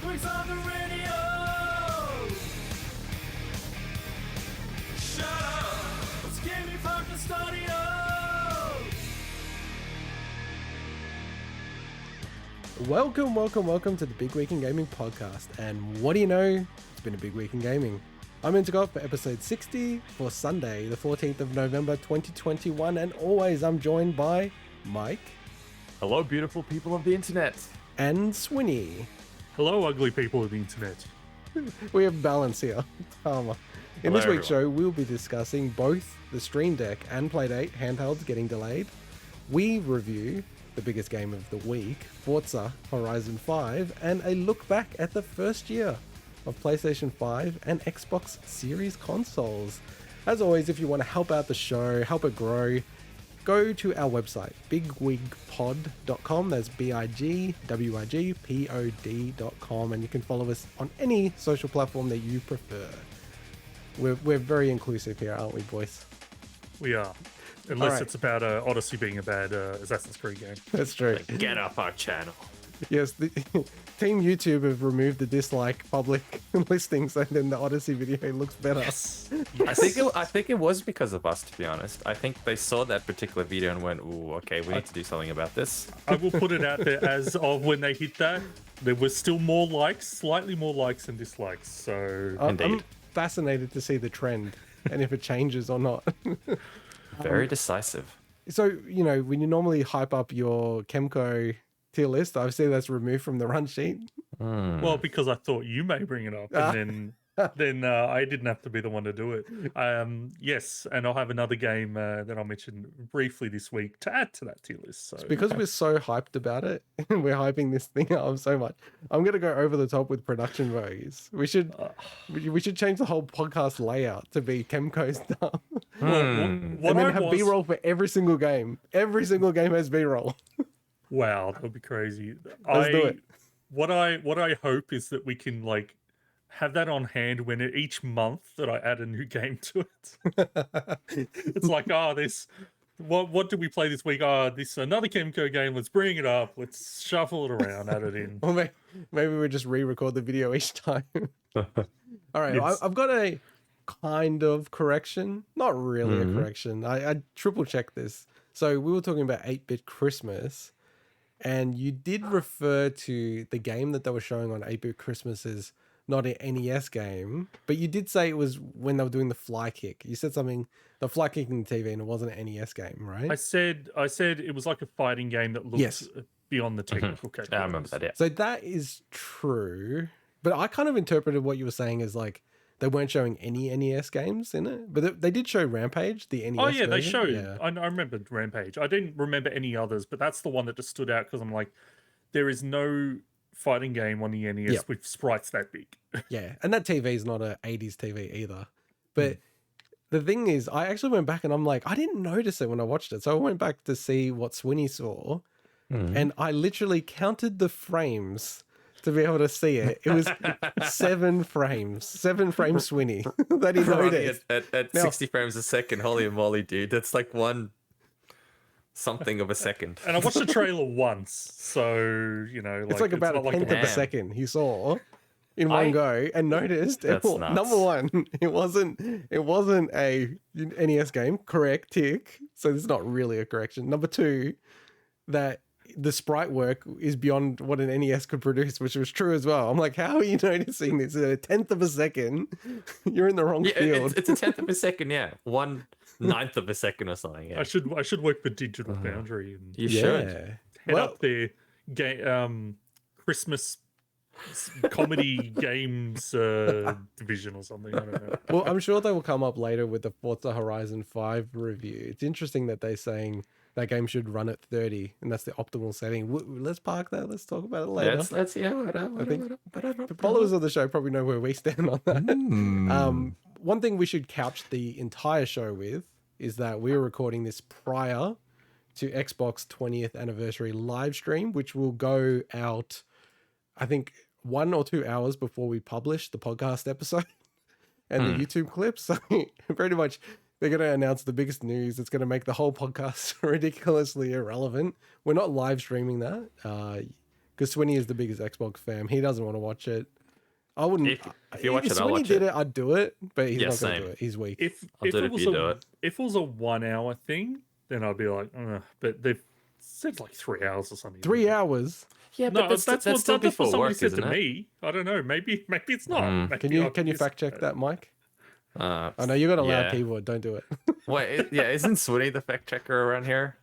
week's on the radio. Shut up, it's Gaming Podcast Audio. Welcome to the Big Week in Gaming podcast. And what do you know? It's been a big week in gaming. I'm integot for episode 60 for Sunday, the 14th of November 2021. And always I'm joined by Mike. Hello, beautiful people of the internet. And Swinny. Hello, ugly people of the internet. We have balance here. In Hello, this week's show, everyone. we'll be discussing both the Steam Deck and Playdate handhelds getting delayed. We review the biggest game of the week, Forza Horizon 5, and a look back at the first year of PlayStation 5 and Xbox Series consoles. As always, if you want to help out the show, help it grow, go to our website, bigwigpod.com. That's bigwigpod.com, and you can follow us on any social platform that you prefer. We're very inclusive here, aren't we, boys? We are. Unless Alright. it's about Odyssey being a bad Assassin's Creed game. That's true. Get off our channel. Yes, the Team YouTube have removed the dislike public listings, and then the Odyssey video looks better. Yes. I think it was because of us, to be honest. I think they saw that particular video and went, "Ooh, okay, we need to do something about this." I will put it out there as of when they hit that, there was still more likes, slightly more likes than dislikes. So I'm Indeed. fascinated to see the trend and if it changes or not. Very decisive. So, you know, when you normally hype up your Chemco tier list, I've seen that's removed from the run sheet. well, because I thought you may bring it up, and then I didn't have to be the one to do it. Yes, and I'll have another game that I'll mention briefly this week to add to that tier list. So Because we're so hyped about it, we're hyping this thing up so much. I'm going to go over the top with production values. We should change the whole podcast layout to be Chemco stuff. what And then I have was, B-roll for every single game. Every single game has B-roll. wow, that would be crazy. Let's do it. What I hope is that we can like have that on hand when each month that I add a new game to it. It's like, this what did we play this week? This another Chemco game. Let's bring it up. Let's shuffle it around, add it in. Or maybe we just re-record the video each time. All right, Yes. I've got a kind of correction. Not really a correction. I triple-checked this. So we were talking about 8-Bit Christmas, and you did refer to the game that they were showing on 8-Bit Christmas as not an NES game, but you did say it was when they were doing the fly kick. You said something, the fly kicking the TV, and it wasn't an NES game, right? I said it was like a fighting game that looked Yes. beyond the technical I capabilities. remember that. Yeah. So that is true, but I kind of interpreted what you were saying as like they weren't showing any NES games in it, but they did show Rampage, the NES. Oh yeah, they version. showed. Yeah. I remembered Rampage. I didn't remember any others, but that's the one that just stood out because I'm like, there is no fighting game on the NES Yep. with sprites that big. Yeah, and that TV is not a 80s TV either. But the thing is, I actually went back and I'm like, I didn't notice it when I watched it. So I went back to see what Swinny saw, and I literally counted the frames to be able to see it. It was 7 frames, 7 frames Swinny that he Running noticed. at Now- 60 frames a second. Holy moly, dude. That's like one something of a second. And I watched the trailer once, so you know, It's like about a not tenth of a Damn. second he saw in one go and noticed. That's nuts. Number one, it wasn't a NES game. Correct, tick. So this is not really a correction. Number two, that the sprite work is beyond what an NES could produce, which was true as well. I'm like, how are you noticing this? A tenth of a second, you're in the wrong Yeah, field. it's a tenth of a second. Yeah, 1/9 of a second or something. Yeah. I should work for Digital Foundry and You should. head Well, up their Christmas comedy games division or something. I don't know. well, I'm sure they will come up later with the Forza Horizon 5 review. It's interesting that they're saying that game should run at 30, and that's the optimal setting. Let's park that. Let's talk about it later. Let's whatever. I think the followers of the show probably know where we stand on that. One thing we should couch the entire show with is that we're recording this prior to Xbox 20th anniversary live stream, which will go out, I think, 1 or 2 hours before we publish the podcast episode and the YouTube clips. So pretty much they're going to announce the biggest news. It's going to make the whole podcast ridiculously irrelevant. We're not live streaming that. because Swinny is the biggest Xbox fan. He doesn't want to watch it. I wouldn't. If you watch it, I'll Swinny watch did it. it, I'd do it, but he's Yeah, not going to same. do it. He's weak. If I'll do it it if was you do it. if it was a 1 hour thing, then I'd be like, but they've said like 3 hours or something. 3 hours. Yeah, No, but that's that's what still before somebody work, said isn't to it? me. I don't know. Maybe it's not. Maybe Can you I fact check that, Mike? Uh, I know you got a loud yeah. keyboard. Don't do it. Wait, yeah, isn't Swinny the fact checker around here?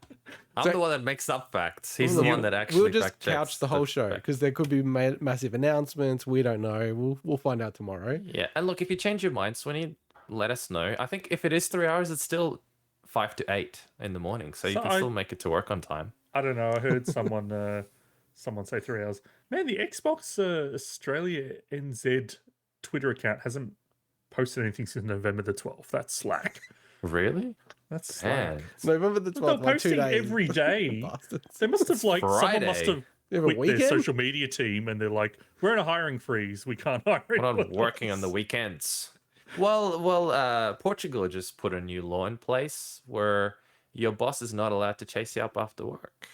I'm So- the one that makes up facts. He's the one that actually We'll just fact checks couch the whole show fact. because there could be massive announcements. We don't know. We'll find out tomorrow. Yeah, and look, if you change your mind, Swinny, let us know. I think if it is 3 hours, it's still 5 to 8 in the morning, so you So can still make it to work on time. I don't know. I heard someone say 3 hours. Man, the Xbox Australia NZ Twitter account hasn't posted anything since November the 12th. That's slack. Really? That's slack. Man. November the They're 12th, like 2 posting days. every day. Bastards. They must have someone Friday. must have You have a quit their weekend? social media team and they're like, we're in a hiring freeze. We can't hire What anyone on working on else." the weekends? Well, Portugal just put a new law in place where your boss is not allowed to chase you up after work.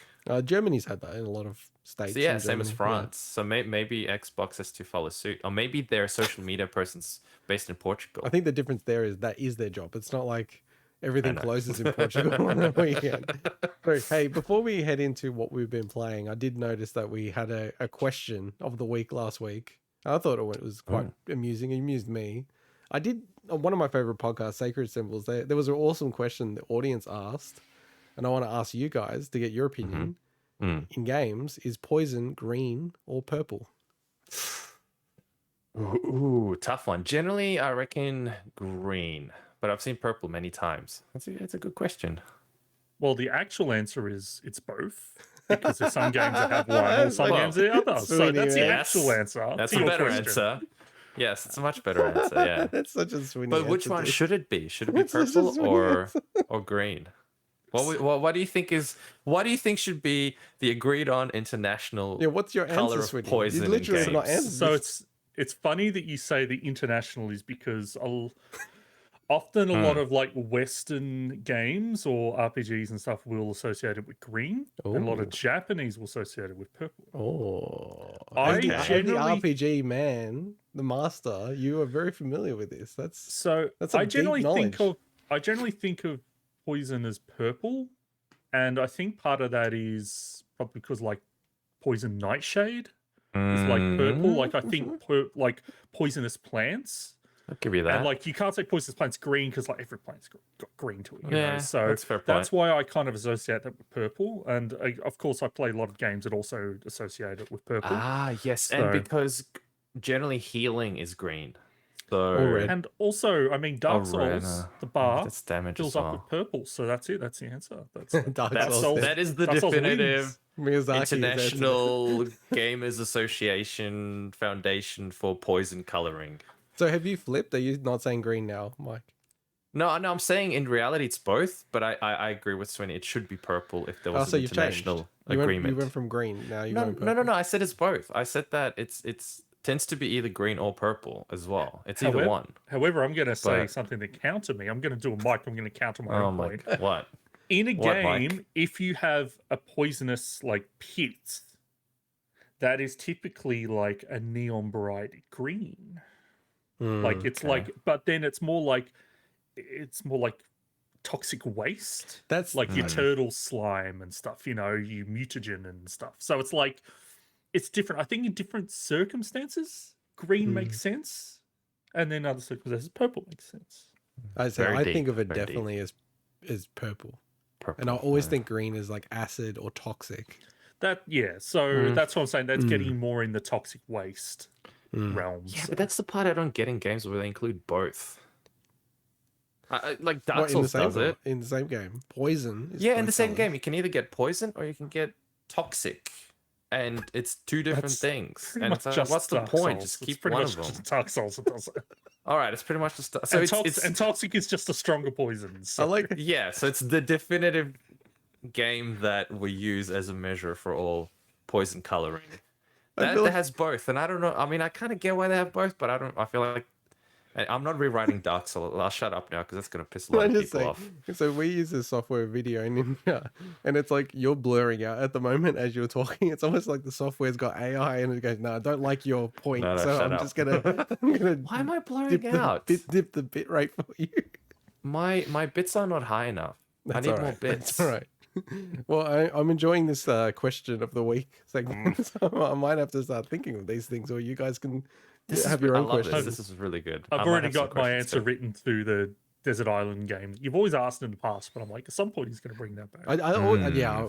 Germany's had that in a lot of states. So yeah, in same as Germany. France. So maybe Xbox has to follow suit, or maybe their social media person's based in Portugal. I think the difference there is that is their job. It's not like everything know. closes in Portugal on the weekend. So, hey, before we head into what we've been playing, I did notice that we had a question of the week last week. I thought it was quite amusing. It amused me. I did on one of my favorite podcasts, Sacred Symbols. There was an awesome question the audience asked, and I want to ask you guys to get your opinion. In games, is poison green or purple? Ooh, tough one. Generally, I reckon green, but I've seen purple many times. That's a good question. Well, the actual answer is it's both. Because there's some games that have one and some games that have others. So Sweeney, that's the man. actual answer. That's to a your better question. answer. Yes, it's a much better answer. Yeah. That's such a Swinny But which answer, one dude. should it be? Should it be It's such a purple Swinny or green? What do you think is? What do you think should be the agreed on international? Yeah, what's your color answer, of Swinny? poison You in literally have not games? answered So this. it's funny that you say the international is because often a lot of like Western games or RPGs and stuff will associate it with green, and a lot of Ooh. Japanese will associate it with purple. Oh, I as the generally- RPG man, the master, you are very familiar with this. So That's some I deep generally think knowledge. of poison as purple, and I think part of that is probably because like poison nightshade is like purple. Like I think like poisonous plants. I'll give you that. And like you can't say poisonous plants green because like every plant's got green to it. You know? Yeah, So that's a fair point. that's why I kind of associate that with purple. And of course, I play a lot of games that also associate it with purple. Ah, yes, So- and because generally healing is green. So Or red. And also, I mean, Dark red, Souls, the bar that's damage fills as up well. with purple. So that's it. That's the answer. That's Dark Dark Souls. Souls. That is the Dark Souls definitive wins. Miyazaki is International Gamers Association Foundation for poison coloring. So have you flipped? Are you not saying green now, Mike? No, I'm saying in reality it's both, but I agree with Swinny. It should be purple if there Oh, was so an you've changed. international You agreement. went from green. Now you're No, going purple. no. I said it's both. I said that it's tends to be either green or purple as well. It's either one. However, I'm going to say But- something that counter me. I'm going to do a mic. I'm going to counter my Oh own my, point. what? In a What, Mike? game, if you have a poisonous like pit, that is typically like a neon bright green. Like it's like, but then it's more like toxic waste. That's Like your turtle slime and stuff, you know, your mutagen and stuff. So it's like it's different. I think in different circumstances, green makes sense, and then other circumstances, purple makes sense. I say Very I deep, think of it very deep. definitely as purple, Purple. and I always think green is like acid or toxic. That so that's what I'm saying. That's getting more in the toxic waste realms. Yeah, but that's the part I don't get in games where they include both. Like Dark What, in the Souls same does it. in the same game? Poison. Is Yeah, in both the same colours. game, you can either get poison or you can get toxic, and it's two different That's things. Pretty And much it's like, just what's the Dark point? Souls. Just It's keep pretty one much of them. just Dark Souls that does it. All right, it's pretty much just so and, it's toxic is just a stronger poison. So. I like. yeah, so it's the definitive game that we use as a measure for all poison coloring. I That, feel that like- has both, and I don't know. I mean, I kind of get why they have both, but I don't. I feel like I'm not rewriting Dark Souls. I'll shut up now because that's going to piss a Can lot I of just people say, off. so we use this software Video Ninja, and it's like you're blurring out at the moment as you're talking. It's almost like the software's got AI, and it goes, "No, I don't like your point, No, so shut I'm up. just gonna, I'm gonna Why am I blurring dip out? dip the bit rate for you." My bits are not high enough. I That's need all more right. bits. That's all right. Well, I'm enjoying this question of the week segment, so I might have to start thinking of these things, or you guys can have your I own love questions. this. This is really good. I've I might already have some got my questions answer too. written through the Desert Island game. You've always asked in the past, but I'm like, at some point he's going to bring that back. Yeah,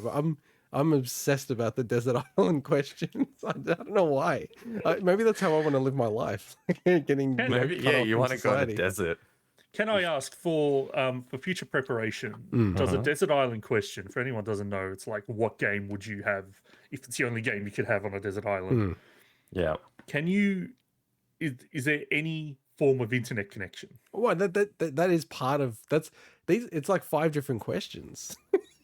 I'm obsessed about the desert island questions. I don't know why. Maybe that's how I want to live my life. Getting Maybe, cut yeah, off you from want to go in the society. desert. Can I ask for future preparation? Does a desert island question, for anyone who doesn't know, it's like, what game would you have if it's the only game you could have on a desert island? Yeah. Can you? Is there any form of internet connection? Well, that is part of that's these. It's like 5 different questions.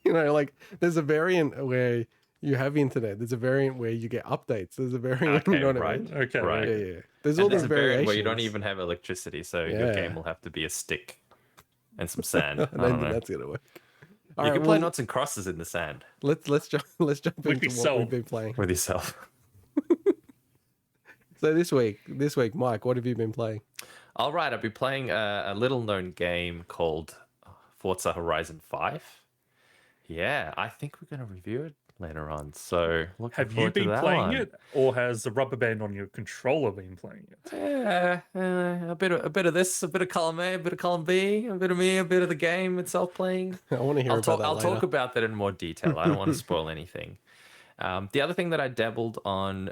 You know, like there's a variant where you have internet. There's a variant where you get updates. There's a variant. Okay, you know what I right. mean? Okay, Right. Yeah. There's And all there's these a variant variations where you don't even have electricity, so your Yeah. game will have to be a stick and some sand. I I don't don't think know. that's gonna work. You can play noughts and crosses in the sand Let's jump With into what yourself. we've been playing. with yourself. So this week, Mike, what have you been playing? All right, I'll be playing a little-known game called Forza Horizon 5. Yeah, I think we're going to review it later on. So looking Have you forward to been that playing one. it, or has the rubber band on your controller been playing it? Yeah, a bit of this, a bit of column A, a bit of column B, a bit of me, a bit of the game itself playing. I want to hear about that I'll later. talk about that in more detail. I don't want to spoil anything. The other thing that I dabbled on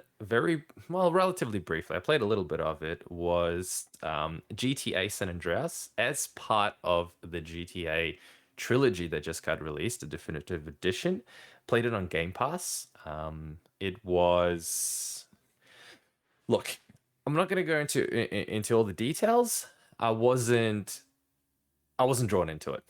relatively briefly, I played a little bit of it, was GTA San Andreas as part of the GTA trilogy that just got released, a definitive edition. Played it on Game Pass. It was... Look, I'm not going to go into all the details. I wasn't drawn into it.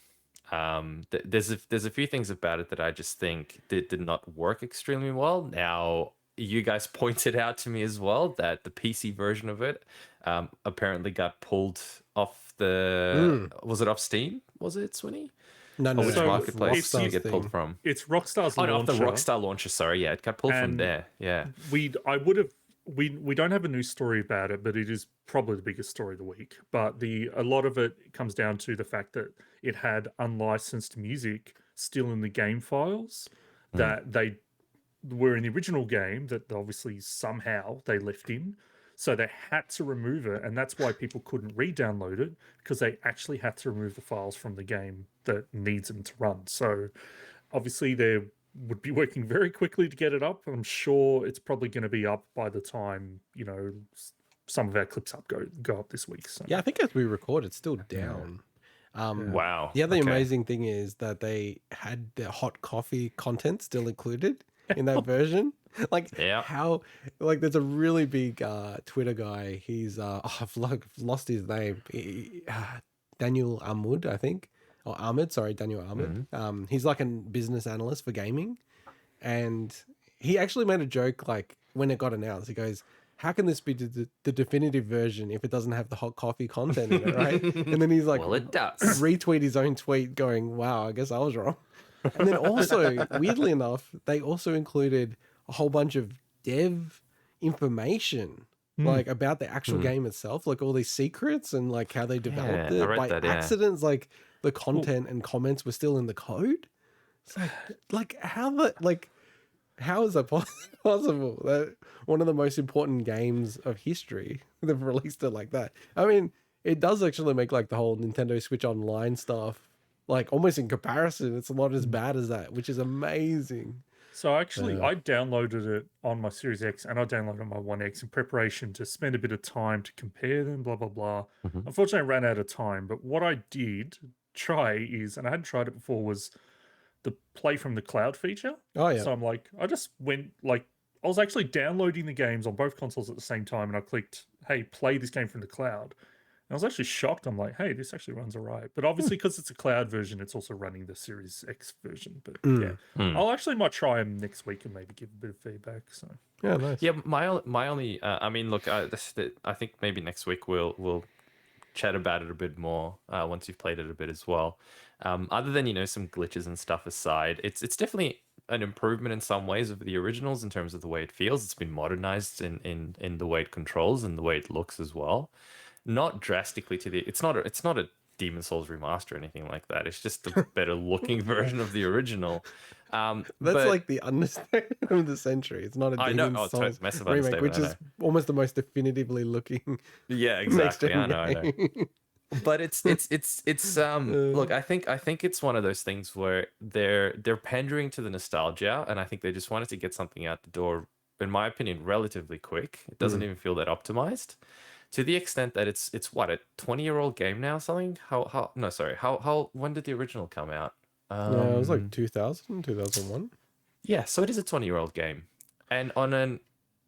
There's a few things about it that I just think did not work extremely well. Now, you guys pointed out to me as well that the PC version of it apparently got pulled off the... Was it off Steam? Was it, Swinny? No, Or which So marketplace did you Rockstar's get pulled from? It's Rockstar's Oh, no, off launcher. the Rockstar launcher. Sorry, yeah, it got pulled from And there. Yeah. We don't have a news story about it, but it is probably the biggest story of the week. But a lot of it comes down to the fact that it had unlicensed music still in the game files that they were in the original game that obviously somehow they left in. So they had to remove it, and that's why people couldn't re-download it, because they actually had to remove the files from the game that needs them to run. So obviously they would be working very quickly to get it up. I'm sure it's probably going to be up by the time, some of our clips go up this week. So Yeah, I think as we record, it's still down. Wow. The other Okay. amazing thing is that they had the hot coffee content still included in that version. Like Yeah. how, like there's a really big Twitter guy. He's I've lost his name. Daniel Ahmad, I think, or Ahmed. Sorry, Daniel Ahmed. He's like a business analyst for gaming, and he actually made a joke like when it got announced. He goes, "How can this be the definitive version if it doesn't have the hot coffee content in it, right?" And then he's like, Well, it does. retweet his own tweet going, "Wow, I guess I was wrong." And then also, weirdly enough, they also included a whole bunch of dev information, like about the actual game itself, like all these secrets and like how they developed Yeah, I it read by that, yeah. accidents. Like the content and comments were still in the code. It's like how is that possible? That one of the most important games of history, they've released it like that. I mean, it does actually make like the whole Nintendo Switch Online stuff, like almost in comparison, it's not as bad as that, which is amazing. So actually, I downloaded it on my Series X and I downloaded it on my One X in preparation to spend a bit of time to compare them, blah, blah, blah. Unfortunately, I ran out of time. But what I did try is, and I hadn't tried it before, was the play from the cloud feature. Oh yeah. So I'm like, I just went like, I was actually downloading the games on both consoles at the same time. And I clicked, hey, play this game from the cloud. And I was actually shocked. I'm like, hey, this actually runs all right. But obviously, because it's a cloud version, it's also running the Series X version. But yeah, I'll actually might try them next week and maybe give a bit of feedback. So Yeah, nice. Yeah, my only. I mean, look, I think maybe next week we'll chat about it a bit more once you've played it a bit as well. Other than, you know, some glitches and stuff aside, it's definitely an improvement in some ways of the originals in terms of the way it feels. It's been modernized in the way it controls and the way it looks as well. Not drastically to the it's not a Demon Souls remaster or anything like that. It's just a better looking version of the original. That's but like the understatement of the century. It's not a I know. Demon Oh, Souls massive remake, which understatement, is almost the most definitively looking yeah, next exactly. gen I know. game. But it's look, I think it's one of those things where they're pandering to the nostalgia, and I think they just wanted to get something out the door, in my opinion, relatively quick. It doesn't even feel that optimized, to the extent that it's what, a 20-year-old game now, something. How no, sorry, how when did the original come out? No, it was like 2000, 2001. Yeah, so it is a 20-year-old game, and on an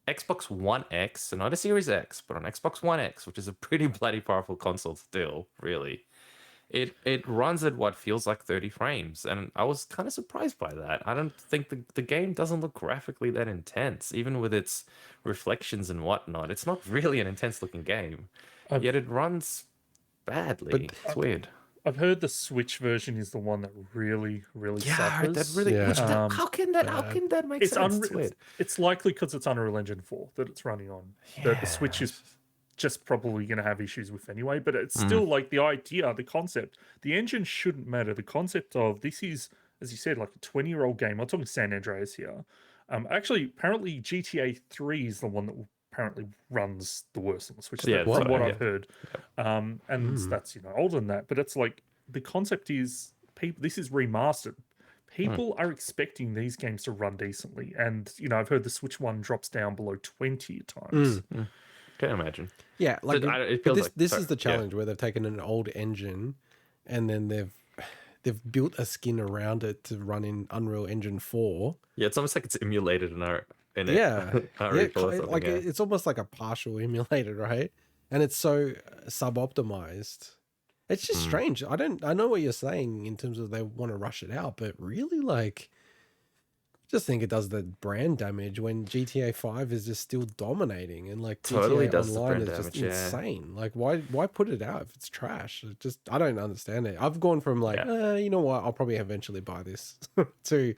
Xbox One X, so not a Series X, but on Xbox One X, which is a pretty bloody powerful console still, really, it runs at what feels like 30 frames, and I was kind of surprised by that. I don't think the game doesn't look graphically that intense, even with its reflections and whatnot. It's not really an intense looking game, yet it runs badly. It's weird. I've heard the Switch version is the one that really, really suffers. That really. Yeah. How can that make sense? It's weird. It's likely because it's Unreal Engine 4 that it's running on. That the Switch is just probably going to have issues with anyway. But it's still like the idea, the concept. The engine shouldn't matter. The concept of this is, as you said, like a 20-year-old game. I'm talking San Andreas here. Actually, apparently GTA 3 is the one that apparently runs the worst on the Switch. Yeah, from what right, I've heard. And that's, you know, older than that. But it's like the concept is people. This is remastered. People are expecting these games to run decently, and you know, I've heard the Switch one drops down below 20 at times. Can't imagine. Yeah, like So it but feels this like- this sorry, is the yeah. challenge where they've taken an old engine and then they've built a skin around it to run in Unreal Engine 4. Yeah, it's almost like it's emulated in our Yeah, our yeah, repo or something, like yeah. it's almost like a partial emulated, right? And it's so sub-optimized. It's just strange. I know what you're saying in terms of they want to rush it out, but really, like, just think it does the brand damage when GTA 5 is just still dominating, and like Totally GTA does the Online brand is just damage, yeah. insane. Like, why put it out if it's trash? It just, I don't understand it. I've gone from like, you know what, I'll probably eventually buy this to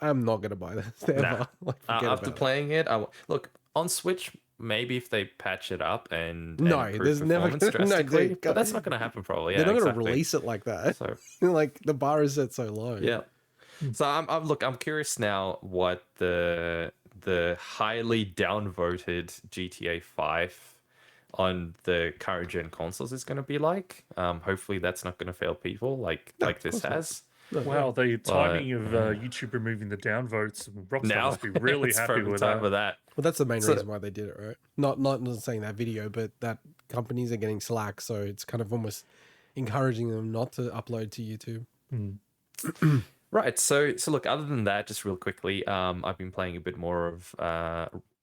I'm not gonna buy this ever. Nah. Like, forget After about it. playing it, look on Switch. Maybe if they patch it up and No, improve there's never performance gonna- no, drastically, dude, but that's not going to happen. Probably, yeah, They're not exactly. gonna release it like that. So Like the bar is set so low. yeah. So I'm curious now what the highly downvoted GTA 5 on the current gen consoles is going to be like. Hopefully that's not going to fail people like this has. Wow, the timing of YouTube removing the downvotes, Rockstar Now must be really it's happy perfect with time that. for that. Well, that's the main reason why they did it, right? Not saying that video, but that companies are getting slack, so it's kind of almost encouraging them not to upload to YouTube. Right. So look, other than that, just real quickly, I've been playing a bit more of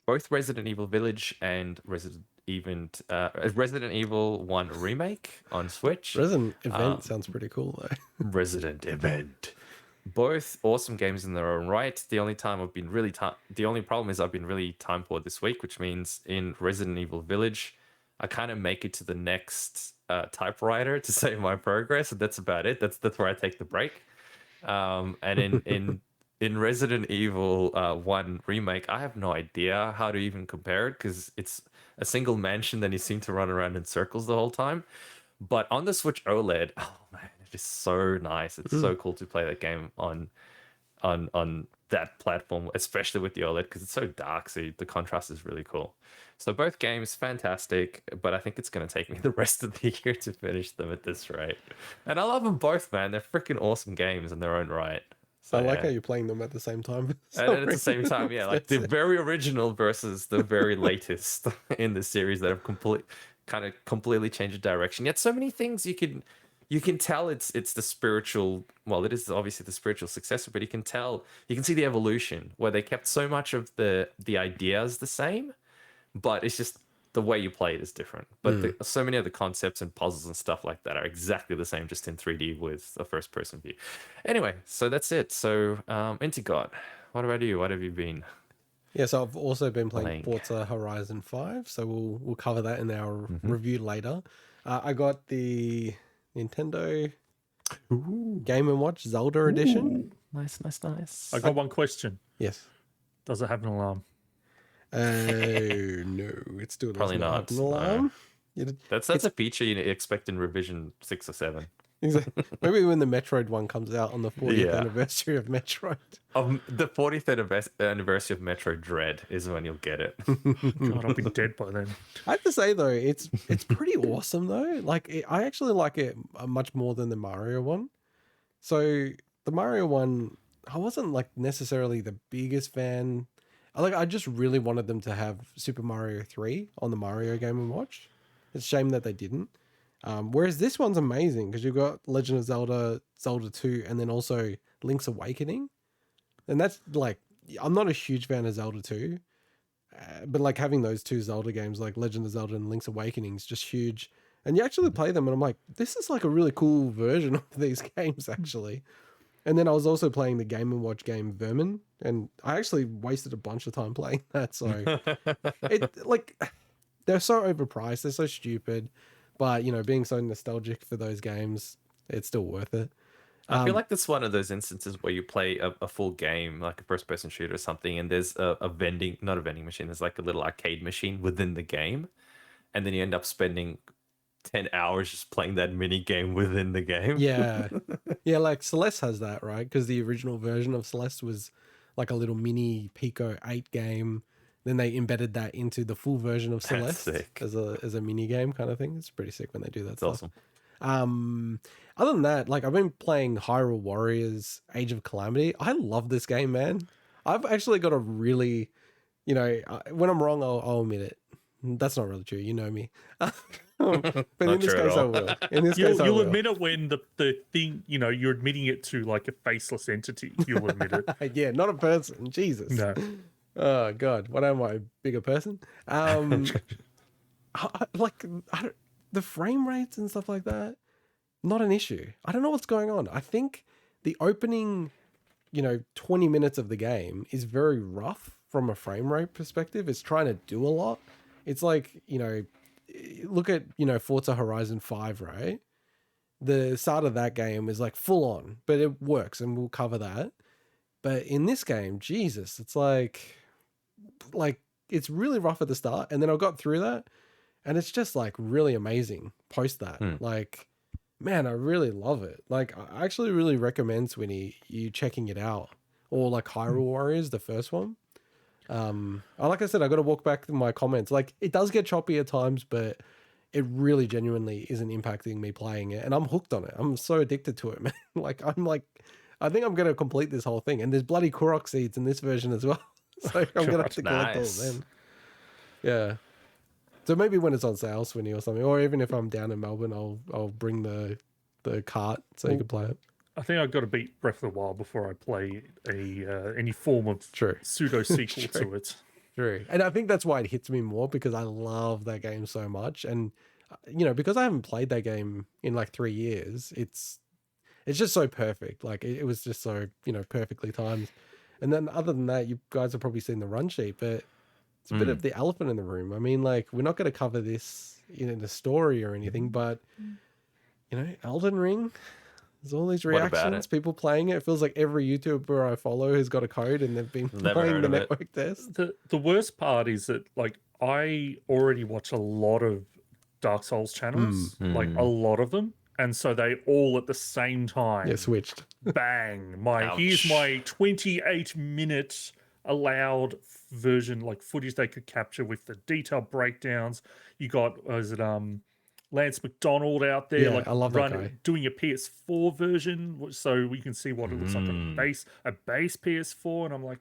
both Resident Evil Village and Resident Evil 1 Remake on Switch. Resident Event sounds pretty cool though. Resident Event. Both awesome games in their own right. The only problem is I've been really time poor this week, which means in Resident Evil Village, I kind of make it to the next typewriter to save my progress, and that's about it. That's where I take the break. And in Resident Evil 1 Remake, I have no idea how to even compare it because it's a single mansion that you seem to run around in circles the whole time. But on the Switch OLED, oh man, it is so nice. It's so cool to play that game on that platform, especially with the OLED because it's so dark. So the contrast is really cool. So both games fantastic, but I think it's going to take me the rest of the year to finish them at this rate. And I love them both, man. They're freaking awesome games in their own right. So, I like how you're playing them at the same time. And at the same time, yeah, like the very original versus the very latest in the series that have completely changed the direction. Yet so many things you can tell it's the spiritual. Well, it is obviously the spiritual successor, but you can see the evolution where they kept so much of the ideas the same, but it's just the way you play it is different. But so many of the concepts and puzzles and stuff like that are exactly the same, just in 3D with a first-person view. Anyway, so that's it. So, integot, what about you? What have you been? Yeah, so I've also been playing Forza Horizon 5, so we'll cover that in our review later. I got the Nintendo Game & Watch Zelda edition. Nice, nice, nice. I got one question. Yes. Does it have an alarm? No, it still Probably doesn't not, have an alarm. That's a feature you expect in revision 6 or 7. Exactly. Maybe when the Metroid one comes out on the 40th Yeah. anniversary of Metroid. The 40th anniversary of Metroid Dread is when you'll get it. God, I'll be dead by then. I have to say though, it's pretty awesome though. Like I actually like it much more than the Mario one. So the Mario one, I wasn't like necessarily the biggest fan. I just really wanted them to have Super Mario 3 on the Mario Game & Watch. It's a shame that they didn't. Whereas this one's amazing because you've got Legend of Zelda, Zelda 2, and then also Link's Awakening. And that's like, I'm not a huge fan of Zelda 2, but like having those two Zelda games like Legend of Zelda and Link's Awakening is just huge. And you actually play them and I'm like, this is like a really cool version of these games actually. And then I was also playing the Game & Watch game Vermin, and I actually wasted a bunch of time playing that. So it like, they're so overpriced, they're so stupid, but you know, being so nostalgic for those games, it's still worth it. I feel like that's one of those instances where you play a full game, like a first-person shooter or something, and there's not a vending machine, there's like a little arcade machine within the game, and then you end up spending 10 hours just playing that mini game within the game. Yeah. Yeah, like Celeste has that, right? Because the original version of Celeste was like a little mini Pico 8 game. Then they embedded that into the full version of That's Celeste sick. as a mini game kind of thing. It's pretty sick when they do that That's stuff. awesome. Other than that, like I've been playing Hyrule Warriors Age of Calamity. I love this game, man. I've actually got a really, you know, when I'm wrong, I'll admit it. That's not really true. You know me. But in this case, I will. In this case, I You'll will. admit it when the thing, you know, you're admitting it to like a faceless entity. You'll admit it. Yeah, not a person. Jesus. No. Oh God, what am I, a bigger person? The frame rates and stuff like that, not an issue. I don't know what's going on. I think the opening, 20 minutes of the game is very rough from a frame rate perspective. It's trying to do a lot. It's like, look at, Forza Horizon 5, right? The start of that game is like full on, but it works and we'll cover that. But in this game, Jesus, it's like it's really rough at the start. And then I got through that and it's just like really amazing post that. Like, man, I really love it. Like, I actually really recommend Swinny you checking it out, or like Hyrule Warriors, the first one. Like I said, I got to walk back to my comments. Like, it does get choppy at times, but it really genuinely isn't impacting me playing it, and I'm hooked on it. I'm so addicted to it, man. I think I'm gonna complete this whole thing. And there's bloody Korok seeds in this version as well, so I'm gonna have to collect all of them. Yeah. So maybe when it's on sale, Swinny, or something, or even if I'm down in Melbourne, I'll bring the cart so you can play it. I think I've got to beat Breath of the Wild before I play any form of pseudo sequel to it. True. And I think that's why it hits me more, because I love that game so much. And, because I haven't played that game in like 3 years, it's just so perfect. Like it was just so, perfectly timed. And then other than that, you guys have probably seen the run sheet, but it's a bit of the elephant in the room. I mean, like, we're not going to cover this in a story or anything, but, Elden Ring, there's all these reactions, people playing it. It feels like every YouTuber I follow has got a code and they've been playing the network test. The worst part is that, like, I already watch a lot of Dark Souls channels, like a lot of them. And so they all at the same time switched. Bang. Here's my 28-minute allowed version, like footage they could capture with the detailed breakdowns. You got, Lance McDonald out there, I love that guy, doing a PS4 version, so we can see what it looks like a base PS4. And I'm like,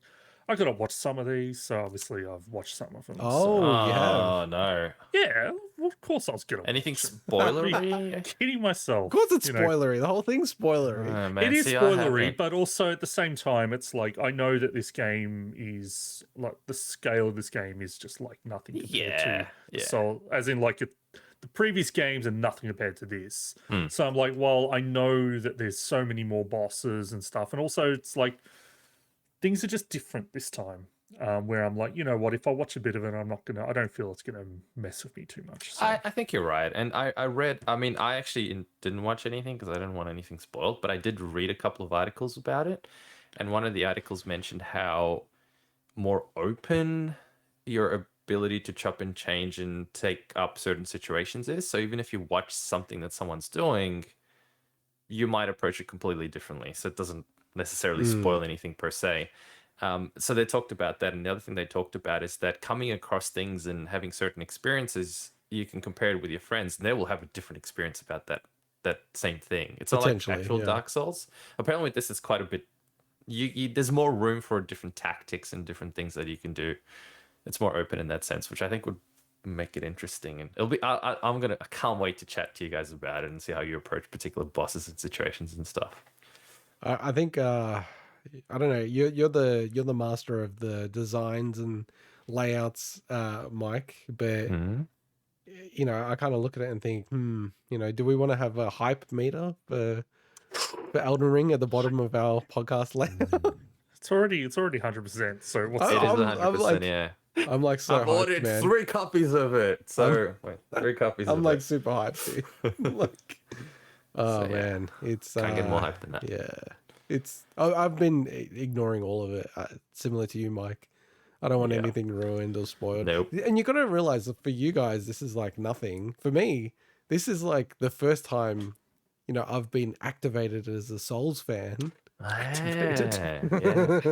I gotta watch some of these. So obviously I've watched some of them. Oh no! Yeah, well, of course I was gonna. Anything spoilery? I'm kidding myself. Of course it's spoilery. The whole thing's spoilery. Man, it is spoilery, but also at the same time, it's like, I know that this game is like, the scale of this game is just like nothing compared to Soul, as in like the previous games are nothing compared to this. So I'm like, well, I know that there's so many more bosses and stuff, and also it's like things are just different this time. where I'm like, you know what, if I watch a bit of it, I don't feel it's gonna mess with me too much. So. I think you're right. And I read, I mean, I actually didn't watch anything because I didn't want anything spoiled, but I did read a couple of articles about it. And one of the articles mentioned how more open your ability to chop and change and take up certain situations is. So even if you watch something that someone's doing, you might approach it completely differently. So it doesn't necessarily spoil anything per se. So they talked about that. And the other thing they talked about is that coming across things and having certain experiences, you can compare it with your friends and they will have a different experience about that same thing. It's not like actual Dark Souls. Apparently with this, it's quite a bit, there's more room for different tactics and different things that you can do. It's more open in that sense, which I think would make it interesting. And it'll be, I can't wait to chat to you guys about it and see how you approach particular bosses and situations and stuff. I think I don't know. You're the master of the designs and layouts, Mike. But you know, I kind of look at it and think, you know, do we want to have a hype meter for Elden Ring at the bottom of our podcast layout? It's already 100%. So what's It is the 100%, yeah. I'm like so I've hyped, ordered man. 3 copies of it. So wait, 3 copies. I'm of like it. super hyped, dude. Like, oh So, yeah. man, it's Can't get more hype than that. Yeah, it's. I've been ignoring all of it, similar to you, Mike. I don't want anything ruined or spoiled. Nope. And you got to realize that for you guys, this is like nothing. For me, this is like the first time, you know, I've been activated as a Souls fan. Yeah.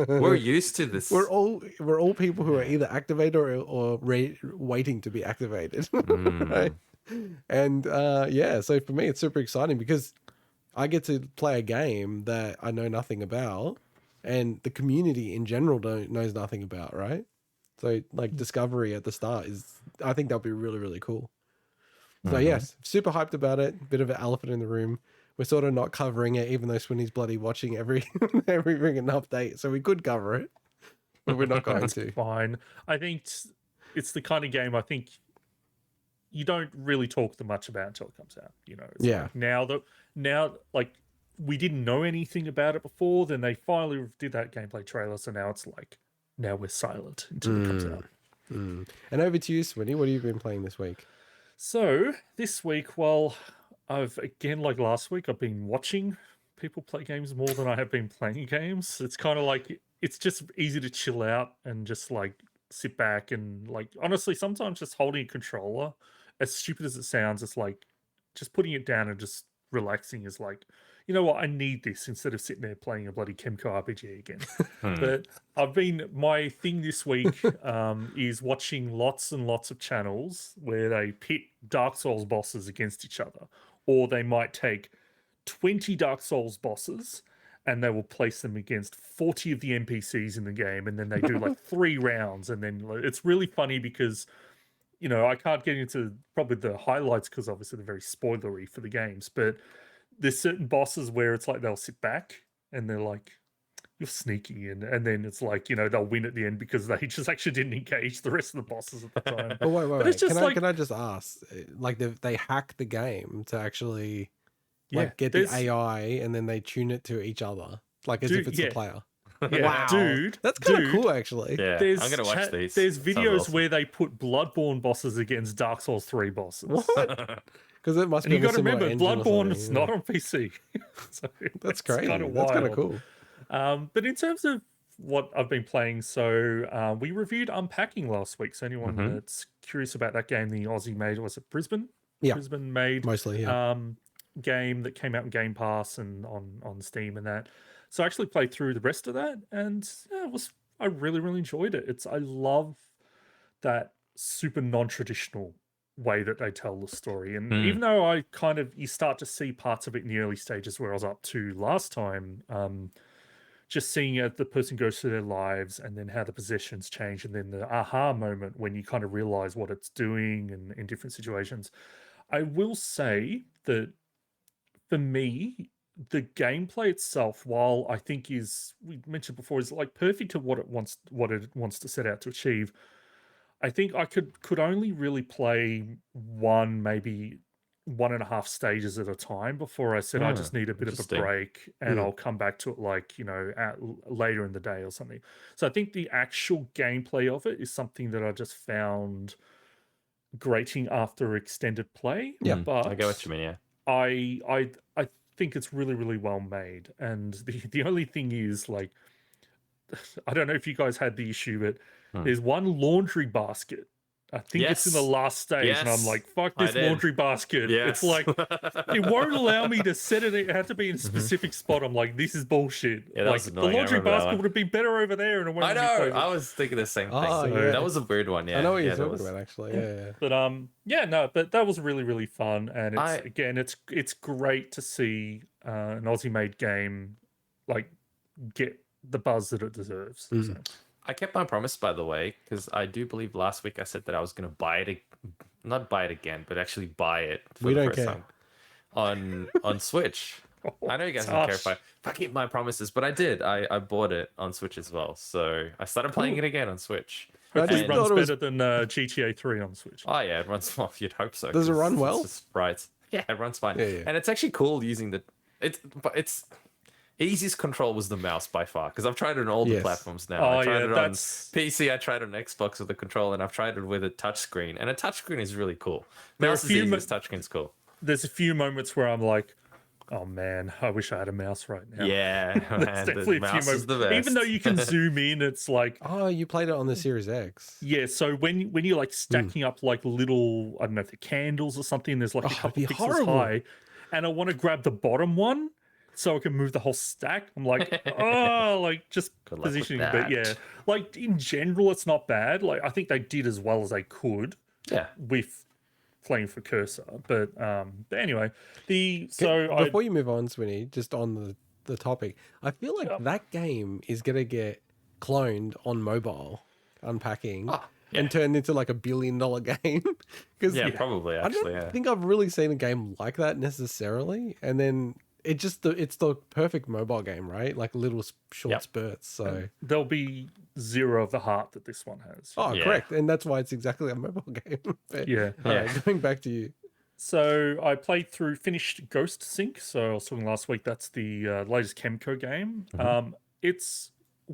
We're used to this. We're all people who are either activated or waiting to be activated, right? And yeah, so for me, it's super exciting because I get to play a game that I know nothing about, and the community in general knows nothing about, right? So like discovery at the start is, I think that'll be really, really cool. So yes, super hyped about it. Bit of an elephant in the room. We're sort of not covering it, even though Swinny's bloody watching every freaking update. So we could cover it, but we're not going to. fine. I think it's the kind of game I think you don't really talk that much about until it comes out. You know, it's like now like we didn't know anything about it before. Then they finally did that gameplay trailer, so now it's like now we're silent until it comes out. And over to you, Swinny. What have you been playing this week? So this week, well, I've again, like last week, I've been watching people play games more than I have been playing games. It's kind of like, it's just easy to chill out and just like sit back and like, honestly, sometimes just holding a controller, as stupid as it sounds, it's like just putting it down and just relaxing is like, you know what, I need this instead of sitting there playing a bloody Chemco RPG again. But my thing this week is watching lots and lots of channels where they pit Dark Souls bosses against each other. Or they might take 20 Dark Souls bosses and they will place them against 40 of the NPCs in the game. And then they do like 3 rounds. And then it's really funny because, you know, I can't get into probably the highlights because obviously they're very spoilery for the games. But there's certain bosses where it's like they'll sit back and they're like, you're sneaky in, and then it's like, you know, they'll win at the end because they just actually didn't engage the rest of the bosses at the time. Oh, wait. But it's just can I just ask, like they hack the game to actually like get there's- the AI and then they tune it to each other, like as if it's the player. Yeah, Wow, dude, that's kind of cool, actually. Yeah, There's I'm gonna watch these. There's Sounds videos awesome. where they put Bloodborne bosses against Dark Souls 3 bosses. What? Because it must And be you got to similar remember, engine or Bloodborne something, is yeah. not on PC. So That's it's crazy. kinda That's kind of wild. cool. But in terms of what I've been playing, so we reviewed Unpacking last week. So anyone that's curious about that game, the Aussie made, was it Brisbane? Yeah. Brisbane made Mostly, yeah. game that came out in Game Pass and on Steam and that. So I actually played through the rest of that, and yeah, I really, really enjoyed it. I love that super non-traditional way that they tell the story. And even though you start to see parts of it in the early stages where I was up to last time, just seeing the person goes through their lives and then how the possessions change and then the aha moment when you kind of realize what it's doing and in different situations. I will say that for me, the gameplay itself, while I think we mentioned before, is like perfect to what it wants to set out to achieve. I think I could only really play one, maybe 1.5 stages at a time before I said I just need a bit of a interesting. break and I'll come back to it like, later in the day or something. So I think the actual gameplay of it is something that I just found grating after extended play. Yeah. But I get what you mean, yeah. I think it's really, really well made. And the only thing is, like, I don't know if you guys had the issue, but there's one laundry basket. I think it's in the last stage, and I'm like, fuck this laundry basket. It's like, it won't allow me to set it. It had to be in a specific spot. I'm like, this is bullshit. Yeah, like, the laundry basket would have been better over there. And I know. I was thinking the same thing. yeah. That was a weird one. Yeah, I know what you're that talking about, actually. Yeah. But but that was really, really fun. And it's great to see an Aussie-made game like get the buzz that it deserves. So. I kept my promise, by the way, because I do believe last week I said that I was going to buy it, not buy it again, but actually buy it for the first time on Switch. I know you guys don't care if I keep my promises, but I did. I bought it on Switch as well, so I started playing it again on Switch. Hopefully it runs better than GTA 3 on Switch. Oh yeah, it runs well. You'd hope so. Does it run well? It's just right. Yeah, it runs fine. Yeah. And it's actually cool using it's easiest control was the mouse by far, because I've tried it on all the platforms now. I tried it on PC, I tried it on Xbox with the control, and I've tried it with a touchscreen. And a touchscreen is really cool. Mouse is easiest, touchscreen's cool. There's a few moments where I'm like, oh man, I wish I had a mouse right now. Yeah, man, definitely the a few mouse is the best. Even though you can zoom in, it's like, oh, you played it on the Series X. Yeah, so when you're like stacking up like little, I don't know if they're candles or something, there's like a couple pixels high, and I want to grab the bottom one so I can move the whole stack. I'm like, just positioning. But yeah, like in general, it's not bad. Like I think they did as well as they could. Yeah, with playing for cursor. But anyway, before you move on, Swinny, just on the topic, I feel like that game is gonna get cloned on mobile, unpacking. And turned into like $1 billion game. Probably. Actually, I don't think I've really seen a game like that necessarily. And then it's the perfect mobile game, right? Like little short spurts. So there'll be zero of the heart that this one has. Oh, correct. And that's why it's exactly a mobile game. But, going back to you. So I finished Ghost Sync. So I was talking last week. That's the latest Chemco game.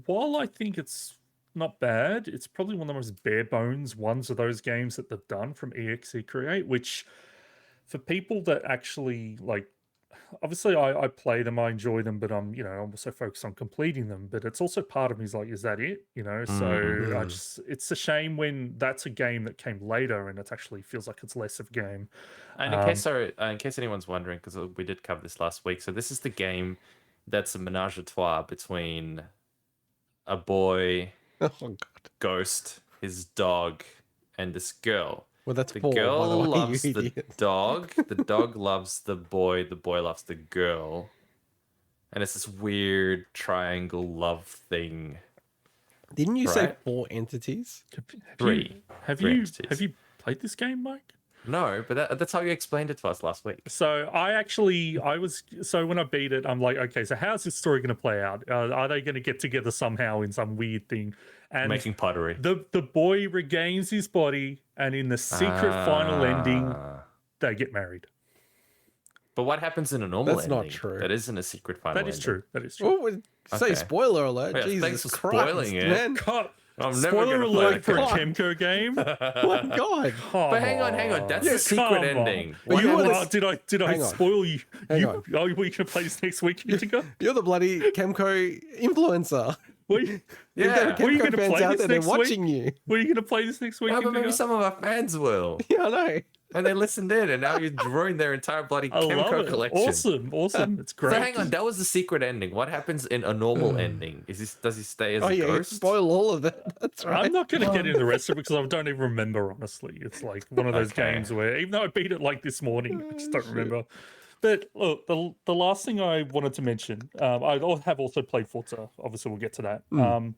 While I think it's not bad, it's probably one of the most bare bones ones of those games that they've done from EXE Create, which for people that actually like, obviously I play them, I enjoy them, but I'm also focused on completing them. But it's also part of me is like, is that it? So it's a shame when that's a game that came later and it actually feels like it's less of a game. And in case anyone's wondering, because we did cover this last week, so this is the game that's a menage a trois between a boy, Ghost, his dog, and this girl. Well, that's the Paul, girl by the way, loves the dog. The dog loves the boy loves the girl, and it's this weird triangle love thing. Didn't you say 4 entities? Have you played this game, Mike? No, but that's how you explained it to us last week. So when I beat it, I'm like, okay, so how's this story going to play out? Are they going to get together somehow in some weird thing? And making pottery. The boy regains his body, and in the secret final ending, they get married. But what happens in a normal ending? That's not true. That isn't a secret final ending. That is true. Oh, say spoiler alert. Yeah, Jesus thanks for Christ, spoiling it. man. Spoiler alert for a Chemco game. Oh my God. But hang on. That's the secret ending. Did I spoil you? Are you going to play this next week, Integot? You're the bloody Chemco influencer. Were you going to play this next week? You. Were you going to play this next week? Oh, but maybe some of our fans will. Yeah, I know. And they listened in, and now you're ruining their entire bloody Chemco collection. Awesome. It's great. So hang on, that was the secret ending. What happens in a normal ending? Does he stay as a ghost? Spoil all of it. That's right. I'm not going to get into the rest of it because I don't even remember, honestly. It's like one of those games where, even though I beat it like this morning, I just don't remember. But look, the last thing I wanted to mention, I have also played Forza. Obviously, we'll get to that.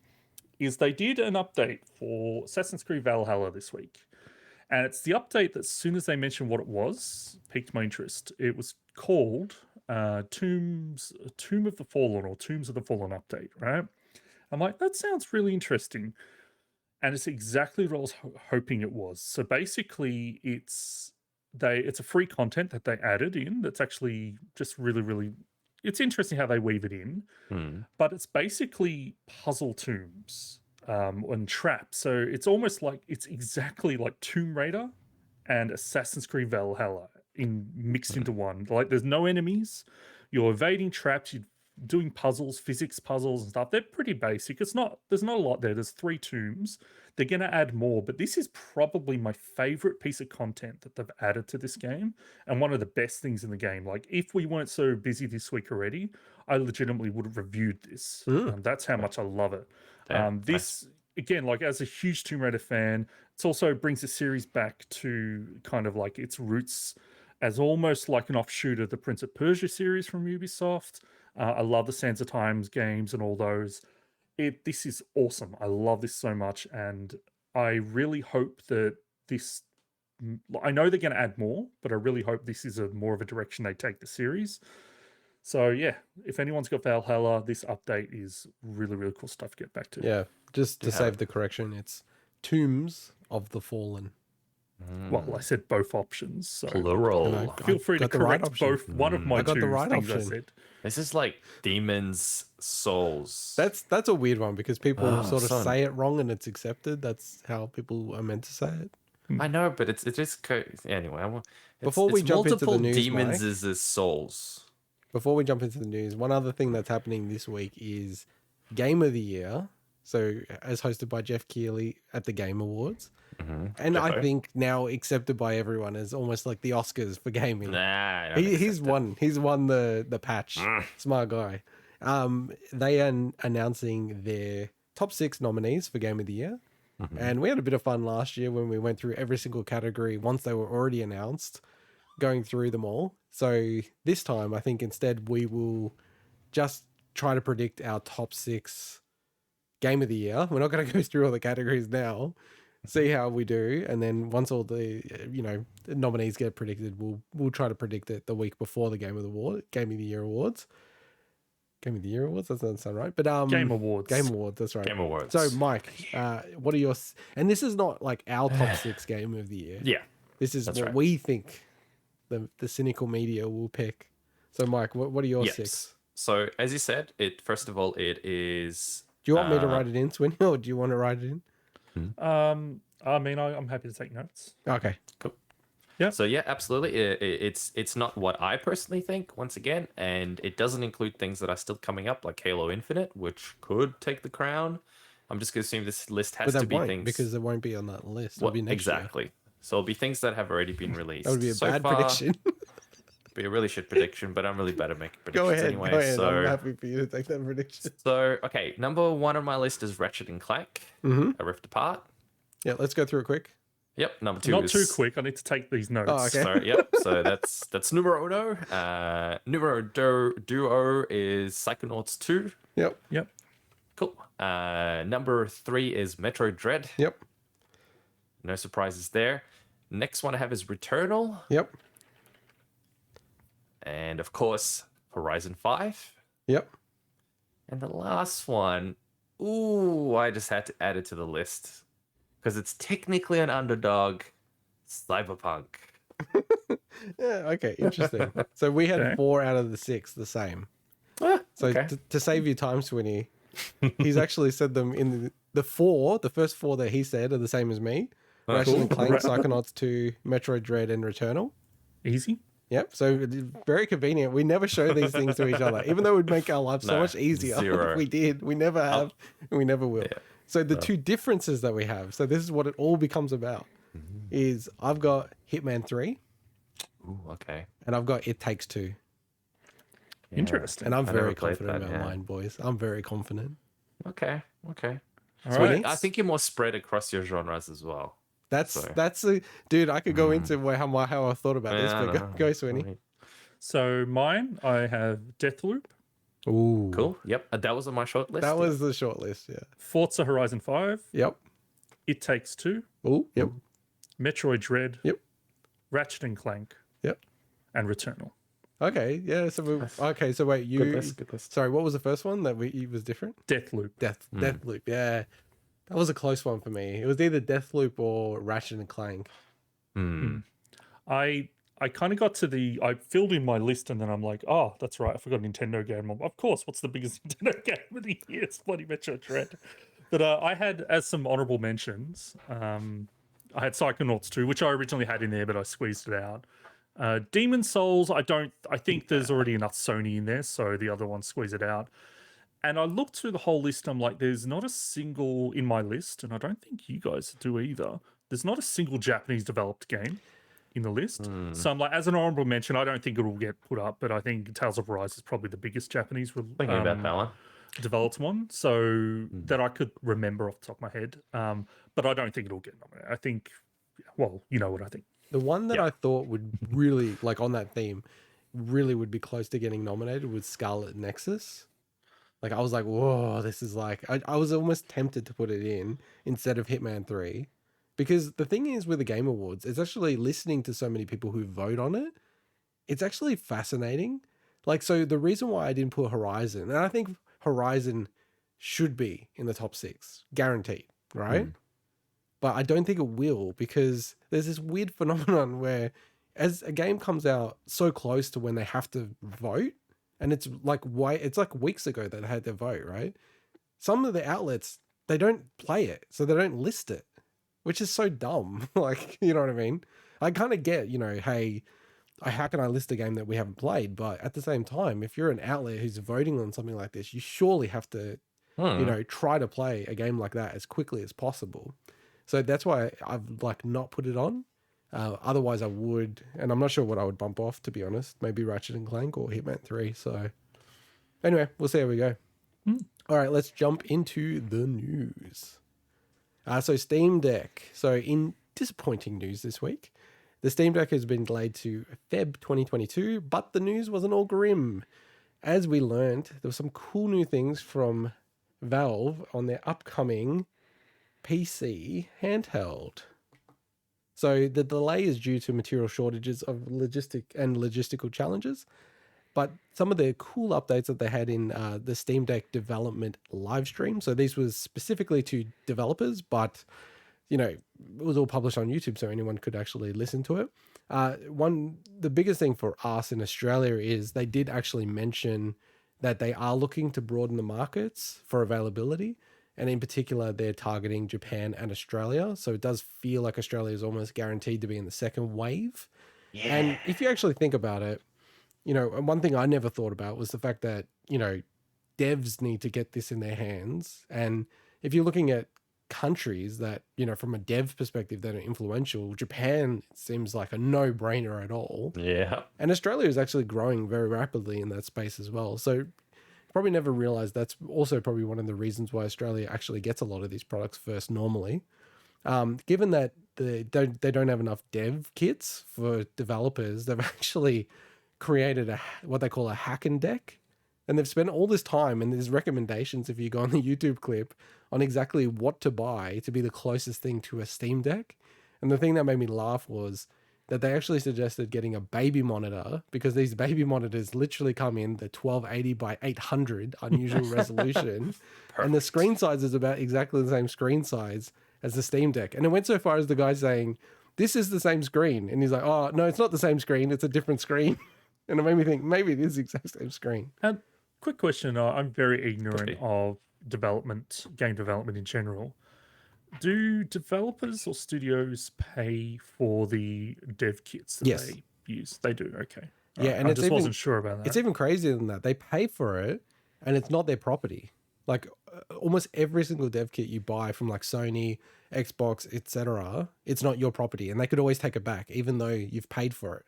Is they did an update for Assassin's Creed Valhalla this week. And it's the update that as soon as they mentioned what it was, piqued my interest. It was called Tomb of the Fallen or Tombs of the Fallen update, right? I'm like, that sounds really interesting. And it's exactly what I was hoping it was. So basically, it's it's a free content that they added in. That's actually just really. It's interesting how they weave it in, but it's basically puzzle tombs and traps. So it's almost like it's exactly like Tomb Raider and Assassin's Creed Valhalla mixed into one. Like there's no enemies. You're evading traps. You're doing puzzles, physics puzzles and stuff. They're pretty basic. There's not a lot there. There's 3 tombs. They're going to add more, but this is probably my favorite piece of content that they've added to this game and one of the best things in the game. Like if we weren't so busy this week already, I legitimately would have reviewed this. That's how much I love it. This again, like as a huge Tomb Raider fan, it also brings the series back to kind of like its roots as almost like an offshoot of the Prince of Persia series from Ubisoft. I love the Sands of Times games and all those. This is awesome. I love this so much, and I really hope that this. I know they're going to add more, but I really hope this is more of a direction they take the series. So yeah, if anyone's got Valhalla, this update is really cool stuff to get back to. Yeah, just to save the correction, it's Tombs of the Fallen. Well, I said both options. So Plural. feel free to correct both. One of my two things I said. This is like Demons Souls. That's a weird one because people sort of say it wrong and it's accepted. That's how people are meant to say it. I know, but it's just anyway. Before we jump into the news, demons Mike, is souls. Before we jump into the news, one other thing that's happening this week is Game of the Year. So, as hosted by Jeff Keighley at the Game Awards. And I think now accepted by everyone as almost like the Oscars for gaming. Nah, he's won the patch. Smart guy. They are announcing their top 6 nominees for Game of the Year. And we had a bit of fun last year when we went through every single category once they were already announced, going through them all. So this time, I think instead we will just try to predict our top 6 Game of the Year. We're not going to go through all the categories now. See how we do, and then once all the the nominees get predicted, we'll try to predict it the week before the Game of the Year awards. Game of the Year awards, that doesn't sound right, but Game Awards, that's right. Game Awards. So Mike, what are your? And this is not like our top 6 Game of the Year. Yeah, this is what we think the cynical media will pick. So Mike, what are your 6? So as you said, first of all it is. Do you want me to write it in, Swinny, or do you want to write it in? I mean, I'm happy to take notes. Okay, cool. Yeah. So yeah, absolutely. It's not what I personally think once again, and it doesn't include things that are still coming up like Halo Infinite, which could take the crown. I'm just gonna assume this list has to be things because it won't be on that list. It'll be next year. So it'll be things that have already been released. That would be a bad prediction. Be a really shit prediction, but I'm really bad at making predictions anyway. Go ahead. So I'm happy for you to take that prediction. So okay, number 1 on my list is Ratchet and Clank, A Rift Apart. Yeah, let's go through it quick. Yep, number 2 Not is... too quick. I need to take these notes. Oh, okay. Sorry, yep. So that's numero uno. Numero duo is Psychonauts 2. Yep. Cool. Number 3 is Metroid Dread. Yep. No surprises there. Next one I have is Returnal. Yep. And of course, Horizon 5. Yep. And the last one, I just had to add it to the list because it's technically an underdog, Cyberpunk. Yeah, okay, interesting. So we had 4 out of the 6 the same. So to save you time, Swinny, he's actually said them in the first 4 that he said are the same as me. Ratchet and Clank, Psychonauts 2, Metroid Dread, and Returnal. Easy. Yep, so very convenient. We never show these things to each other, even though it would make our lives so much easier if we did. We never have, and we never will. Yeah. So the 2 differences that we have, so this is what it all becomes about, is I've got Hitman 3. Ooh, okay. And I've got It Takes 2. Yeah. Interesting. And I'm very confident about mine, boys. I'm very confident. Okay. All right. I think you're more spread across your genres as well. That's a dude. I could go into how I thought about this, but go, Swinny. So mine, I have Deathloop. Ooh, cool. Yep, that was on my short list. That was the short list. Yeah. Forza Horizon 5. Yep. It Takes 2. Ooh. Yep. Metroid Dread. Yep. Ratchet and Clank. Yep. And Returnal. Okay. Yeah. So wait. Good list. Sorry. What was the first one that was different? Deathloop. Deathloop. Yeah. That was a close one for me. It was either Deathloop or Ratchet and Clank. I kind of got to I filled in my list and then I'm like, oh, that's right, I forgot a Nintendo game. Of course, what's the biggest Nintendo game of the year? It's bloody Metroid Dread. But I had, as some honorable mentions, I had Psychonauts 2, which I originally had in there, but I squeezed it out. Demon Souls, I think there's already enough Sony in there, so the other one squeeze it out. And I looked through the whole list, I'm like, there's not a single in my list, and I don't think you guys do either. There's not a single Japanese developed game in the list. So I'm like, as an honorable mention, I don't think it will get put up, but I think Tales of Arise is probably the biggest Japanese Thinking about that one. developed one, so that I could remember off the top of my head. But I don't think it'll get nominated. I think, well, you know what I think. The one that I thought would really, like on that theme, really would be close to getting nominated was Scarlet Nexus. Like, I was like, whoa, this is like, I was almost tempted to put it in instead of Hitman 3. Because the thing is with the Game Awards, it's actually listening to so many people who vote on it. It's actually fascinating. Like, so the reason why I didn't put Horizon, and I think Horizon should be in the top 6, guaranteed, right? But I don't think it will, because there's this weird phenomenon where as a game comes out so close to when they have to vote, and it's like weeks ago that they had their vote, right? Some of the outlets, they don't play it, so they don't list it, which is so dumb. Like, you know what I mean? I kind of get, you know, hey, how can I list a game that we haven't played? But at the same time, if you're an outlet who's voting on something like this, you surely have to, you know, try to play a game like that as quickly as possible. So that's why I've like not put it on. Otherwise I would, and I'm not sure what I would bump off, to be honest. Maybe Ratchet and Clank or Hitman 3. So anyway, we'll see how we go. All right, let's jump into the news. So Steam Deck. So in disappointing news this week, the Steam Deck has been delayed to Feb 2022, but the news wasn't all grim. As we learned, there were some cool new things from Valve on their upcoming PC handheld. So the delay is due to material shortages of logistical challenges, but some of the cool updates that they had in the Steam Deck development live stream. So these was specifically to developers, but you know, it was all published on YouTube, so anyone could actually listen to it. The biggest thing for us in Australia is they did actually mention that they are looking to broaden the markets for availability. And in particular, they're targeting Japan and Australia. So it does feel like Australia is almost guaranteed to be in the second wave. Yeah. And if you actually think about it, you know, and one thing I never thought about was the fact that, you know, devs need to get this in their hands. And if you're looking at countries that, you know, from a dev perspective that are influential, Japan seems like a no-brainer at all. Yeah. And Australia is actually growing very rapidly in that space as well. So probably never realized that's also probably one of the reasons why Australia actually gets a lot of these products first normally. Given that they don't have enough dev kits for developers, they've actually created what they call a hacking deck. And they've spent all this time, and there's recommendations if you go on the YouTube clip on exactly what to buy to be the closest thing to a Steam Deck. And the thing that made me laugh was that they actually suggested getting a baby monitor, because these baby monitors literally come in the 1280 by 800 unusual resolution. And the screen size is about exactly the same screen size as the Steam Deck. And it went so far as the guy saying, this is the same screen. And he's like, oh, no, it's not the same screen. It's a different screen. And it made me think maybe it is the exact same screen. Quick question. I'm very ignorant of game development in general. Do developers or studios pay for the dev kits that they use? They do, okay. Yeah, and I just wasn't sure about that. It's even crazier than that. They pay for it, and it's not their property. Like almost every single dev kit you buy from like Sony, Xbox, etc., it's not your property, and they could always take it back, even though you've paid for it.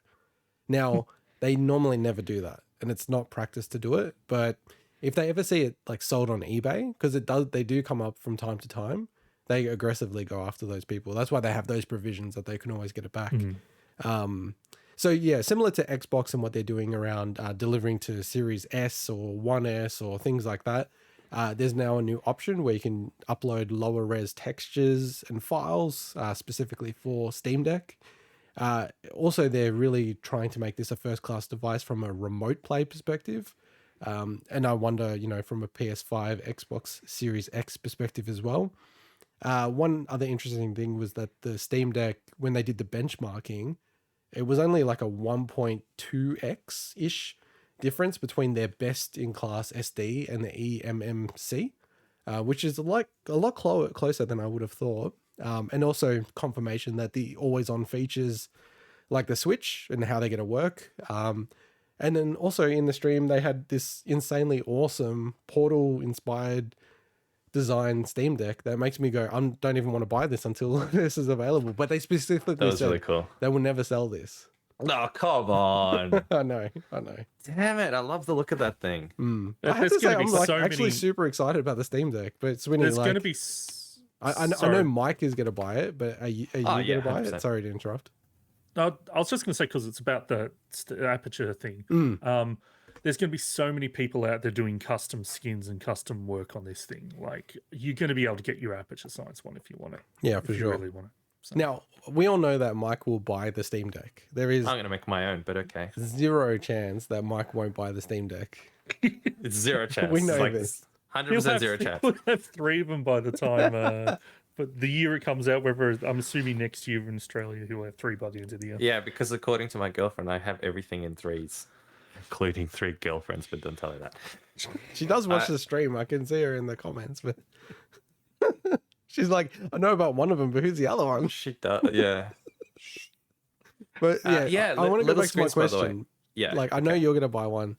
Now, they normally never do that, and it's not practice to do it. But if they ever see it like sold on eBay, because they do come up from time to time, they aggressively go after those people. That's why they have those provisions that they can always get it back. So yeah, similar to Xbox and what they're doing around delivering to Series S or 1S or things like that. There's now a new option where you can upload lower res textures and files specifically for Steam Deck. Also, they're really trying to make this a first-class device from a remote play perspective. And I wonder, you know, from a PS5, Xbox Series X perspective as well. One other interesting thing was that the Steam Deck, when they did the benchmarking, it was only like a 1.2x ish difference between their best in class SD and the eMMC, which is like a lot closer than I would have thought. And also confirmation that the always on features like the Switch and how they're going to work. And then also in the stream, they had this insanely awesome Portal inspired design Steam Deck that makes me go, I don't even want to buy this until this is available. But they specifically That was said really cool. they will never sell this. Oh, come on. I know. Damn it. I love the look of that thing. I have to There's say, gonna I'm be like so actually many- super excited about the Steam Deck, but Swinny, There's like, going to be. I know Mike is going to buy it, but are you Oh, yeah, going to buy 100%. it? Sorry to interrupt. No, I was just going to say because it's about the aperture thing. There's going to be so many people out there doing custom skins and custom work on this thing. Like you're going to be able to get your aperture science one if you want it. Yeah, for if sure. You really want it. So. Now, we all know that Mike will buy the Steam Deck. There is I'm going to make my own, but okay. zero chance that Mike won't buy the Steam Deck. It's zero chance. We know It's like this. 100% zero chance. He'll have 3 of them by the time. But the year it comes out, whether I'm assuming next year in Australia, he'll have 3 by the end of the year. Yeah, because according to my girlfriend, I have everything in threes, including 3 girlfriends, but don't tell her that. She does watch the stream. I can see her in the comments, but she's like, I know about one of them, but who's the other one? She does, yeah. But yeah, yeah, I want to go little back to my screens, by the way. question. Yeah. Like, I know you're going to buy one.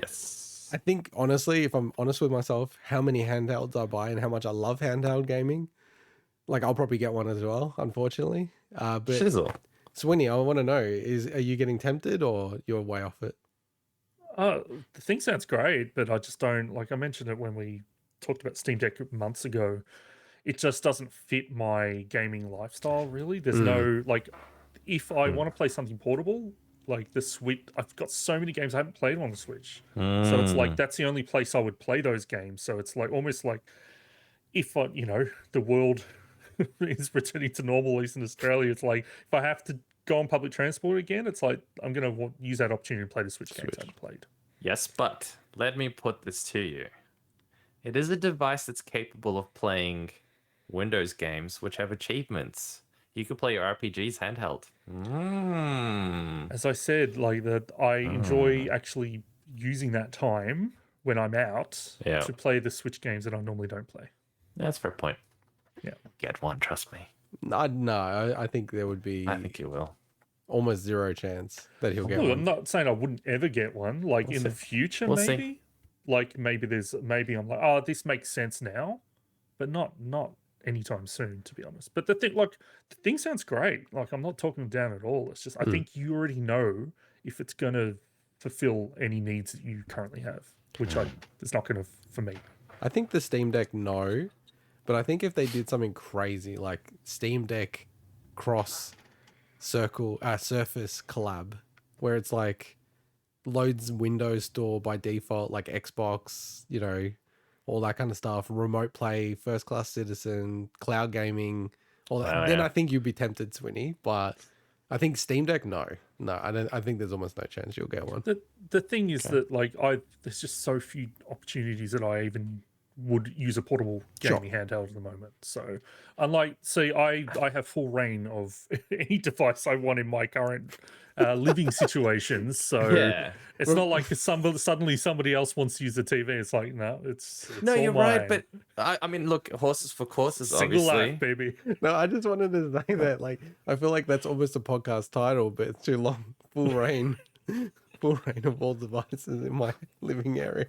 Yes. I think, honestly, if I'm honest with myself, how many handhelds I buy and how much I love handheld gaming, like, I'll probably get one as well, unfortunately. But Shizzle. Swinny, I want to know, are you getting tempted or you're way off it? The thing sounds great, but I just don't, like I mentioned it when we talked about Steam Deck months ago, it just doesn't fit my gaming lifestyle, really. There's no, like, if I want to play something portable, like the Switch, I've got so many games I haven't played on the Switch. So it's like, that's the only place I would play those games. So it's like, almost like, if the world is returning to normal, at least in Australia, it's like, if I have to go on public transport again, it's like, I'm going to use that opportunity to play the Switch games I haven't played. Yes, but let me put this to you. It is a device that's capable of playing Windows games which have achievements. You could play your RPGs handheld. As I said, like that, I enjoy actually using that time when I'm out to play the Switch games that I normally don't play. That's a fair point. Yeah. Get one, trust me. No, I think there would be I think you will. almost zero chance that he'll get Look, one. I'm not saying I wouldn't ever get one. Like in the future, We'll see. maybe. Like maybe I'm like, oh, this makes sense now, but not anytime soon, to be honest. But the thing sounds great. Like I'm not talking down at all. It's just I think you already know if it's gonna fulfill any needs that you currently have, which it's not gonna for me. I think the Steam Deck, no. But I think if they did something crazy like Steam Deck cross Surface collab, where it's like loads Windows Store by default, like Xbox, all that kind of stuff, remote play, first class citizen, cloud gaming, all that. Then I think you'd be tempted, Swinny. But I think Steam Deck, no, I think there's almost no chance you'll get one. The thing is that there's just so few opportunities that I even would use a portable gaming handheld at the moment. So I have full reign of any device I want in my current living situations. So it's not like suddenly somebody else wants to use the TV. It's like, no, it's no, all you're mine. right. But I mean, look, horses for courses, Single obviously. life, baby. No, I just wanted to say that, like, I feel like that's almost a podcast title, but it's too long. Full reign of all devices in my living area.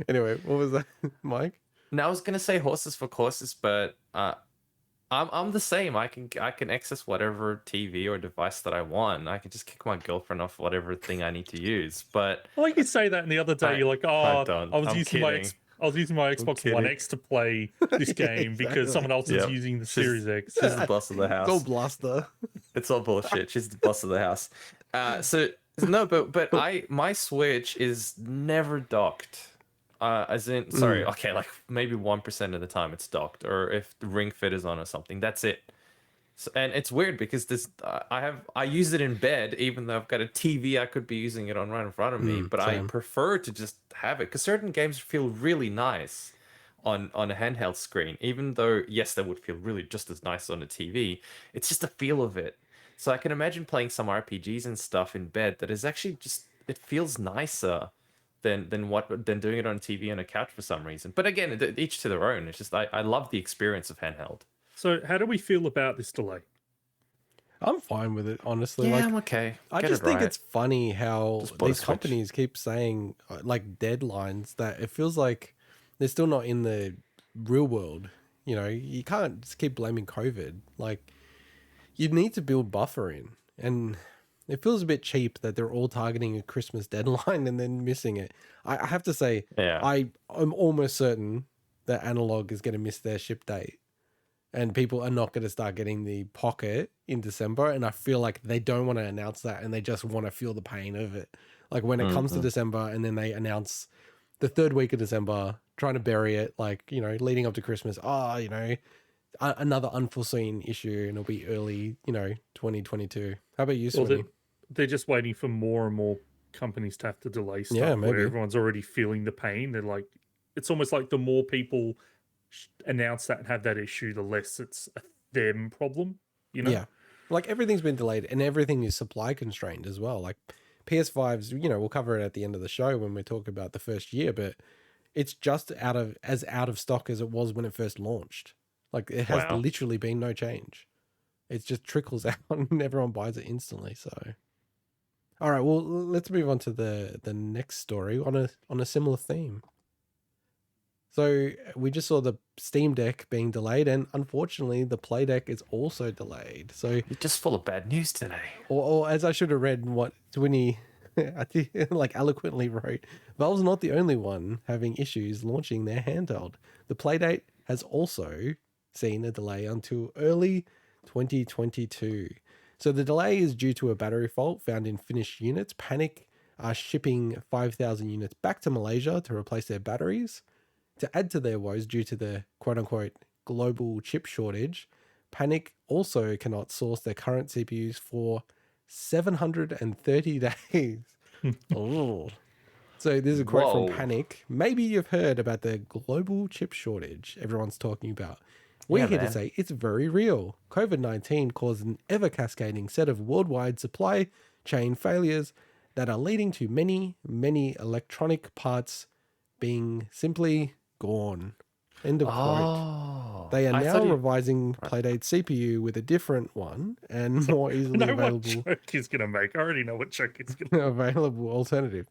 Anyway, what was that, Mike? No, I was gonna say horses for courses, but I'm the same. I can access whatever TV or device that I want. I can just kick my girlfriend off whatever thing I need to use. But I like you say that, and the other day you're like, "Oh, don't. I was I'm using kidding. my Xbox One X to play this game because someone else is using the Series X." She's the boss of the house. It's all bluster. It's all bullshit. She's the boss of the house. But my Switch is never docked. Like maybe 1% of the time it's docked, or if the Ring Fit is on or something. That's it. So, and it's weird because I use it in bed, even though I've got a TV. I could be using it on right in front of me, but same. I prefer to just have it because certain games feel really nice on a handheld screen. Even though yes, they would feel really just as nice on a TV. It's just the feel of it. So I can imagine playing some RPGs and stuff in bed that is actually just, it feels nicer than doing it on TV on a couch for some reason. But again, each to their own. It's just I love the experience of handheld. So how do we feel about this delay? I'm fine with it, honestly. Yeah, like, I'm okay. I Get just it think right. it's funny how Just bought a these Switch. companies keep saying like deadlines that it feels like they're still not in the real world. You know, you can't just keep blaming COVID. Like, you need to build buffer in, and it feels a bit cheap that they're all targeting a Christmas deadline and then missing it. I have to say, Yeah. I'm almost certain that Analog is going to miss their ship date, and people are not going to start getting the Pocket in December. And I feel like they don't want to announce that, and they just want to feel the pain of it. Like when it comes to December, and then they announce the third week of December, trying to bury it, like, you know, leading up to Christmas. You know, another unforeseen issue, and it'll be early, you know, 2022. How about you, Well, Swinny? they're just waiting for more and more companies to have to delay stuff. Yeah, maybe. Where everyone's already feeling the pain. They're like, it's almost like the more people announce that and have that issue, the less it's a them problem. You know? Yeah. Like everything's been delayed, and everything is supply constrained as well. Like PS5s, you know, we'll cover it at the end of the show when we talk about the first year, but it's just out of stock as it was when it first launched. Like it has Wow. literally been no change. It just trickles out and everyone buys it instantly. So, all right, well, let's move on to the next story on a similar theme. So we just saw the Steam Deck being delayed, and unfortunately, the Play Deck is also delayed. So, You're just full of bad news today. or as I should have read, what Swinny, I think, like eloquently wrote, Valve's not the only one having issues launching their handheld. The Playdate has also seen a delay until early 2022. So the delay is due to a battery fault found in finished units. Panic are shipping 5,000 units back to Malaysia to replace their batteries. To add to their woes due to the quote-unquote global chip shortage, Panic also cannot source their current CPUs for 730 days. Oh. So this is a quote Whoa. from Panic. Maybe you've heard about the global chip shortage everyone's talking about. We're Yeah, here to man. say it's very real. COVID-19 caused an ever-cascading set of worldwide supply chain failures that are leading to many, many electronic parts being simply gone. End of quote. Oh. They are I now thought you- revising Playdate's CPU with a different one and more I easily know what available joke he's going to make. I already know what joke he's going to available alternative.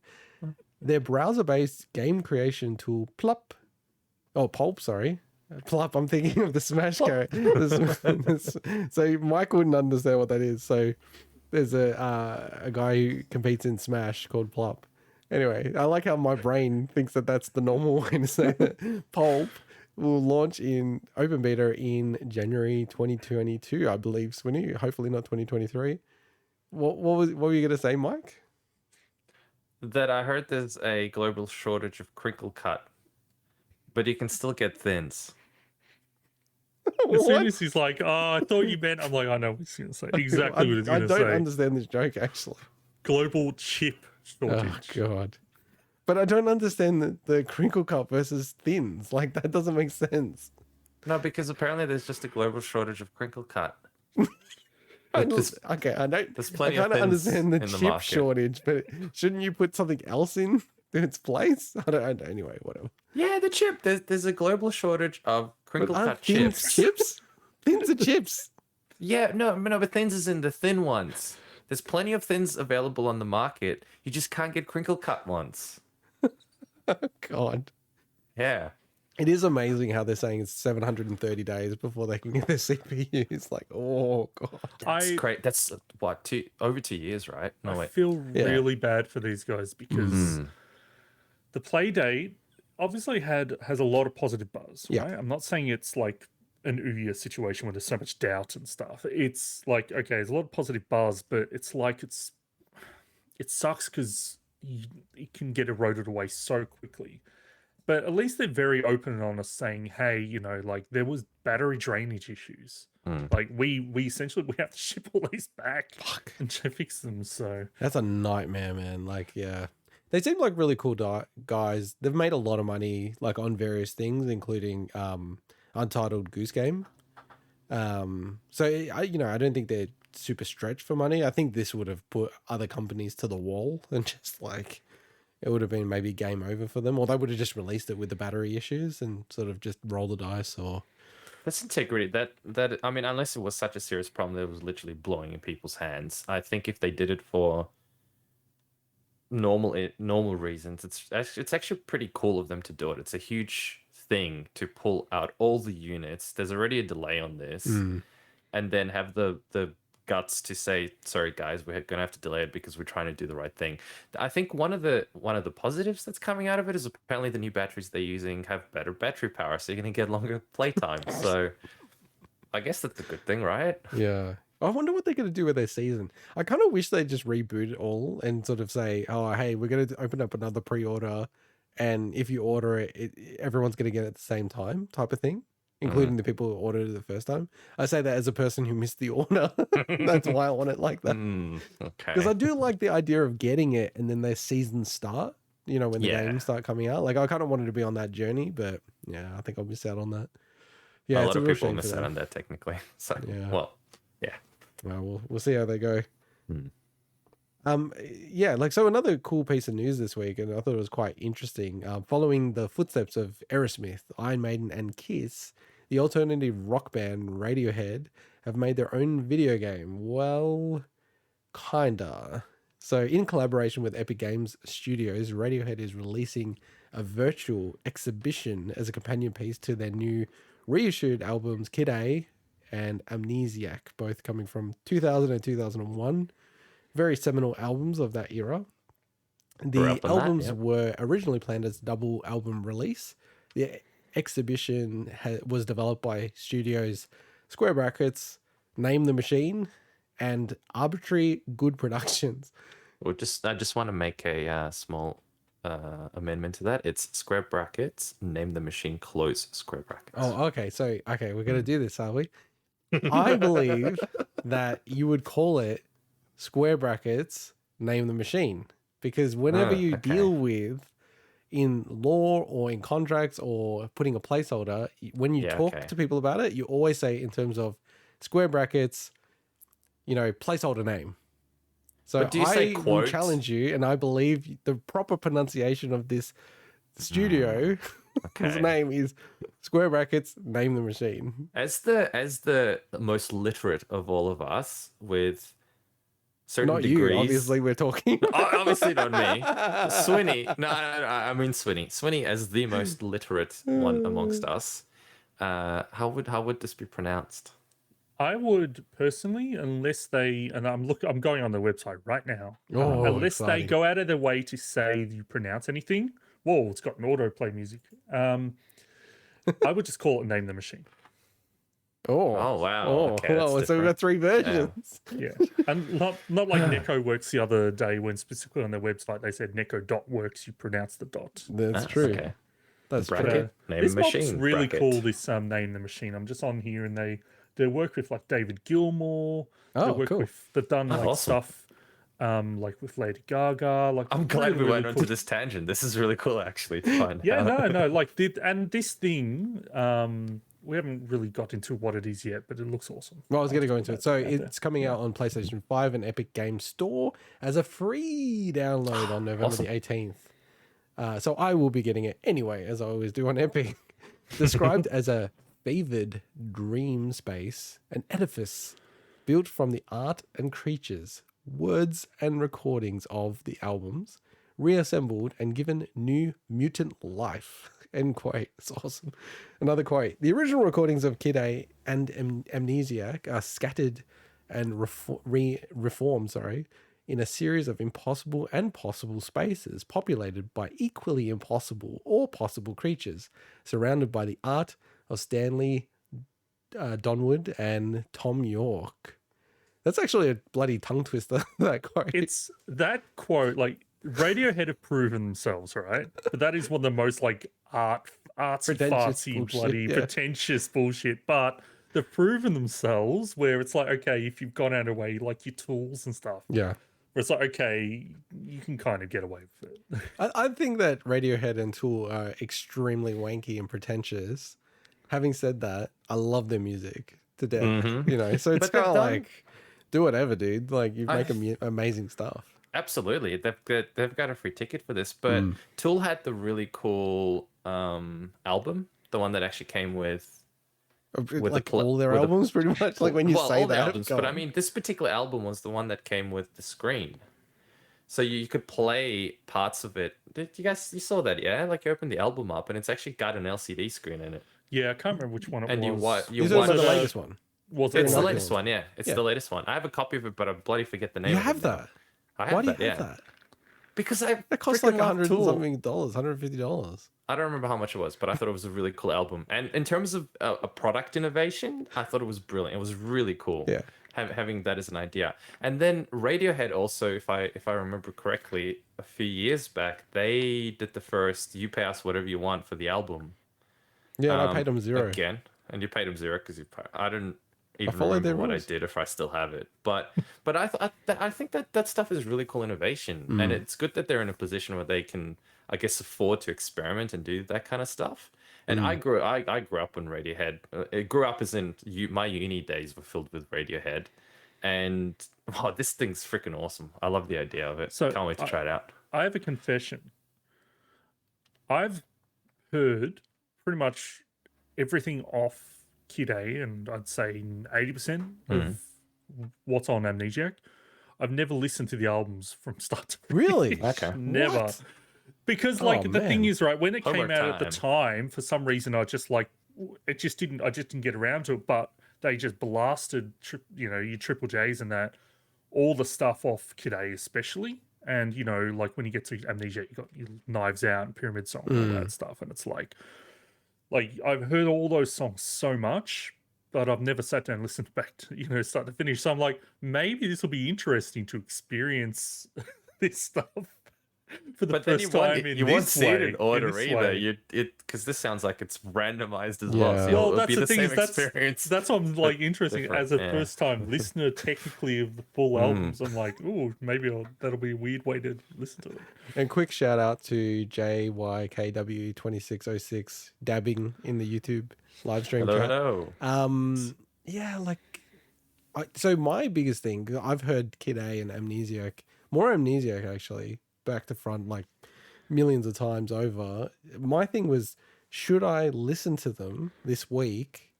Their browser-based game creation tool Pulp, I'm thinking of the Smash character. So Mike wouldn't understand what that is. So there's a guy who competes in Smash called Plop. Anyway, I like how my brain thinks that that's the normal way to say that. Pulp will launch in open beta in January 2022, I believe, Swinny. Hopefully not 2023. What were you going to say, Mike? That I heard there's a global shortage of crinkle cut, but you can still get thins. As soon What? as he's like, "Oh, I thought you meant," I'm like, "I know what he's going to say. Exactly what he's I going to don't say." understand this joke, actually. Global chip Oh, shortage. God. But I don't understand the crinkle cut versus thins. Like, that doesn't make sense. No, because apparently there's just a global shortage of crinkle cut. There's plenty I of kind of thins understand the in the chip market. shortage, but shouldn't you put something else in its place? I don't anyway, whatever. Yeah, the chip. There's a global shortage of crinkle But cut aren't thins chips. chips? Thins are chips. Yeah, no, but thins is in the thin ones. There's plenty of thins available on the market. You just can't get crinkle cut ones. God. Yeah. It is amazing how they're saying it's 730 days before they can get their CPU. It's like, oh, God. That's great. That's what, over 2 years, right? No, I wait. feel Yeah. really bad for these guys because the Playdate obviously has a lot of positive buzz, Yeah. right? I'm not saying it's like an Ouya situation where there's so much doubt and stuff. It's like, okay, there's a lot of positive buzz, but it's like it sucks because it can get eroded away so quickly. But at least they're very open and honest, saying, "Hey, you know, like there was battery drainage issues. Like we essentially we have to ship all these back and fix them." So That's a nightmare, man. Like, yeah. They seem like really cool guys. They've made a lot of money, like, on various things, including Untitled Goose Game. So I don't think they're super stretched for money. I think this would have put other companies to the wall and just like it would have been maybe game over for them, or they would have just released it with the battery issues and sort of just roll the dice. Or That's integrity. That I mean, unless it was such a serious problem that it was literally blowing in people's hands. I think if they did it for normal reasons, it's actually pretty cool of them to do it. It's a huge thing to pull out all the units. There's already a delay on this, and then have the guts to say, sorry guys, we're gonna have to delay it because we're trying to do the right thing. I think one of the positives that's coming out of it is apparently the new batteries they're using have better battery power, so you're gonna get longer playtime. So I guess that's a good thing, right? yeah. I wonder what they're going to do with their season. I kind of wish they'd just reboot it all and sort of say, oh, hey, we're going to open up another pre-order. And if you order it, everyone's going to get it at the same time type of thing, including the people who ordered it the first time. I say that as a person who missed the order. That's why I want it like that. Okay. Because I do like the idea of getting it and then their seasons start, when the games start coming out. Like, I kind of wanted to be on that journey, but yeah, I think I'll miss out on that. Yeah, a it's lot a of real people shame miss for out them. on that technically. So, Yeah. well, yeah. Well, we'll see how they go. Yeah, like, so another cool piece of news this week, and I thought it was quite interesting. Following the footsteps of Aerosmith, Iron Maiden, and Kiss, the alternative rock band Radiohead have made their own video game. Well, kinda. So, in collaboration with Epic Games Studios, Radiohead is releasing a virtual exhibition as a companion piece to their new reissued albums Kid A and Amnesiac, both coming from 2000 and 2001. Very seminal albums of that era. The albums were originally planned as double album release. The exhibition was developed by studios Square Brackets, Name the Machine, and Arbitrary Good Productions. Well, I just want to make a small amendment to that. It's square brackets, Name the Machine, close square brackets. Oh, okay. So, okay, we're going to do this, are we? I believe that you would call it square brackets, Name the Machine, because whenever you deal with in law or in contracts or putting a placeholder, when you talk to people about it, you always say in terms of square brackets, placeholder name. So I will challenge you, and I believe the proper pronunciation of this studio, his name is square brackets, Name the Machine. As the most literate of all of us, with certain not degrees. You, obviously, we're talking. Obviously not me. Swinny. No, I mean Swinny. Swinny as the most literate one amongst us. How would this be pronounced? I would personally, unless they, and I'm going on their website right now. Oh, unless exciting. they go out of their way to say you pronounce anything. Whoa, it's got an autoplay music. I would just call it Name the Machine. Oh wow. Okay, so we've got three versions. Yeah. And not like Neko Works the other day when specifically on their website they said Neko.works, you pronounce the dot. That's true. Okay. That's bracket. Name this the Machine. mod's really bracket. cool, this Name the Machine. I'm just on here and they work with like David Gilmour. Cool. They've done like awesome. stuff like with Lady Gaga. Like I'm glad we really went cool. onto this tangent. This is really cool actually to find Yeah, out. no, like this thing, we haven't really got into what it is yet, but it looks awesome. Well, I was going to go into it. So it's coming out on PlayStation 5 and Epic Games Store as a free download on November the 18th. So I will be getting it anyway, as I always do on Epic. Described as a favored dream space, an edifice built from the art and creatures, words and recordings of the albums, reassembled and given new mutant life. End quote. It's awesome. Another quote. The original recordings of Kid A and Amnesiac are scattered and reformed, in a series of impossible and possible spaces, populated by equally impossible or possible creatures, surrounded by the art of Stanley Donwood and Tom York. That's actually a bloody tongue twister, that quote. It's that quote, like Radiohead have proven themselves, right? But that is one of the most like artsy fartsy bullshit, bloody pretentious bullshit. But they've proven themselves where it's like, okay, if you've gone out of the way, like your tools and stuff. Yeah. Where it's like, okay, you can kind of get away with it. I think that Radiohead and Tool are extremely wanky and pretentious. Having said that, I love their music to death. So it's kind of like do whatever, dude. Like you I- make amazing stuff. Absolutely, they've got a free ticket for this. But Tool had the really cool album, the one that actually came with Like all their albums, pretty much. Like when you say all the that, albums. go But I on. mean, this particular album was the one that came with the screen, so you could play parts of it. Did you saw that? Yeah, like you open the album up and it's actually got an LCD screen in it. Yeah, I can't remember which one it And was. you This was watch the latest one. Was It's it? the Not latest yours. one, yeah. It's Yeah. the latest one. I have a copy of it, but I bloody forget the name. You of have it now. that? I have Why do you that, yeah. have that? Because I That costs freaking like love $100 Tool. something, $150. I don't remember how much it was, but I thought it was a really cool album. And in terms of a product innovation, I thought it was brilliant. It was really cool. Yeah. Having that as an idea. And then Radiohead also, if I remember correctly, a few years back, they did the first "You Pay Us Whatever You Want" for the album. Yeah, and I paid them $0. Again, and you paid them $0 because I don't even followed their remember what I rules. did, if I still have it. But I think that stuff is really cool innovation, Mm. and it's good that they're in a position where they can, I guess, afford to experiment and do that kind of stuff. And Mm. I grew up on Radiohead. It grew up as in my uni days were filled with Radiohead, and wow, this thing's freaking awesome. I love the idea of it. So Can't wait to try it out. I have a confession. I've heard pretty much everything off Kid A, and I'd say 80% of what's on Amnesiac. I've never listened to the albums from start to finish. Really? Okay. Never. What? Because like Oh, the thing man. is, right, when it came Homework out at the time. time, for some reason I just like I just didn't get around to it, but they just blasted your Triple J's and that, all the stuff off Kid A especially. And like when you get to Amnesia, you got your Knives Out and Pyramid Song and all that stuff, and it's like I've heard all those songs so much, but I've never sat down and listened back to start to finish. So I'm like, maybe this will be interesting to experience this stuff for the But then first time in you won't this see it way, in order this either. way. Because this sounds like it's randomized as Yeah. well. So Well, it'll that's be the the thing, same is experience. that's what I'm like interesting Different, as a yeah. first time listener technically of the full albums. I'm like, oh, maybe that'll be a weird way to listen to it. And quick shout out to JYKW2606 dabbing in the YouTube live stream Hello, chat. hello. Yeah, like, so my biggest thing, 'cause I've heard Kid A and Amnesiac, more Amnesiac actually, back to front, like millions of times over. My thing was, should I listen to them this week,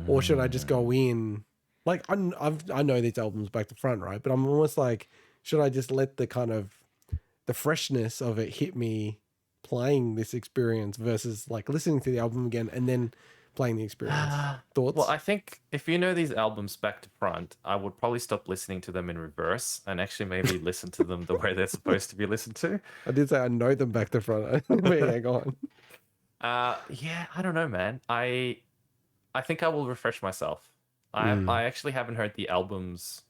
or should I just go in? Like, I know these albums back to front, right? But I'm almost like, should I just let the kind of the freshness of it hit me playing this experience versus like listening to the album again and then playing the experience? Thoughts? Well, I think if you know these albums back to front, I would probably stop listening to them in reverse and actually maybe listen to them the way they're supposed to be listened to. I did say I know them back to front. But yeah, go on. Yeah, I don't know, man. I think I will refresh myself. I actually haven't heard the albums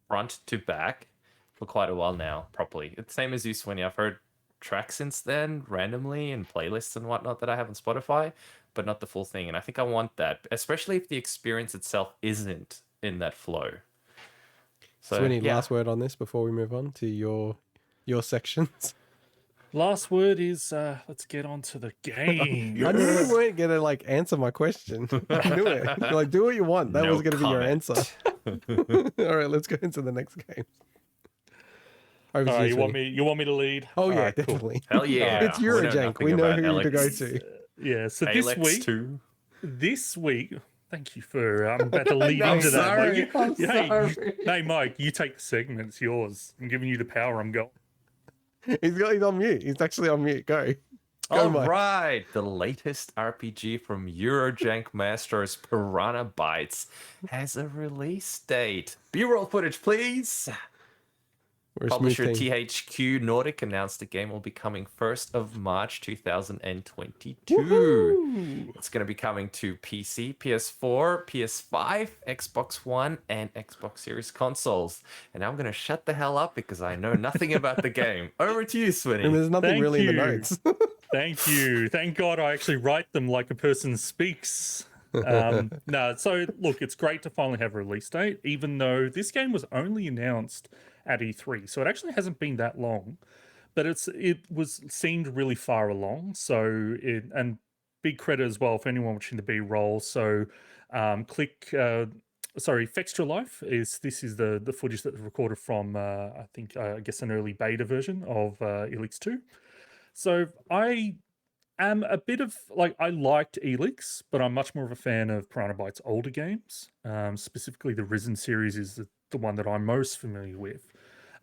front to back for quite a while now, properly. It's the same as you, Swinny. I've heard tracks since then, randomly, in playlists and whatnot that I have on Spotify, but not the full thing. And I think I want that, especially if the experience itself isn't in that flow. So, Swinny, yeah. last word on this before we move on to your sections. Last word is let's get on to the game. I knew you weren't gonna like answer my question. I knew it. You're like, do what you want. That No was gonna be your comment. answer. All right, let's go into the next game. Over to You Swinny. want me to lead? Oh yeah, Alright, cool. definitely. Hell yeah. It's We know Eurojank. nothing We know about who to go ELEX. to. Yeah, so ELEX II. this week, thank you for I'm about to lead No, into that. sorry. Mike. I'm Hey, sorry. hey, Mike, you take the segment. It's yours. I'm giving you the power. I'm going. He's on mute. He's actually on mute. Go. Go, All Mike. right, the latest RPG from Eurojank Masters, Piranha Bytes, has a release date. B-roll footage, please. We're a smooth Publisher team. THQ Nordic announced the game will be coming 1st of March 2022. Woohoo! It's going to be coming to PC, PS4, PS5, Xbox One, and Xbox Series consoles. And I'm going to shut the hell up because I know nothing about the game. Over to you, And Swinny. there's nothing Thank really in the you. notes. Thank you. Thank God I actually write them like a person speaks. No, so look, it's great to finally have a release date, even though this game was only announced at E3, so it actually hasn't been that long. But it seemed really far along. So and big credit as well for anyone watching the B-roll. So click Fextra Life is the footage that was recorded from I guess an early beta version of ELEX II. So I am a bit of I liked ELEX, but I'm much more of a fan of Piranha Bytes' older games. Specifically, the Risen series is the one that I'm most familiar with.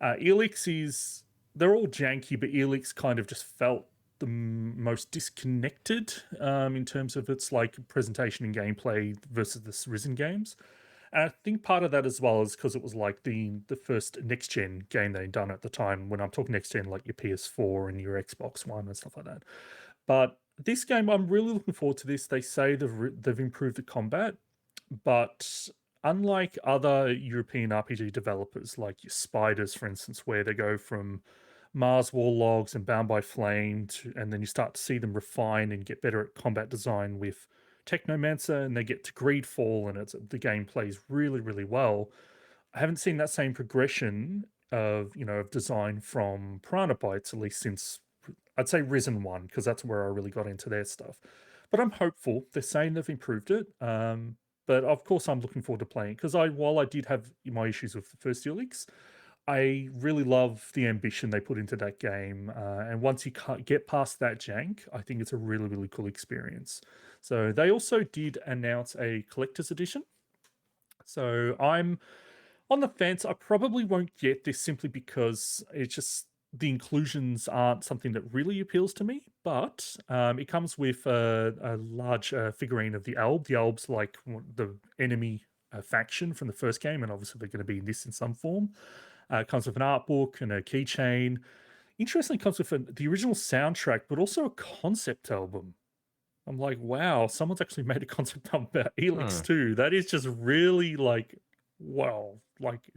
ELEX they're all janky, but ELEX kind of just felt the most disconnected in terms of its presentation and gameplay versus the Risen games. And I think part of that as well is because it was the first next gen game they'd done at the time. When I'm talking next gen, like your PS4 and your Xbox One and stuff like that. But this game, I'm really looking forward to this. They say they've improved the combat, but unlike other European RPG developers, like your Spiders, for instance, where they go from Mars Warlogs and Bound by Flame, and then you start to see them refine and get better at combat design with Technomancer, and they get to Greedfall, and the game plays really, really well. I haven't seen that same progression of design from Piranha Bytes, at least since I'd say Risen 1, because that's where I really got into their stuff. But I'm hopeful. They're saying they've improved it. But of course, I'm looking forward to playing, because while I did have my issues with the first ELEX, I really love the ambition they put into that game. And once you get past that jank, I think it's a really, really cool experience. So they also did announce a collector's edition. So I'm on the fence. I probably won't get this simply because it's just the inclusions aren't something that really appeals to me. But it comes with a large figurine of the Alb. The Alb's like the enemy faction from the first game, and obviously they're going to be in this in some form. It comes with an art book and a keychain. Interestingly, it comes with the original soundtrack, but also a concept album. I'm like, wow, someone's actually made a concept album about ELEX II. That is just really wow,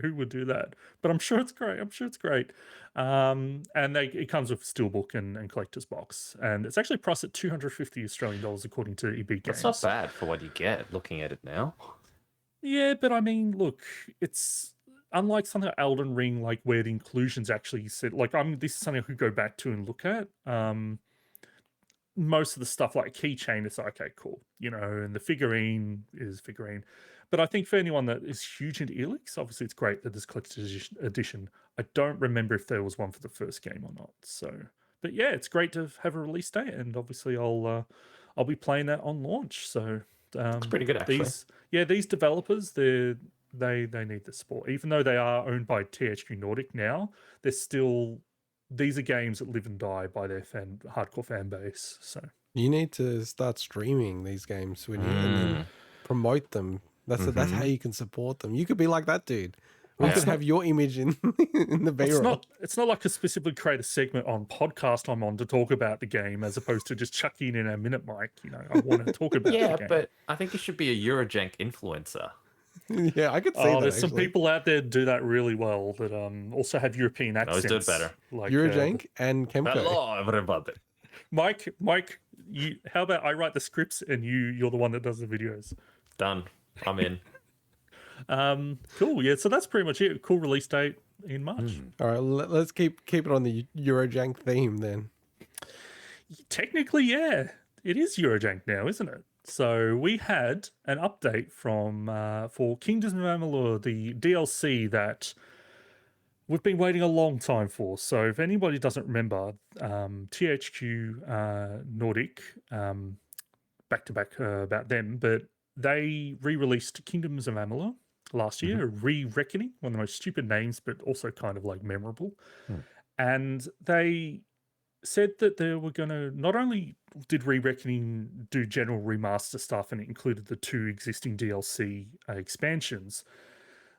who would do that? But I'm sure it's great. And it comes with steelbook and collector's box, and it's actually priced at 250 Australian dollars according to EB Games. That's not bad for what you get. Looking at it now. Yeah, but I mean, look, it's unlike something like Elden Ring, where the inclusions actually said, this is something I could go back to and look at. Most of the stuff like keychain, it's okay, cool, and the figurine is figurine. But I think for anyone that is huge into ELEX, obviously it's great that there's collector's edition. I don't remember if there was one for the first game or not. So, but yeah, it's great to have a release date, and obviously I'll be playing that on launch. So Looks pretty good, actually. These developers, they need the support, even though they are owned by THQ Nordic now. These are games that live and die by their hardcore fan base. So you need to start streaming these games, Swinny, and then promote them. That's how you can support them. You could be like that dude. We could have your image in the B-roll. It's not like I specifically create a segment on podcast I'm on to talk about the game, as opposed to just chucking in a minute mic. I want to talk about the game. Yeah, but I think you should be a Eurojank influencer. Yeah, I could see that. There's some people out there do that really well that also have European accents. Those do it better. Eurojank and Kemco. Hello, everybody. Mike, how about I write the scripts and you're the one that does the videos? Done. I'm in. Cool. Yeah, so that's pretty much it. Cool release date in March. All right, let's keep it on the Eurojank theme then. Technically, yeah, it is Eurojank now, isn't it? So we had an update for Kingdoms of Amalur, the DLC that we've been waiting a long time for. So if anybody doesn't remember, THQ Nordic, back to back about them, but they re-released Kingdoms of Amalur last year, Re-Reckoning, one of the most stupid names, but also kind of memorable. And they said that they were going to, not only did Re-Reckoning do general remaster stuff, and it included the 2 existing DLC expansions,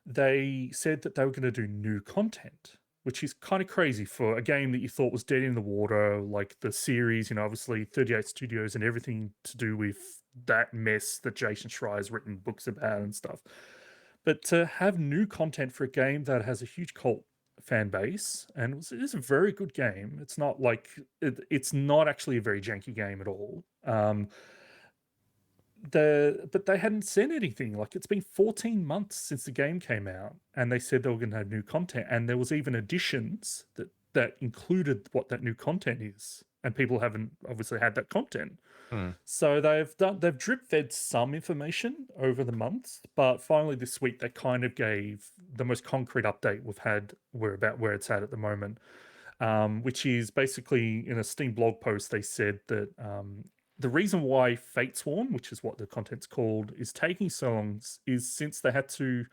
they said that they were going to do new content, which is kind of crazy for a game that you thought was dead in the water, like the series, obviously 38 Studios and everything to do with that mess that Jason Schreier's written books about and stuff. But to have new content for a game that has a huge cult fan base, and it is a very good game. It's not it's not actually a very janky game at all. But they hadn't said anything. It's been 14 months since the game came out, and they said they were going to have new content, and there was even additions that that included what that new content is, and people haven't obviously had that content. So they've drip fed some information over the months, but finally this week they kind of gave the most concrete update we've had about where it's at the moment, which is basically in a Steam blog post they said that the reason why Fatesworn, which is what the content's called, is taking so long is since they had to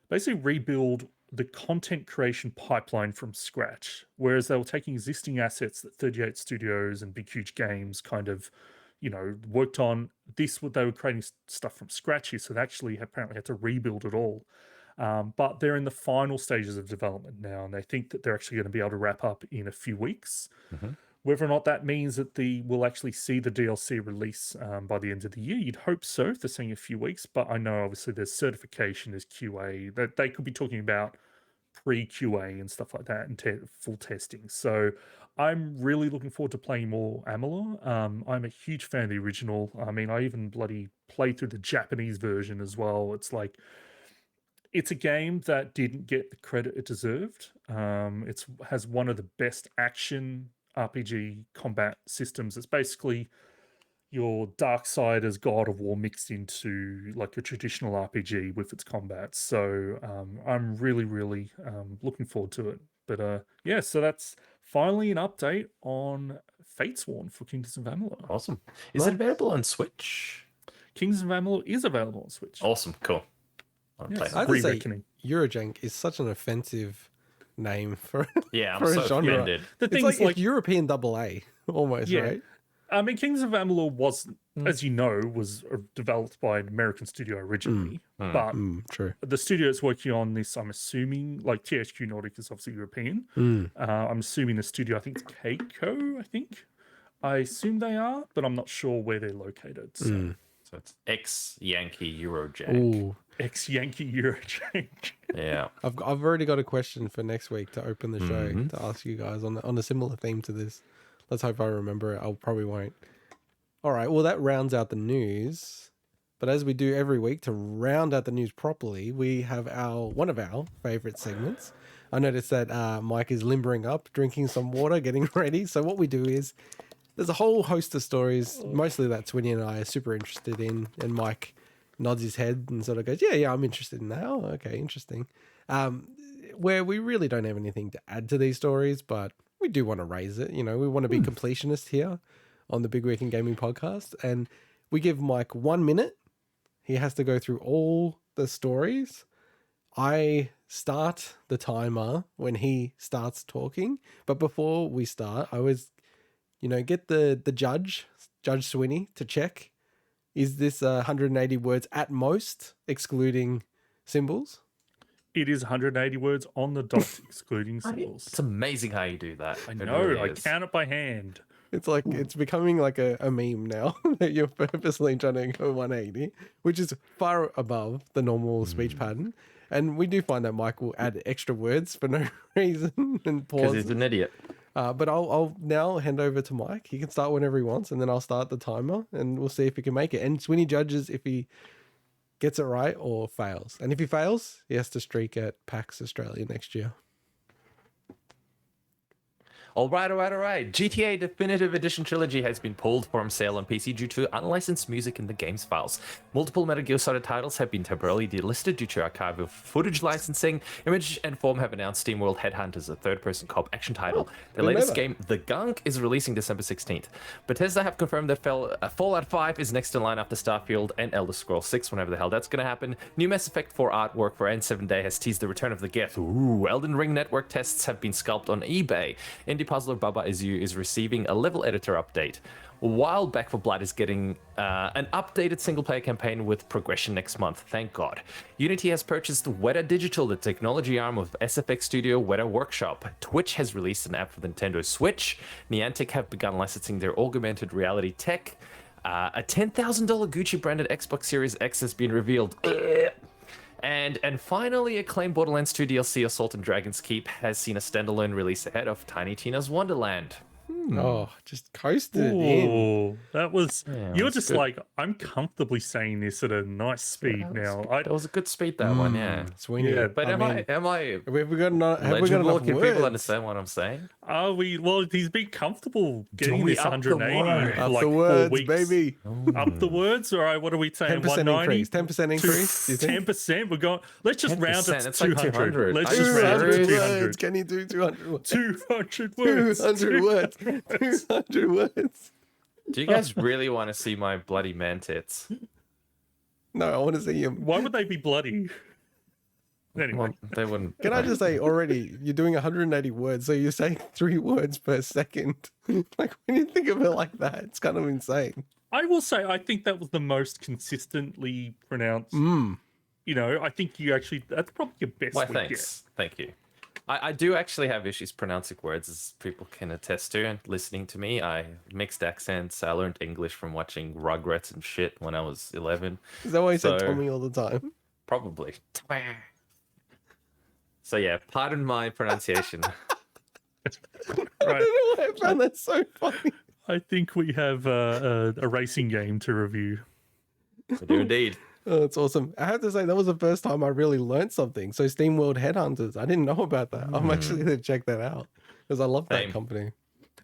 basically rebuild the content creation pipeline from scratch, whereas they were taking existing assets that 38 Studios and Big Huge Games kind of, worked on. They were creating stuff from scratch here, so they actually apparently had to rebuild it all. But they're in the final stages of development now, and they think that they're actually going to be able to wrap up in a few weeks. Whether or not that means that we'll actually see the DLC release by the end of the year, you'd hope so if they're saying a few weeks. But I know obviously there's certification, there's QA, that they could be talking about pre-QA and stuff like that and full testing. So I'm really looking forward to playing more Amalur. I'm a huge fan of the original. I mean, I even bloody played through the Japanese version as well. It's a game that didn't get the credit it deserved. It has one of the best action RPG combat systems. It's basically your Darksiders God of War mixed into like a traditional RPG with its combat. So I'm really, really looking forward to it. But yeah, so that's finally an update on Fatesworn for Kingdoms of Amalur. Awesome. Is it available on Switch? Kingdoms of Amalur is available on Switch. Awesome. Cool. Yes. I have to say, Eurojank is such an offensive name for I'm for so a genre. offended. The It's thing's like European AA almost, right? I mean, Kings of Amalur was, as you know, was developed by an American studio originally, but True. the studio that's working on this, I'm assuming, like THQ Nordic is obviously European. I'm assuming the studio, I think it's Keiko, I assume they are, but I'm not sure where they're located. So it's ex-Yankee eurojank. Ooh. ex-Yankee eurojank. Yeah. I've already got a question for next week to open the show to ask you guys on a similar theme to this. Let's hope I remember it. I probably won't. All right. Well, that rounds out the news. But as we do every week to round out the news properly, we have one of our favorite segments. I noticed that Mike is limbering up, drinking some water, getting ready. So what we do is there's a whole host of stories, mostly that Swinny and I are super interested in. And Mike nods his head and sort of goes, yeah, I'm interested in that. Oh, okay, interesting. Where we really don't have anything to add to these stories, but we do want to raise it. We want to be completionist here on the Big Week in Gaming podcast. And we give Mike 1 minute. He has to go through all the stories. I start the timer when he starts talking. But before we start, I always, get the Judge Swinny, to check. Is this 180 words at most, excluding symbols? It is 180 words on the dot, excluding symbols. It's amazing how you do that. I know. I count it by hand. It's like it's becoming like a meme now that you're purposely trying to go 180, which is far above the normal speech pattern. And we do find that Mike will add extra words for no reason and pause. Because he's an idiot. But I'll now hand over to Mike. He can start whenever he wants, and then I'll start the timer, and we'll see if he can make it. And Swinny judges if he gets it right or fails. And if he fails, he has to streak at PAX Australia next year. All right. GTA Definitive Edition Trilogy has been pulled from sale on PC due to unlicensed music in the game's files. Multiple Metal Gear Solid titles have been temporarily delisted due to archival footage licensing. Image and Form have announced SteamWorld Headhunters, a third-person co-op action title. The latest game, The Gunk, is releasing December 16th. Bethesda have confirmed that Fallout 5 is next in line after Starfield and Elder Scrolls 6, whenever the hell that's going to happen. New Mass Effect 4 artwork for N7 Day has teased the return of the Geth. Ooh, Elden Ring network tests have been scalped on eBay. Indie puzzler Baba Is You is receiving a level editor update. While Back 4 Blood is getting an updated single-player campaign with progression next month, thank God. Unity has purchased Weta Digital, the technology arm of SFX studio Weta Workshop. Twitch has released an app for the Nintendo Switch. Niantic have begun licensing their augmented reality tech. A $10,000 Gucci-branded Xbox Series X has been revealed. And finally, acclaimed Borderlands 2 DLC Assault and Dragon's Keep has seen a standalone release ahead of Tiny Tina's Wonderland. Oh, just coasted it in. Ooh, that was. Yeah, You're that's just good. like, I'm comfortably saying this at a nice speed now. That was a good speed, that one, yeah. Swinny. Yeah, But I am mean, I have we got enough, have we got legible? enough Can words? people understand what I'm saying? Are we? Well, he's been comfortable getting we this up the 180 words? for Up like the 4 words, weeks. baby. Up the words. All right, what are we saying? 10% 190? increase. 10% increase. Do you think? 10%. We're going. Let's just round it 10%, to it's like 200. 200. Let's Are you just round it to serious? 200. words. Can you do 200 words? 200 words. 200 words. 200 words. Do you guys really want to see my bloody man tits? No, I want to see him. Why would they be bloody? Anyway, Well, they wouldn't. Can I just say already, you're doing 180 words, so you're saying 3 words per second. Like, when you think of it like that, it's kind of insane. I will say I think that was the most consistently pronounced. You know, I think you actually that's probably your best. Why, we thanks. Thank you. I do actually have issues pronouncing words, as people can attest to. And listening to me, I mixed accents. I learned English from watching Rugrats and shit when I was 11. Is that why you said So- Tommy all the time? Probably. So yeah, pardon my pronunciation. Get. I Right. don't know why I found that so funny. I think we have a racing game to review. I do indeed. Oh, that's awesome. I have to say, that was the first time I really learned something. So Steam World Headhunters, I didn't know about that. I'm actually going to check that out because I love that Same. company.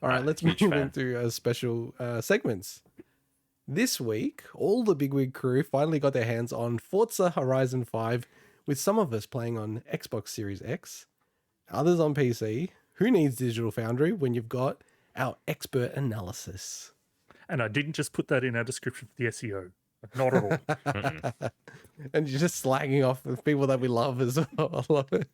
All right, let's move huge fan. into special segments. This week, all the Bigwig crew finally got their hands on Forza Horizon 5, with some of us playing on Xbox Series X, others on PC. Who needs Digital Foundry when you've got our expert analysis? And I didn't just put that in our description for the SEO. Not at all. And you're just slagging off the people that we love as well. I love it.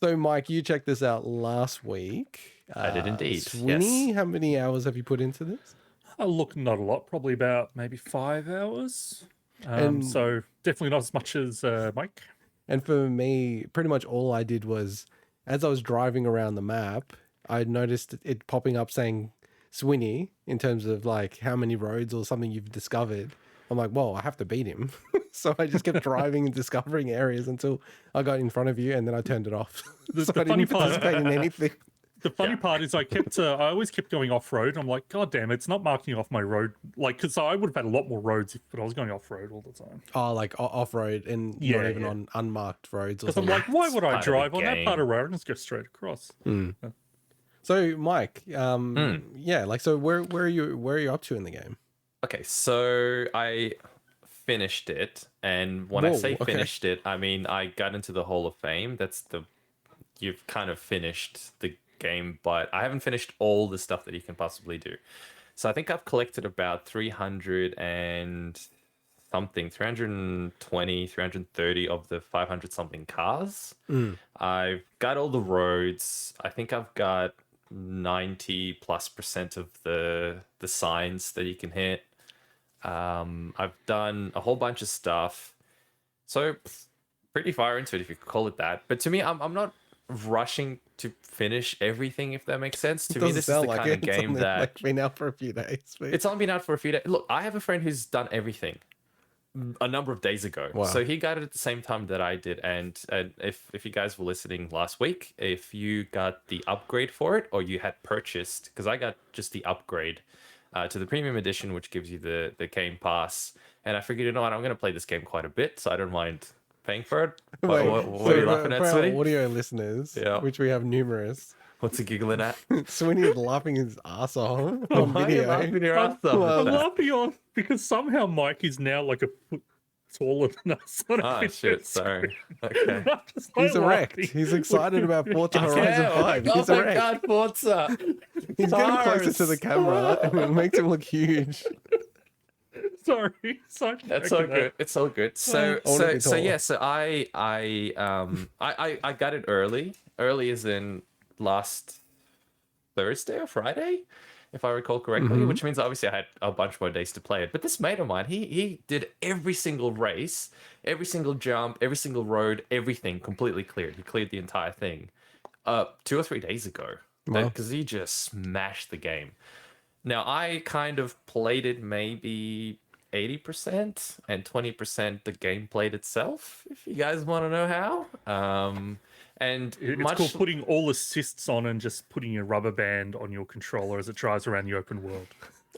So, Mike, you checked this out last week. I did indeed, Swinny, yes. how many hours have you put into this? Look, not a lot. Probably about maybe 5 hours. And- So definitely not as much as Mike. And for me, pretty much all I did was, as I was driving around the map, I noticed it popping up saying Swinny in terms of like how many roads or something you've discovered. I'm like, whoa, I have to beat him. So I just kept driving and discovering areas until I got in front of you, and then I turned it off. So the I funny didn't part- participate in anything. The funny part is I always kept going off road. I'm like, God damn, it's not marking off my road. Like, because I would have had a lot more roads if I was going off road all the time. Oh, like off road and Yeah, not even yeah. on unmarked roads or Because I'm something. like, why would I part of the drive on that game. part of road and just go straight across? So, Mike, yeah, like, so where are you up to in the game? Okay, so I finished it, and when I Whoa, say okay. finished it, I mean I got into the Hall of Fame. You've kind of finished the game, but I haven't finished all the stuff that you can possibly do. So I think I've collected about 300 and something, 320, 330 of the 500 something cars. I've got all the roads. I think I've got 90+% of the signs that you can hit. I've done a whole bunch of stuff. So pretty far into it, if you could call it that. But to me, I'm not rushing to finish everything, if that makes sense. To me, Doesn't this is sound the like kind it. of It's game only, that like, been out for a few days. But... it's only been out for a few days. Look, I have a friend who's done everything a number of days ago. Wow. So he got it at the same time that I did. And if you guys were listening last week, if you got the upgrade for it, or you had purchased, because I got just the upgrade to the premium edition, which gives you the Game Pass. And I figured, you know what, I'm going to play this game quite a bit, so I don't mind paying for it. Wait, What are you laughing at, for our Swinny? audio listeners, Yeah. which we have numerous, What's he giggling at? Swinny is laughing his ass off on Why are you video. laughing your I'm, ass off? I'm laughing on because somehow Mike is now like a foot taller than us. On a Oh, video shit, sorry. Okay. I'm just, like, He's erect. laughing. He's excited about Forza Horizon 5. Oh He's my erect. god, Forza! He's getting closer to the camera, and it makes him look huge. Sorry. That's all good. It's all good. So I wanna be taller. yeah. So I got it early. Early as in last Thursday or Friday, if I recall correctly. Which means obviously I had a bunch more days to play it. But this mate of mine, he did every single race, every single jump, every single road, everything completely cleared. He cleared the entire thing 2 or 3 days ago. Wow. Because he just smashed the game. Now I kind of played it maybe 80% and 20% the game played itself, if you guys want to know how. And It's called putting all assists on and just putting a rubber band on your controller as it drives around the open world.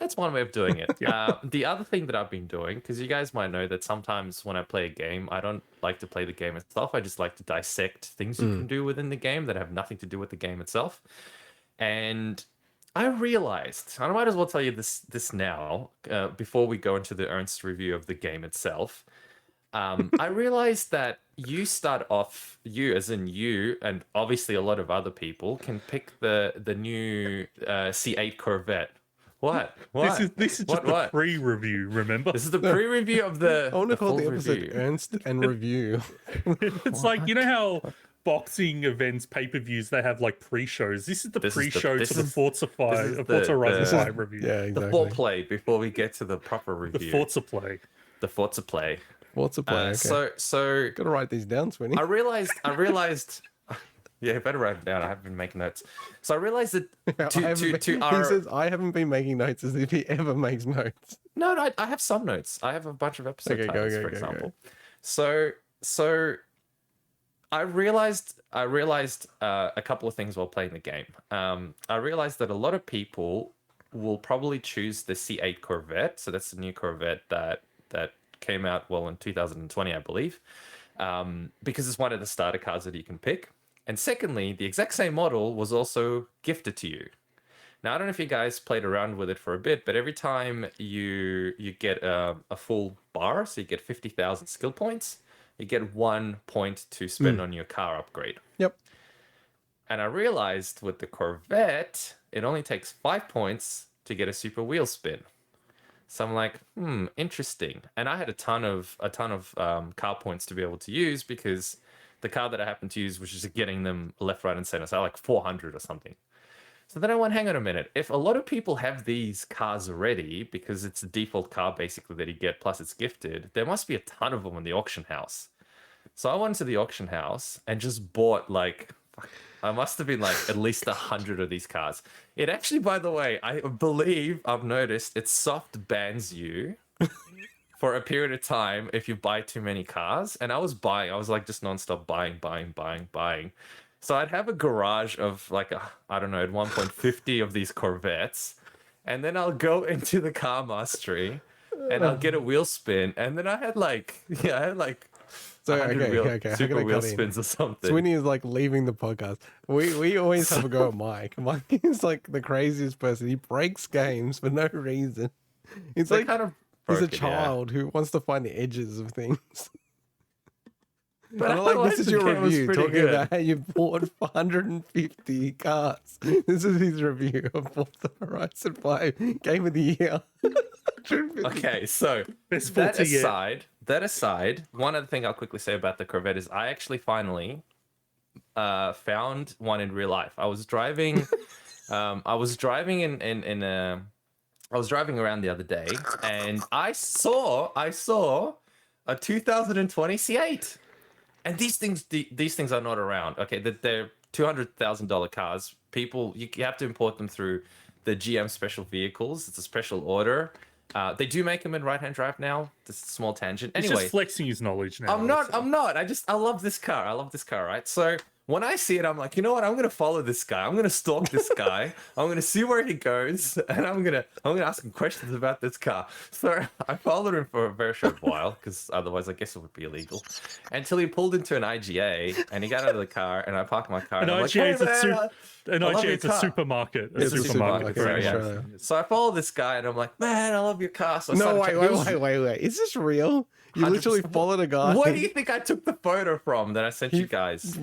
That's one way of doing it. The other thing that I've been doing, because you guys might know that sometimes when I play a game, I don't like to play the game itself. I just like to dissect things you can do within the game that have nothing to do with the game itself. And I realized, I might as well tell you this now, before we go into the earnest review of the game itself. I realized that you start off, you as in you, and obviously a lot of other people can pick the new C8 Corvette. What? This is just the pre-review, remember? This is the pre-review of the I want to call the full episode review. Ernst and Review. It's like, you know how boxing events, pay-per-views, they have like pre-shows. This is the pre-show to the Forza Horizon 5 review. Yeah, exactly. The foreplay before we get to the proper review. The Forza play. The Forza play. Forza play. Okay. So Gotta write these down, Swinny. I realized. Yeah, better write it down. I haven't been making notes. So I realized that He says I haven't been making notes as if he ever makes notes. No, I have some notes. I have a bunch of episode titles, for example. Go. So I realized a couple of things while playing the game. I realized that a lot of people will probably choose the C8 Corvette. So that's the new Corvette that came out in 2020, I believe, because it's one of the starter cars that you can pick. And secondly, the exact same model was also gifted to you. Now, I don't know if you guys played around with it for a bit, but every time you get a full bar, so you get 50,000 skill points, you get 1 point to spend on your car upgrade. Yep. And I realized with the Corvette, it only takes 5 points to get a super wheel spin. So I'm like, interesting. And I had a ton of car points to be able to use because the car that I happened to use was just getting them left, right, and center. So I had like 400 or something. So then I went, hang on a minute. If a lot of people have these cars already, because it's the default car basically that you get, plus it's gifted, there must be a ton of them in the auction house. So I went to the auction house and just bought I must have been like at least 100 of these cars. It actually, by the way, I believe I've noticed it soft bans you for a period of time if you buy too many cars. And I was like just nonstop buying. So I'd have a garage of like, I don't know, at 1.50 of these Corvettes. And then I'll go into the car mastery and I'll get a wheel spin. And then I had So 100 okay. super wheel spins or something. Swinny is like leaving the podcast. We always have a go at Mike. Mike is like the craziest person. He breaks games for no reason. It's They're like kind of he's a broken, child who wants to find the edges of things. But And I'm like, this is the your game was review pretty talking good. about how you bought 150 cars. This is his review of Forza Horizon 5 Game of the Year. Okay, so that aside, one other thing I'll quickly say about the Corvette is I actually finally found one in real life. I was driving I was driving around the other day and I saw a 2020 C8. And these things are not around. Okay, they're $200,000 cars. People, you have to import them through the GM special vehicles. It's a special order. They do make them in right-hand drive now. Just a small tangent. Anyway, He's just flexing his knowledge now. I'm not. I love this car. Right? So when I see it, I'm like, you know what? I'm gonna follow this guy. I'm gonna stalk this guy. I'm gonna see where he goes, and I'm gonna ask him questions about this car. So I followed him for a very short while, because otherwise, I guess it would be illegal. Until he pulled into an IGA, and he got out of the car, and I parked my car. An and I'm IGA like, is a supermarket. It's a supermarket, sorry, yeah. Australia. So I follow this guy, and I'm like, man, I love your car. So I No, started checking- wait. Is this real? You 100%. literally followed a guy. Where do you think I took the photo from that I sent you guys?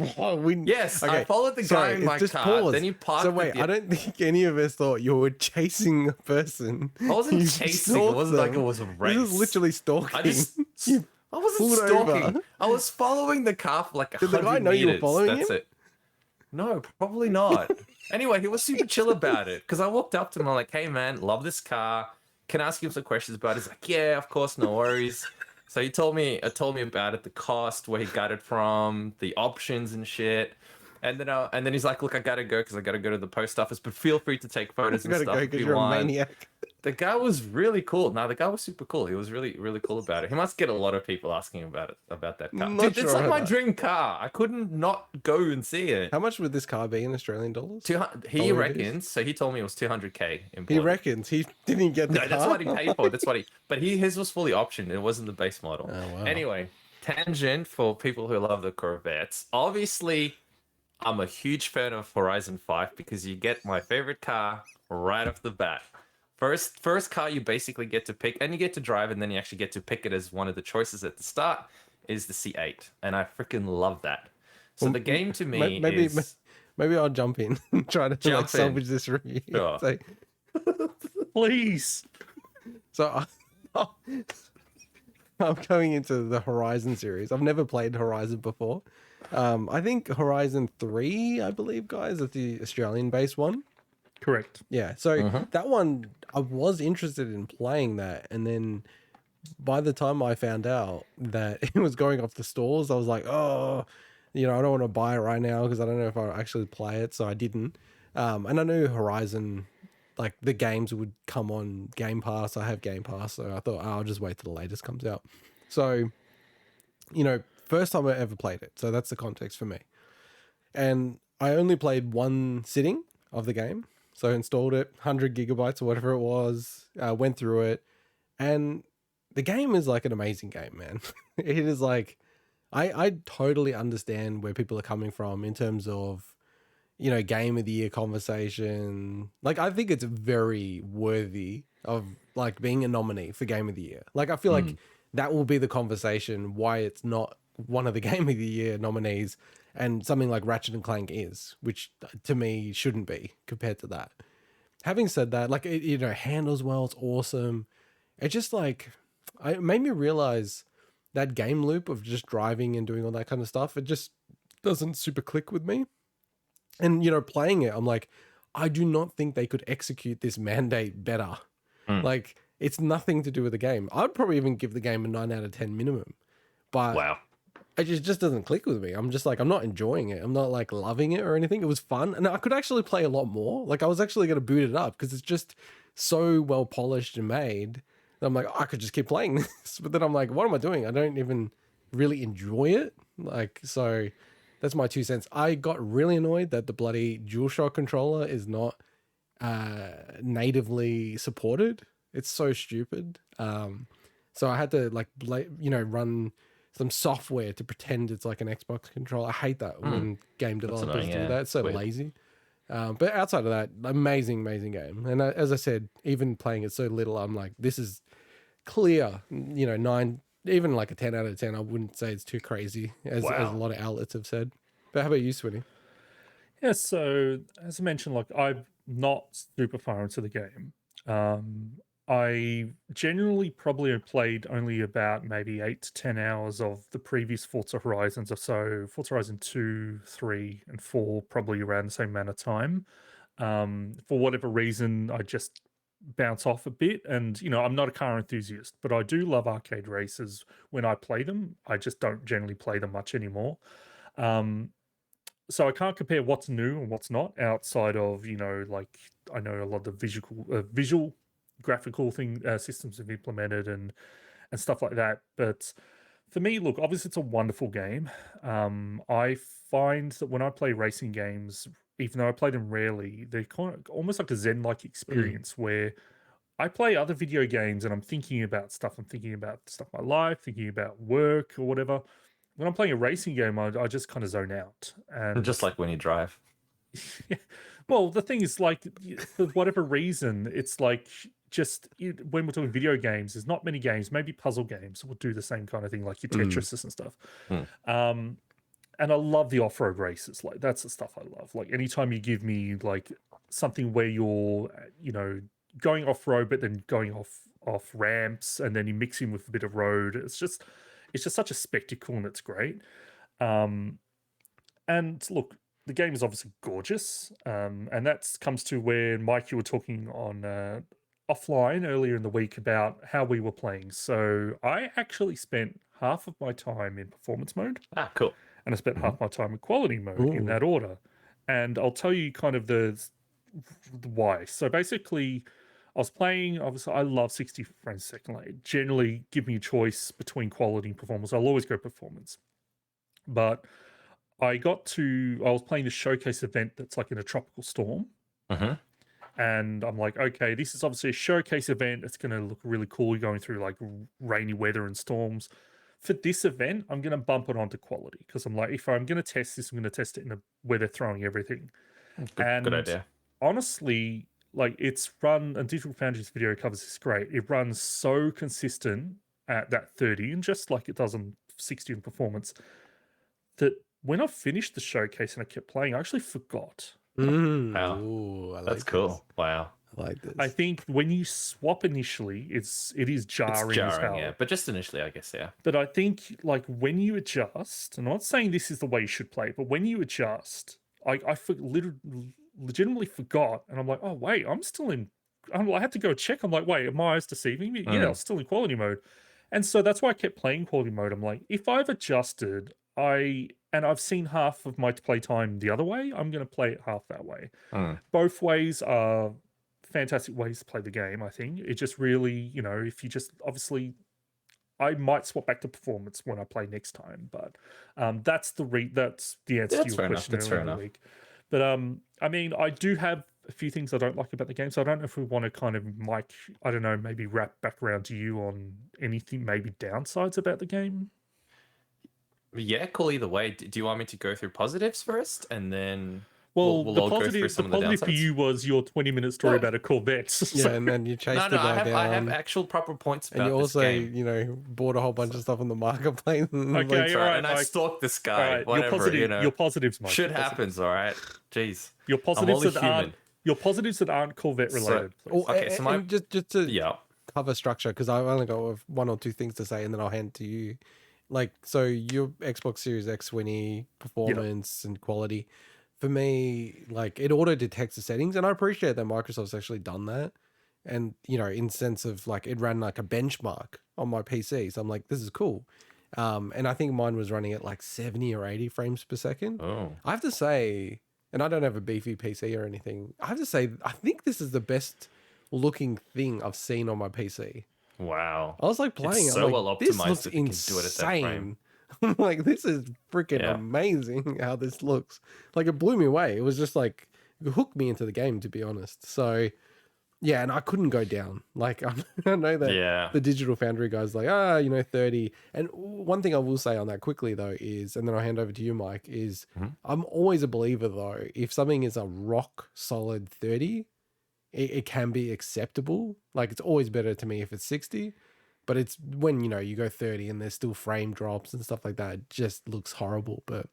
Yes, I followed the guy in my car. Pause. Then you parked. So wait, I don't think any of us thought you were chasing a person. I wasn't You chasing. It stalked wasn't like it them. was a race. This is literally stalking. I just. You I wasn't pulled stalking. over. I was following the car for like 100 Did the guy know you were meters. following That's him? it. No, probably not. Anyway, he was super chill about it because I walked up to him. I'm like, "Hey, man, love this car. Can I ask you some questions about it?" He's like, "Yeah, of course, no worries." So he told me about it, the cost, where he got it from, the options and shit. And then he's like, "Look, I gotta go because I gotta go to the post office, but feel free to take photos and gotta stuff go if because you you're a want." maniac. The guy was really cool. No, the guy was super cool. He was really, really cool about it. He must get a lot of people asking about that car. Not Dude, sure it's like about my that. dream car. I couldn't not go and see it. How much would this car be in Australian dollars? He Dollar reckons. So he told me it was 200K He imported. reckons he didn't get the No, car. that's what he paid for. That's what he. But his was fully optioned. It wasn't the base model. Oh, wow. Anyway, tangent for people who love the Corvettes. Obviously, I'm a huge fan of Horizon 5 because you get my favorite car right off the bat. First car you basically get to pick, and you get to drive, and then you actually get to pick it as one of the choices at the start, is the C8, and I freaking love that. So the game to me is... Maybe I'll jump in and try to Jump like in. salvage this review. Sure. So, Please. so I'm going into the Horizon series. I've never played Horizon before. I think Horizon 3, I believe, guys, is the Australian-based one. Correct. Yeah, so that one, I was interested in playing that, and then by the time I found out that it was going off the stores, I was like, oh, I don't want to buy it right now because I don't know if I'll actually play it, so I didn't. And I knew Horizon, like the games would come on Game Pass. I have Game Pass, so I thought, I'll just wait till the latest comes out. So, first time I ever played it, so that's the context for me. And I only played one sitting of the game. So I installed it, 100 gigabytes or whatever it was, went through it, and the game is like an amazing game, man. It is like, I totally understand where people are coming from in terms of, game of the year conversation. Like, I think it's very worthy of like being a nominee for game of the year. Like, I feel like that will be the conversation why it's not one of the game of the year nominees, and something like Ratchet and Clank is, which to me shouldn't be compared to that. Having said that, like, it handles well, it's awesome. It just like, it made me realize that game loop of just driving and doing all that kind of stuff, it just doesn't super click with me. And, playing it, I'm like, I do not think they could execute this mandate better. Like, it's nothing to do with the game. I'd probably even give the game a 9 out of 10 minimum. But Wow. it just doesn't click with me. I'm just like, I'm not enjoying it. I'm not like loving it or anything. It was fun. And I could actually play a lot more. Like, I was actually going to boot it up because it's just so well polished and made. I'm like, I could just keep playing this. But then I'm like, what am I doing? I don't even really enjoy it. Like, so that's my 2 cents. I got really annoyed that the bloody DualShock controller is not natively supported. It's so stupid. So I had to like, run some software to pretend it's like an Xbox controller. I hate that when game developers do that. It's so lazy. But outside of that, amazing game. And as I said, even playing it so little, I'm like, this is clear, 9, even like a 10 out of 10. I wouldn't say it's too crazy, as a lot of outlets have said. But how about you, Swinny? Yeah, so as I mentioned, like, I'm not super far into the game. I generally probably have played only about maybe 8 to 10 hours of the previous Forza Horizons, or so Forza Horizon 2, 3, and 4, probably around the same amount of time. For whatever reason, I just bounce off a bit. And, I'm not a car enthusiast, but I do love arcade races when I play them. I just don't generally play them much anymore. So I can't compare what's new and what's not outside of, like, I know a lot of the visual graphical systems have implemented and stuff like that. But for me, look, obviously it's a wonderful game. I find that when I play racing games, even though I play them rarely, they're kind of almost like a Zen-like experience where I play other video games and I'm thinking about stuff. I'm thinking about stuff in my life, thinking about work or whatever. When I'm playing a racing game, I just kind of zone out. And Just like when you drive. well, the thing is, like, for whatever reason, it's like, when we're talking video games, there's not many games, maybe puzzle games will do the same kind of thing, like your Tetrises and stuff. And I love the off-road races. Like, that's the stuff I love. Like, anytime you give me like something where you're, going off-road, but then going off ramps, and then you mix in with a bit of road, it's just such a spectacle, and it's great. And look, the game is obviously gorgeous, and that comes to where, Mike, you were talking on offline earlier in the week about how we were playing. So I actually spent half of my time in performance mode. Ah, cool. And I spent half my time in quality mode, in that order. And I'll tell you kind of the why. So basically, I was playing, obviously, I love 60 frames a second. Like, generally, give me a choice between quality and performance. I'll always go performance. But I was playing the showcase event that's like in a tropical storm. Mm-hmm. And I'm like, okay, this is obviously a showcase event. It's going to look really cool. You're going through like rainy weather and storms. For this event, I'm going to bump it onto quality because I'm like, if I'm going to test this, I'm going to test it in a where they're throwing everything. Good idea. Honestly, like it's run, and Digital Foundry's video covers this great. It runs so consistent at that 30, and just like it does on 60 in performance, that when I finished the showcase and I kept playing, I actually forgot. Wow. Ooh, I like That's cool. this. Wow. I like this. I think when you swap initially, it is jarring, as hell. Yeah, but just initially, I guess, yeah. But I think like when you adjust, and I'm not saying this is the way you should play, but when you adjust, I legitimately forgot, and I'm like, oh wait, I'm still in. I had to go check. I'm like, wait, are my eyes deceiving me? Yeah, I was still in quality mode, and so that's why I kept playing quality mode. I'm like, if I've adjusted, I've seen half of my playtime the other way, I'm going to play it half that way. Both ways are fantastic ways to play the game. I think it just really, if you just obviously. I might swap back to performance when I play next time, but that's the answer to your question earlier in the week. But I mean, I do have a few things I don't like about the game, so I don't know if we want to kind of I don't know, maybe wrap back around to you on anything, maybe downsides about the game. Yeah, cool. Either way, do you want me to go through positives first, and then well, we'll the all positive, go through some of the positive for you was your 20-minute story about a Corvette. Yeah, and then you chased the guy down. I have actual proper points about and you this also, game. bought a whole bunch of stuff on the marketplace. Okay, all right, and I stalked this guy. Right, whatever, your positives, Mike. Shit happens, all right. Jeez, your positives I'm only human. Your positives that aren't Corvette related. Okay, so just to cover structure, because I've only got one or two things to say, and then I'll hand it to you. Like, so your Xbox Series X, Swinny, performance and quality. For me, like, it auto detects the settings, and I appreciate that Microsoft's actually done that. And in sense of like it ran like a benchmark on my PC, so I'm like, this is cool. And I think mine was running at like 70 or 80 frames per second. Oh, I have to say, and I don't have a beefy PC or anything, I have to say, I think this is the best looking thing I've seen on my PC. wow! I was like playing, it's so I'm like, well optimized this looks that you can do it at that frame. I'm like, this is freaking amazing how this looks. Like, it blew me away. It was just like, it hooked me into the game, to be honest. So, yeah, and I couldn't go down. Like, I know that the Digital Foundry guy's like, 30. And one thing I will say on that quickly, though, is, and then I'll hand over to you, Mike, is I'm always a believer, though, if something is a rock solid 30, it can be acceptable. Like, it's always better to me if it's 60. But it's when, you go 30 and there's still frame drops and stuff like that, it just looks horrible. But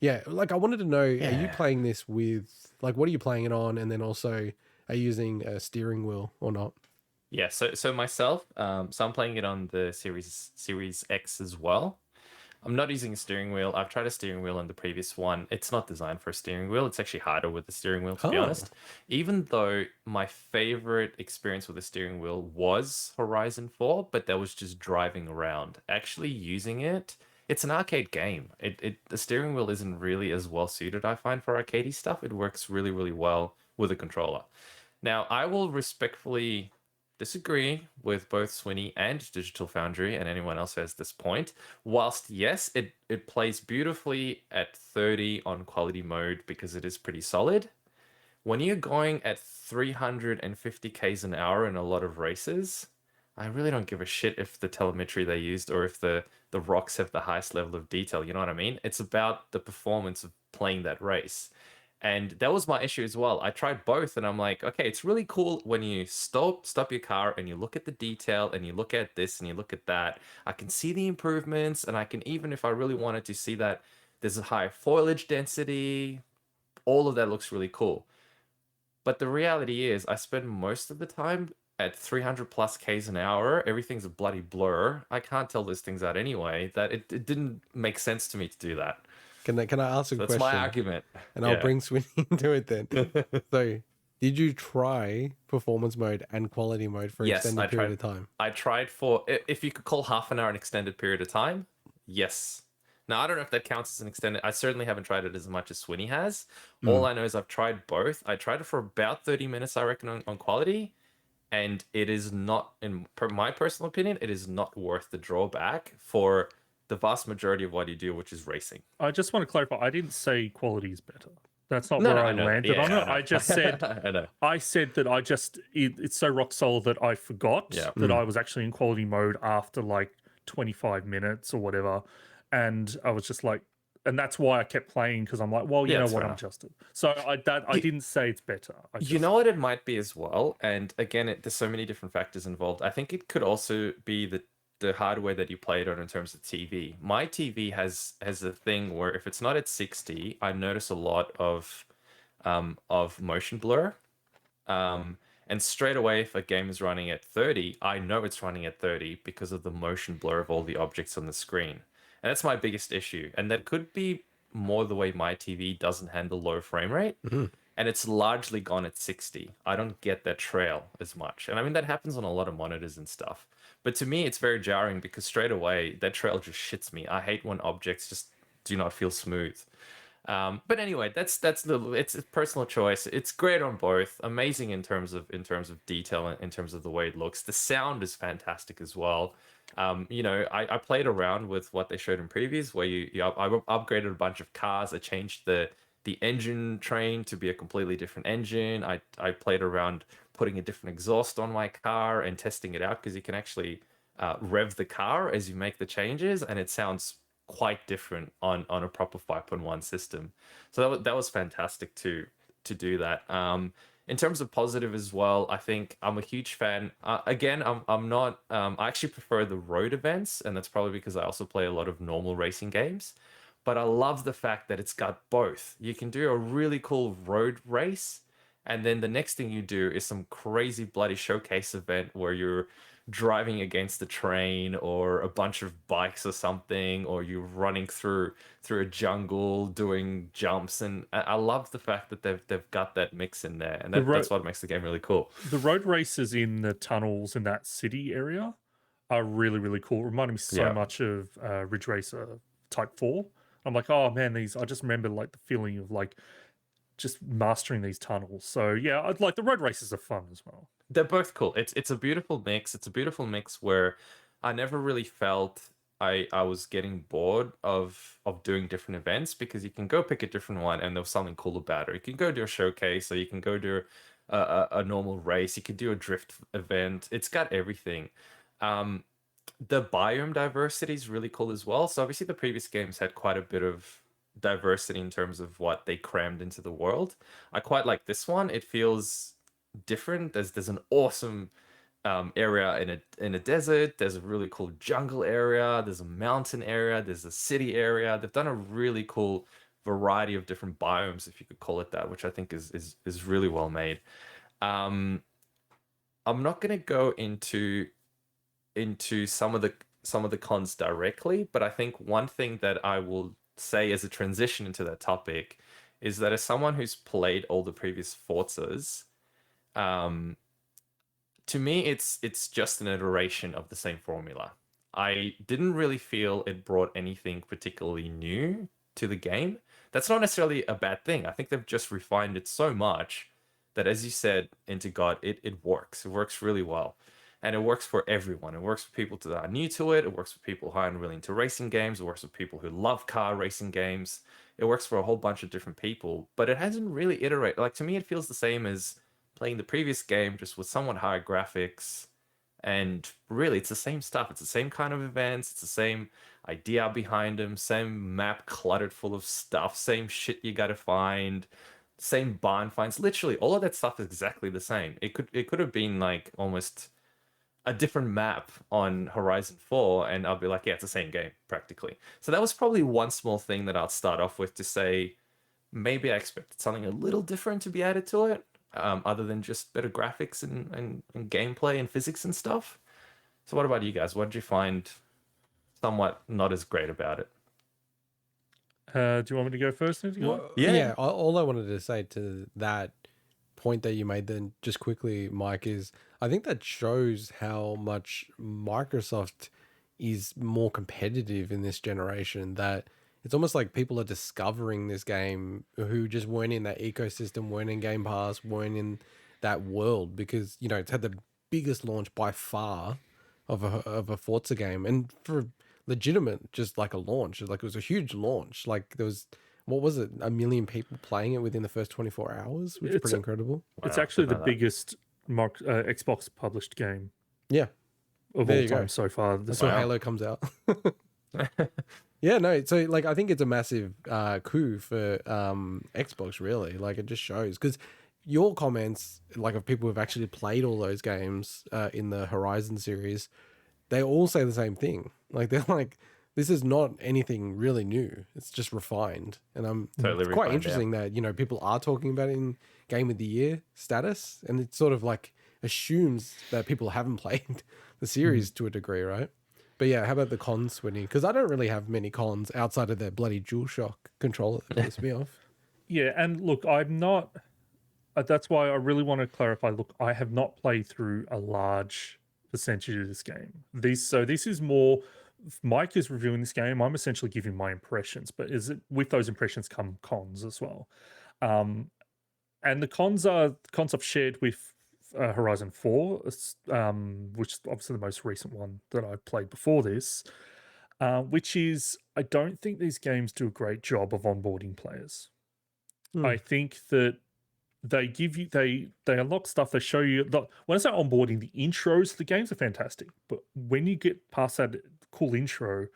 yeah, like, I wanted to know, are you playing this with, like, what are you playing it on? And then also, are you using a steering wheel or not? Yeah, so myself, so I'm playing it on the Series X as well. I'm not using a steering wheel. I've tried a steering wheel on the previous one. It's not designed for a steering wheel. It's actually harder with the steering wheel, to be honest. Even though my favorite experience with the steering wheel was Horizon 4, but that was just driving around. Actually using it, it's an arcade game. The steering wheel isn't really as well suited, I find, for arcadey stuff. It works really, really well with a controller. Now, I will respectfully disagree with both Swinny and Digital Foundry and anyone else who has this point. Whilst, yes, it plays beautifully at 30 on quality mode because it is pretty solid. When you're going at 350 k's an hour in a lot of races, I really don't give a shit if the telemetry they used or if the rocks have the highest level of detail. You know what I mean? It's about the performance of playing that race. And that was my issue as well. I tried both and I'm like, okay, it's really cool when you stop your car and you look at the detail and you look at this and you look at that. I can see the improvements, and I can, even if I really wanted to see that there's a high foliage density, all of that looks really cool. But the reality is I spend most of the time at 300 plus k's an hour. Everything's a bloody blur. I can't tell those things out anyway. That it didn't make sense to me to do that. Can I ask a question? That's my argument. And I'll bring Swinny into it then. So, did you try performance mode and quality mode for an extended period of time? I tried for, if you could call half an hour an extended period of time, yes. Now, I don't know if that counts as an extended. I certainly haven't tried it as much as Swinny has. All I know is I've tried both. I tried it for about 30 minutes, I reckon, on quality. and it is not, in my personal opinion, it is not worth the drawback for the vast majority of what you do, which is racing. I just want to clarify. I didn't say quality is better. That's not No, where no, I I know that. landed Yeah, on I it. know. I just said I know. I said that it's so rock solid that I forgot Yeah. that I was actually in quality mode after like 25 minutes or whatever. And I was just like, and that's why I kept playing, because I'm like, well, you Yeah, know that's what, fair I'm enough. just. So I didn't say it's better. You know what it might be as well, and again, there's so many different factors involved. I think it could also be the hardware that you play it on in terms of TV. My TV has a thing where if it's not at 60, I notice a lot of motion blur. And straight away, if a game is running at 30, I know it's running at 30 because of the motion blur of all the objects on the screen. And that's my biggest issue. And that could be more the way my TV doesn't handle low frame rate. And it's largely gone at 60. I don't get that trail as much. And I mean, that happens on a lot of monitors and stuff. But to me, it's very jarring because straight away, that trail just shits me. I hate when objects just do not feel smooth. But anyway, that's it's a personal choice. It's great on both. Amazing in terms of detail and in terms of the way it looks. The sound is fantastic as well. I played around with what they showed in previews, where I upgraded a bunch of cars. I changed the engine train to be a completely different engine. I played around putting a different exhaust on my car and testing it out, because you can actually rev the car as you make the changes, and it sounds quite different on a proper 5.1 system. So that was fantastic to do that. In terms of positive as well, I think I'm a huge fan. Again, I'm not. I actually prefer the road events, and that's probably because I also play a lot of normal racing games. But I love the fact that it's got both. You can do a really cool road race, and then the next thing you do is some crazy bloody showcase event where you're driving against the train or a bunch of bikes or something, or you're running through a jungle doing jumps. And I love the fact that they've got that mix in there, and that's what makes the game really cool. The road races in the tunnels in that city area are really, really cool. Reminded me so much of Ridge Racer Type 4. I'm like, oh man, I just remember like the feeling of like just mastering these tunnels. So yeah, I'd like the road races are fun as well. They're both cool. It's a beautiful mix. It's a beautiful mix where I never really felt I was getting bored of doing different events, because you can go pick a different one and there's something cool about it. You can go do a showcase, or you can go do a normal race. You could do a drift event. It's got everything. The biome diversity is really cool as well. So obviously the previous games had quite a bit of diversity in terms of what they crammed into the world. I quite like this one. It feels different. There's an awesome area in a desert. There's a really cool jungle area. There's a mountain area. There's a city area. They've done a really cool variety of different biomes, if you could call it that, which I think is really well made. I'm not going to go into some of the cons directly, but I think one thing that I will say as a transition into that topic is that as someone who's played all the previous Forzas, to me it's just an iteration of the same formula. I didn't really feel it brought anything particularly new to the game. That's not necessarily a bad thing. I think they've just refined it so much that, as you said, integot, it works. It works really well. And it works for everyone. It works for people that are new to it. It works for people who aren't really into racing games. It works for people who love car racing games. It works for a whole bunch of different people. But it hasn't really iterated. Like, to me, it feels the same as playing the previous game, just with somewhat higher graphics. And really, it's the same stuff. It's the same kind of events. It's the same idea behind them. Same map cluttered full of stuff. Same shit you gotta find. Same barn finds. Literally, all of that stuff is exactly the same. It could have been like almost a different map on Horizon 4, and I'll be like, yeah, it's the same game practically. So that was probably one small thing that I'll start off with to say maybe I expected something a little different to be added to it, other than just better graphics and gameplay and physics and stuff. So what about you guys? What did you find somewhat not as great about it? Do you want me to go first? Yeah. All I wanted to say to that point that you made then just quickly, Mike, is I think that shows how much Microsoft is more competitive in this generation, that it's almost like people are discovering this game who just weren't in that ecosystem, weren't in Game Pass, weren't in that world, because, you know, it's had the biggest launch by far of a Forza game, and for legitimate, just like a launch, like it was a huge launch. Like there was, what was it, 1 million people playing it within the first 24 hours, which is pretty incredible. It's Wow, actually the didn't know that. biggest Xbox published game Yeah, of There all you go. time so far. until Halo comes out. Yeah, no, so like I think it's a massive coup for Xbox, really. Like it just shows, because your comments, like of people who've actually played all those games in the Horizon series, they all say the same thing. Like they're like, this is not anything really new. It's just refined. And Totally it's quite refined, interesting that, you know, people are talking about it in Game of the Year status, and it sort of like assumes that people haven't played the series to a degree, right? But yeah, how about the cons, Swinny? Because I don't really have many cons outside of their bloody DualShock controller that piss me off. Yeah, and look, I'm not. That's why I really want to clarify. Look, I have not played through a large percentage of this game. This is more. Mike is reviewing this game. I'm essentially giving my impressions, but with those impressions come cons as well. And the cons I've shared with Horizon 4, which is obviously the most recent one that I played before this, which is I don't think these games do a great job of onboarding players. I think that they give you they unlock stuff. They show you when I say onboarding, the intros to the games are fantastic, but when you get past that cool intro,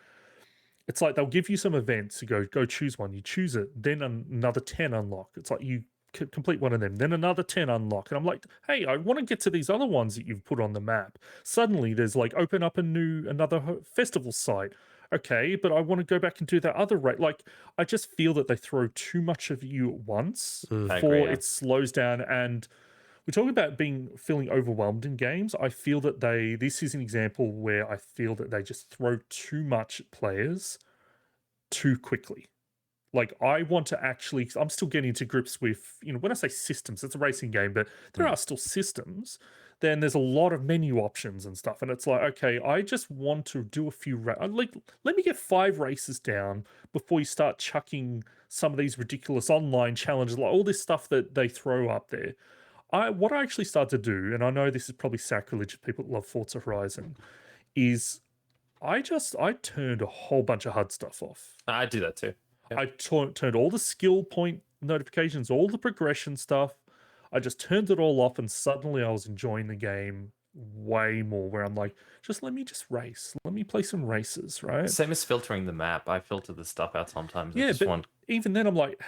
it's like they'll give you some events. You go choose one. You choose it, then another 10 unlock. It's like you complete one of them, then another 10 unlock, and I'm like, hey, I want to get to these other ones that you've put on the map. Suddenly there's like open up another festival site. Okay, but I want to go back and do that other rate. Like, I just feel that they throw too much of you at once before it slows down. And we're talking about feeling overwhelmed in games. I feel that this is an example where I feel that they just throw too much at players too quickly. Like, I want to actually, I'm still getting to grips with, when I say systems, it's a racing game, but there are still systems. Then there's a lot of menu options and stuff. And it's like, okay, I just want to do a few, like, let me get 5 races down before you start chucking some of these ridiculous online challenges, like all this stuff that they throw up there. What I actually started to do, and I know this is probably sacrilege if people love Forza Horizon, is I turned a whole bunch of HUD stuff off. I do that too. Yep. I turned all the skill point notifications, all the progression stuff. I just turned it all off, and suddenly I was enjoying the game way more, where I'm like, let me race. Let me play some races, right? Same as filtering the map. I filter the stuff out sometimes. Yeah, but even then I'm like,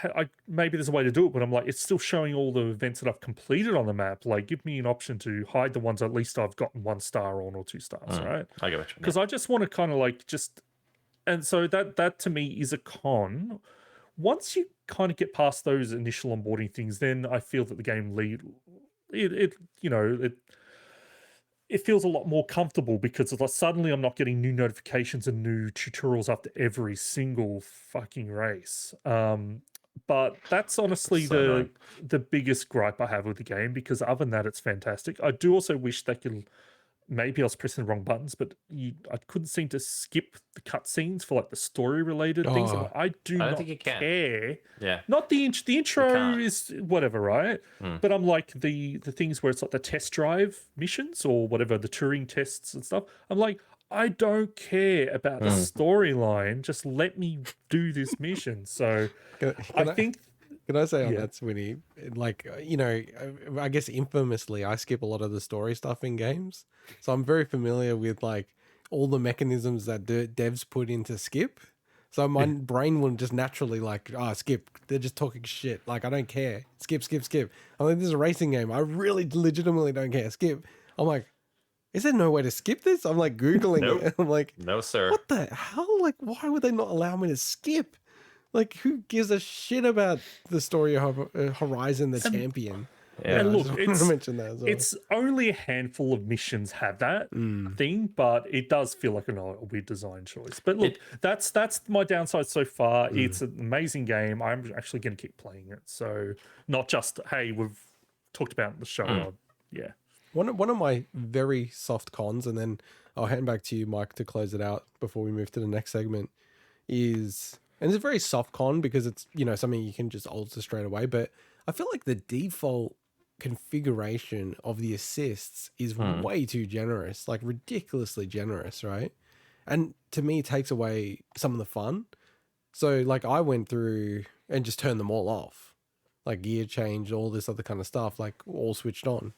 maybe there's a way to do it, but I'm like, it's still showing all the events that I've completed on the map. Like, give me an option to hide the ones at least I've gotten 1 star on or 2 stars, right? I get what you mean. Because I just want to kind of like and so that to me is a con. Once you kind of get past those initial onboarding things, then I feel that the game it feels a lot more comfortable, because it's like suddenly I'm not getting new notifications and new tutorials after every single fucking race. But that's honestly the biggest gripe I have with the game, because other than that, it's fantastic. I do also wish they could. Maybe I was pressing the wrong buttons, but I couldn't seem to skip the cutscenes for like the story-related things. Like, I don't think you care. Yeah. Not the intro is whatever, right? But I'm like the things where it's like the test drive missions or whatever, the Turing tests and stuff. I'm like, I don't care about the storyline. Just let me do this mission. So I think. Can I say on that, Swinny? Like, I guess infamously, I skip a lot of the story stuff in games. So I'm very familiar with like all the mechanisms that devs put into skip. So my brain will just naturally like, skip. They're just talking shit. Like, I don't care. Skip, skip, skip. I'm like, this is a racing game. I really legitimately don't care. Skip. I'm like, is there no way to skip this? I'm like Googling it. I'm like, no, sir. What the hell? Like, why would they not allow me to skip? Like, who gives a shit about the story of Horizon the Champion? Yeah, and look, well. It's only a handful of missions have that thing, but it does feel like a weird design choice. But look, that's my downside so far. It's an amazing game. I'm actually going to keep playing it. So not just, hey, we've talked about the show. Yeah. One of my very soft cons, and then I'll hand back to you, Mike, to close it out before we move to the next segment, is... And it's a very soft con because it's, something you can just alter straight away. But I feel like the default configuration of the assists is way too generous, like ridiculously generous, right? And to me, it takes away some of the fun. So like I went through and just turned them all off, like gear change, all this other kind of stuff, like all switched on.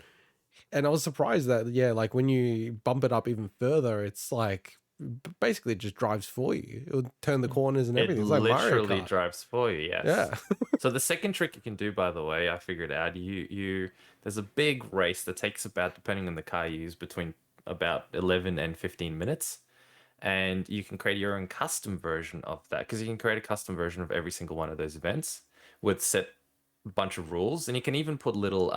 And I was surprised that, yeah, like when you bump it up even further, it's like basically it just drives for you. It'll turn the corners and It everything. It's like Mario literally Kart. drives for you, yes. Yeah. So the second trick you can do, by the way, I figured out, there's a big race that takes about, depending on the car you use, between about 11 and 15 minutes. And you can create your own custom version of that, because you can create a custom version of every single one of those events with set bunch of rules. And you can even put little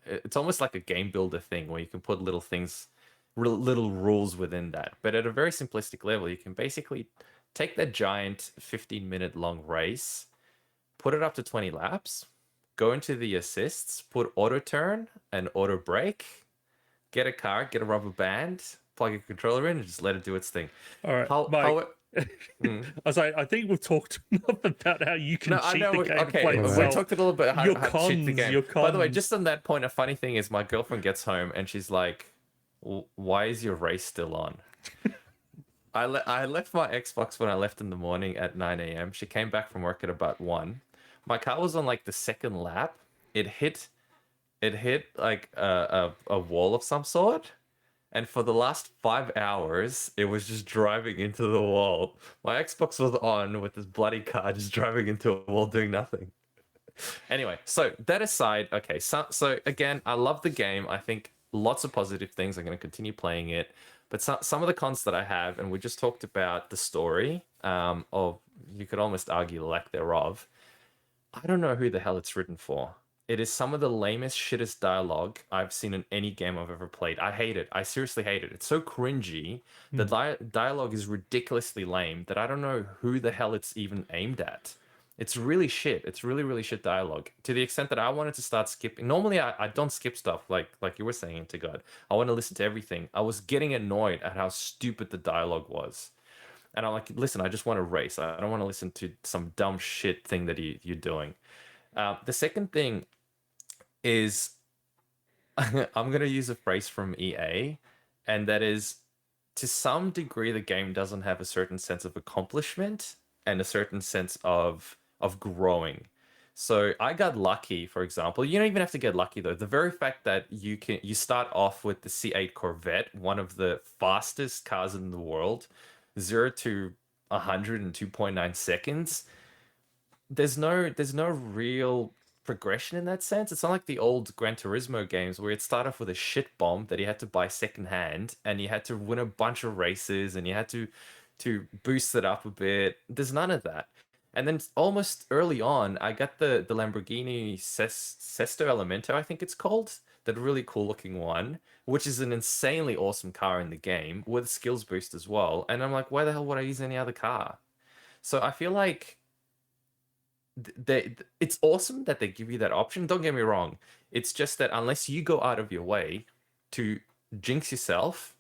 it's almost like a game builder thing where you can put little things, little rules within that. But at a very simplistic level, you can basically take that giant 15-minute long race, put it up to 20 laps, go into the assists, put auto turn and auto brake, get a car, get a rubber band, plug a controller in, and just let it do its thing. All right, Mike. I think we've talked enough about how you can cheat the game. Okay, we talked a little bit how to cheat the game. By the way, just on that point, a funny thing is my girlfriend gets home and she's like, "Why is your race still on?" I left my Xbox when I left in the morning at 9 a.m. She came back from work at about 1. My car was on like the second lap. It hit like a wall of some sort. And for the last 5 hours, it was just driving into the wall. My Xbox was on with this bloody car just driving into a wall doing nothing. Anyway, so that aside, okay, so again, I love the game. I think lots of positive things. I'm going to continue playing it. But some of the cons that I have, and we just talked about the story, of, you could almost argue the lack thereof. I don't know who the hell it's written for. It is some of the lamest, shittest dialogue I've seen in any game I've ever played. I hate it. I seriously hate it. It's so cringy. The dialogue is ridiculously lame that I don't know who the hell it's even aimed at. It's really shit. It's really, really shit dialogue. To the extent that I wanted to start skipping. Normally, I don't skip stuff like you were saying, integot. I want to listen to everything. I was getting annoyed at how stupid the dialogue was. And I'm like, listen, I just want to race. I don't want to listen to some dumb shit thing that you're doing. The second thing is, I'm going to use a phrase from EA, and that is, to some degree, the game doesn't have a certain sense of accomplishment and a certain sense of growing. So I got lucky, for example. You don't even have to get lucky, though. The very fact that you start off with the C8 Corvette, one of the fastest cars in the world, 0 to 100 in 2.9 seconds. There's no real progression in that sense. It's not like the old Gran Turismo games where it started off with a shit bomb that you had to buy secondhand, and you had to win a bunch of races, and you had to boost it up a bit. There's none of that. And then almost early on, I got the Lamborghini Sesto Elemento, I think it's called, that really cool looking one, which is an insanely awesome car in the game with skills boost as well. And I'm like, why the hell would I use any other car? So I feel like it's awesome that they give you that option. Don't get me wrong. It's just that unless you go out of your way to jinx yourself,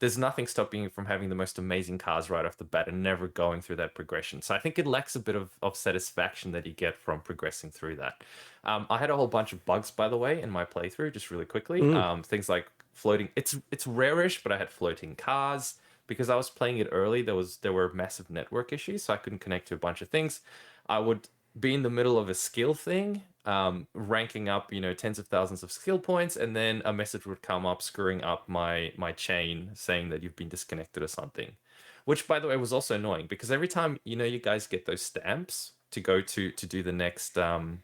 there's nothing stopping you from having the most amazing cars right off the bat and never going through that progression. So I think it lacks a bit of satisfaction that you get from progressing through that. I had a whole bunch of bugs, by the way, in my playthrough, just really quickly. Things like floating. It's rare-ish, but I had floating cars. Because I was playing it early, there were massive network issues, so I couldn't connect to a bunch of things. I would be in the middle of a skill thing, ranking up, tens of thousands of skill points, and then a message would come up screwing up my chain, saying that you've been disconnected or something. Which, by the way, was also annoying, because every time, you guys get those stamps to go to do the next Horizon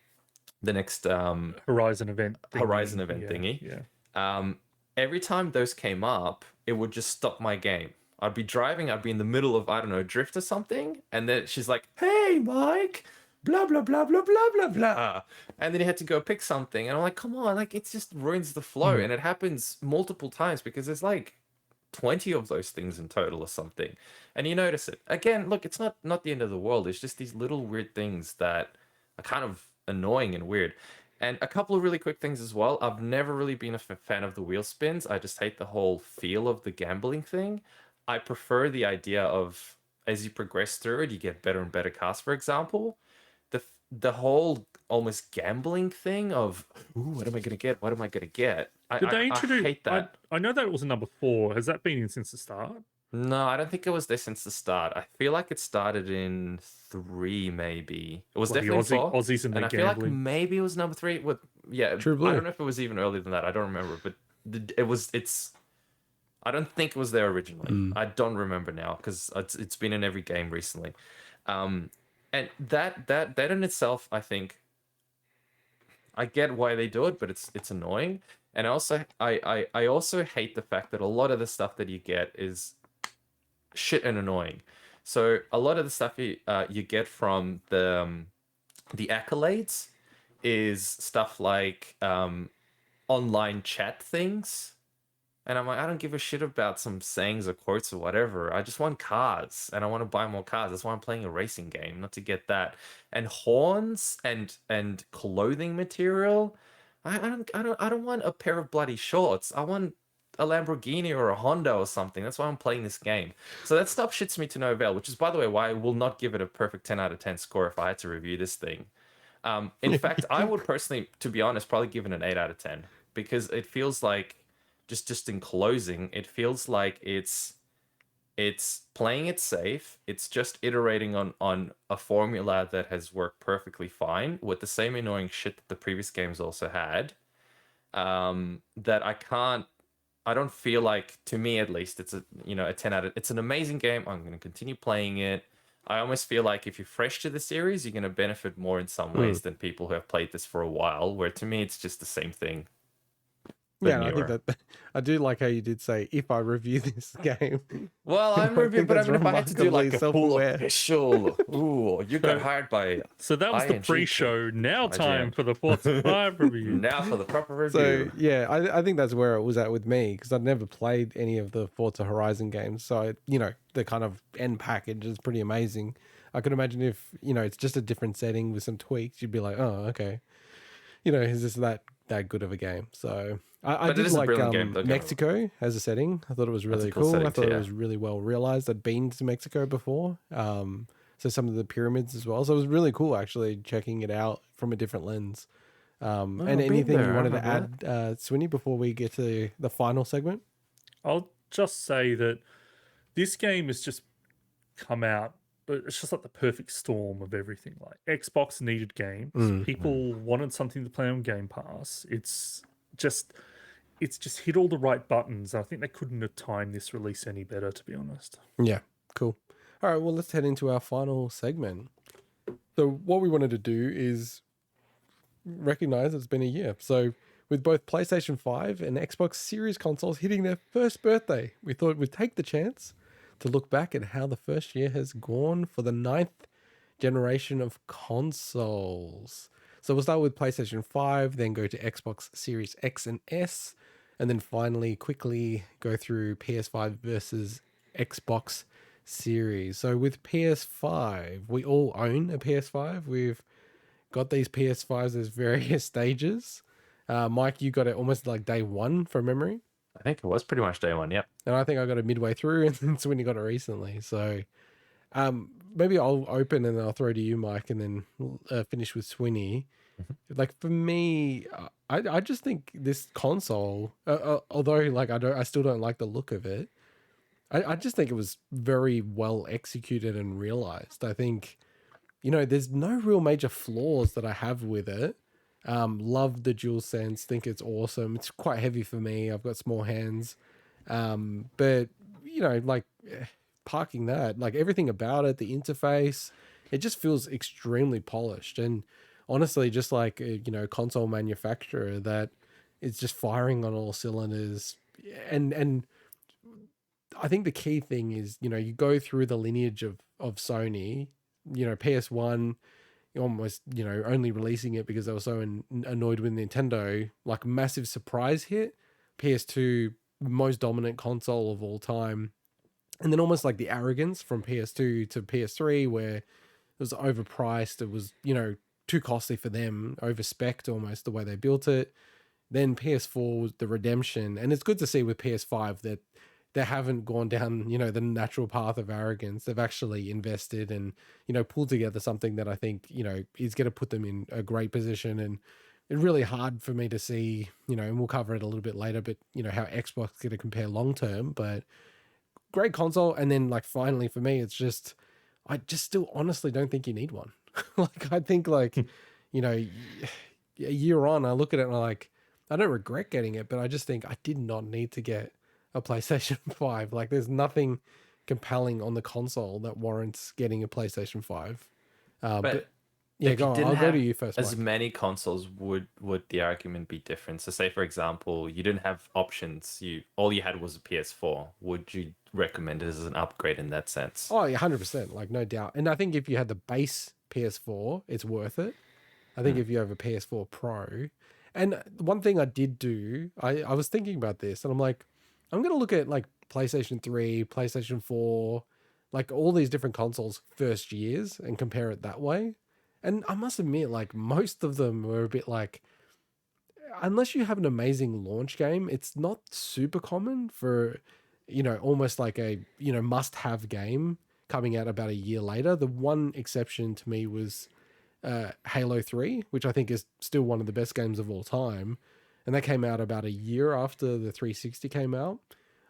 event thingy. Yeah. Every time those came up, it would just stop my game. I'd be driving, I'd be in the middle of, I don't know, drift or something, and then she's like, "Hey, Mike, blah, blah, blah, blah, blah, blah, blah." And then you had to go pick something, and I'm like, come on, like, it just ruins the flow. And it happens multiple times because there's like 20 of those things in total or something. And you notice it. Again, look, it's not the end of the world. It's just these little weird things that are kind of annoying and weird. And a couple of really quick things as well. I've never really been a fan of the wheel spins. I just hate the whole feel of the gambling thing. I prefer the idea of, as you progress through it, you get better and better cars, for example. The whole almost gambling thing of, ooh, what am I gonna get? What am I gonna get? Did they I introduce? hate that. I know that it was a number 4. Has that been in since the start? No, I don't think it was there since the start. I feel like it started in 3, maybe. It was Bloody definitely 4. Aussies and And their I feel like gambling. maybe it was number 3. Yeah, True I Blue. don't know if it was even earlier than that. I don't remember, but it's. I don't think it was there originally. I don't remember now because it's been in every game recently, and that in itself, I think. I get why they do it, but it's annoying, and I also hate the fact that a lot of the stuff that you get is shit and annoying. So a lot of the stuff you get from the accolades is stuff like online chat things, and I'm like, I don't give a shit about some sayings or quotes or whatever. I just want cars, and I want to buy more cars. That's why I'm playing a racing game, not to get that. And horns and clothing material. I don't want a pair of bloody shorts. I want a Lamborghini or a Honda or something. That's why I'm playing this game. So that stuff shits me to no avail, which is, by the way, why I will not give it a perfect 10 out of 10 score if I had to review this thing. In fact, I would personally, to be honest, probably give it an 8 out of 10 because it feels like, just in closing, it feels like it's playing it safe. It's just iterating on a formula that has worked perfectly fine with the same annoying shit that the previous games also had. That I don't feel like, to me at least, it's a 10 out of. It's an amazing game. I'm going to continue playing it. I almost feel like if you're fresh to the series, you're going to benefit more in some ways than people who have played this for a while. Where to me, it's just the same thing. Yeah, I think that I do like how you did say if I review this game. Well, I'm reviewing, but I mean, if I had to do like a full self-aware. official, ooh, you got hired by. So that was the ING. pre-show. Now time IGN. for the Forza 5 review. Now for the proper So review. yeah, I think that's where it was at with me because I'd never played any of the Forza Horizon games. So the kind of end package is pretty amazing. I could imagine if it's just a different setting with some tweaks, you'd be like, oh, okay, is this that good of a game? So I But it did is a like brilliant game, don't get me wrong. Mexico as a setting. I thought it was That's a really cool cool. setting I thought too, it yeah. was really well realized. I'd been to Mexico before, so some of the pyramids as well. So it was really cool actually checking it out from a different lens. And I've been anything there, you I wanted to remember add, Swinny, before we get to the final segment? I'll just say that this game has just come out. It's just like the perfect storm of everything. Like Xbox needed games. People wanted something to play on Game Pass. It's just hit all the right buttons. I think they couldn't have timed this release any better, to be honest. Yeah, cool. All right, well, let's head into our final segment. So what we wanted to do is recognize it's been a year. So with both PlayStation 5 and Xbox Series consoles hitting their first birthday, we thought we'd take the chance to look back at how the first year has gone for the 9th generation of consoles. So we'll start with PlayStation 5, then go to Xbox Series X and S, and then finally quickly go through PS5 versus Xbox Series. So with PS5, we all own a PS5. We've got these PS5s as various stages. Mike, you got it almost like day one from memory. I think it was pretty much day one. Yep. And I think I got it midway through, and then Swinny got it recently. So maybe I'll open and then I'll throw to you, Mike, and then finish with Swinny. Like for me, I just think this console, although like I still don't like the look of it. I just think it was very well executed and realized. I think, there's no real major flaws that I have with it. Love the dual sense, think it's awesome. It's quite heavy for me. I've got small hands. But parking that, like everything about it, the interface, it just feels extremely polished. And honestly, just like a console manufacturer that is just firing on all cylinders. And I think the key thing is, you go through the lineage of Sony, PS1, almost, only releasing it because they were so annoyed with Nintendo, like massive surprise hit. PS2, most dominant console of all time. And then almost like the arrogance from PS2 to PS3 where it was overpriced. It was, too costly for them, over-spec'd almost the way they built it. Then PS4 was the redemption. And it's good to see with PS5 that they haven't gone down, the natural path of arrogance. They've actually invested and, pulled together something that I think, is going to put them in a great position. And it's really hard for me to see, and we'll cover it a little bit later, but, how Xbox is going to compare long term. But great console. And then, like, finally for me, it's just, I just still honestly don't think you need one. Like, I think, like, a year on, I look at it and I'm like, I don't regret getting it, but I just think I did not need to get a PlayStation 5. Like, there's nothing compelling on the console that warrants getting a PlayStation 5. But yeah, if you go on. didn't I'll go have to you first, as Mike. many consoles, would the argument be different? So say, for example, you didn't have options, all you had was a PS4. Would you recommend it as an upgrade in that sense? Oh, yeah, 100%, like, no doubt. And I think if you had the base PS4, it's worth it. I think if you have a PS4 Pro. And one thing I did do, I was thinking about this, and I'm like, I'm going to look at, like, PlayStation 3, PlayStation 4, like, all these different consoles first years and compare it that way. And I must admit, like, most of them were a bit like, unless you have an amazing launch game, it's not super common for, almost like a, must have game coming out about a year later. The one exception to me was Halo 3, which I think is still one of the best games of all time. And that came out about a year after the 360 came out.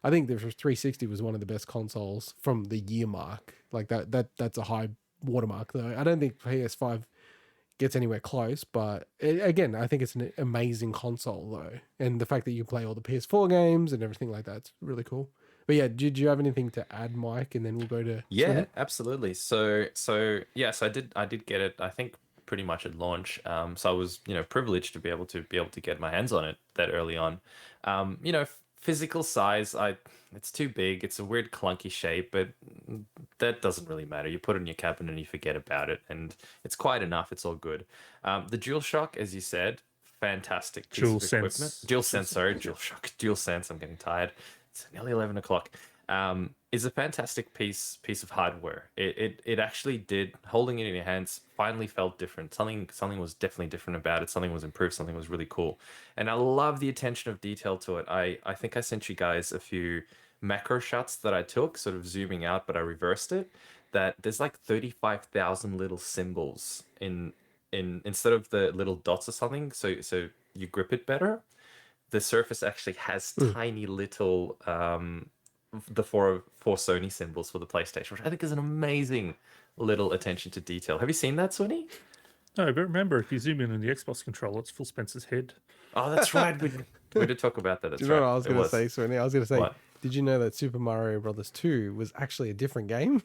I think the 360 was one of the best consoles from the year mark. Like, that's a high watermark, though. I don't think PS5 gets anywhere close, but again, I think it's an amazing console, though. And the fact that you play all the PS4 games and everything like that's really cool. But yeah, did you have anything to add, Mike? And then we'll go to Yeah, Swinny? absolutely. So yes, I did get it. I think pretty much at launch. So I was, privileged to be able to get my hands on it that early on. Physical size, it's too big. It's a weird clunky shape, but that doesn't really matter. You put it in your cabinet and you forget about it, and it's quite enough. It's all good. The DualShock, as you said, fantastic piece Dual of equipment. sense. DualSense, sorry, DualShock, DualSense. I'm getting tired. It's nearly 11 o'clock. Is a fantastic piece of hardware. It actually did, holding it in your hands finally felt different. Something was definitely different about it. Something was improved. Something was really cool. And I love the attention of detail to it. I think I sent you guys a few macro shots that I took, sort of zooming out, but I reversed it. That there's like 35,000 little symbols in instead of the little dots or something. So you grip it better. The surface actually has tiny little the four Sony symbols for the PlayStation, which I think is an amazing little attention to detail. Have you seen that, Swinny? No, but remember, if you zoom in on the Xbox controller, it's Phil Spencer's head. Oh, that's right. We did talk about that. That's Do you know right. what I was going to say, Swinny? I was going to say, What? did you know that Super Mario Brothers 2 was actually a different game?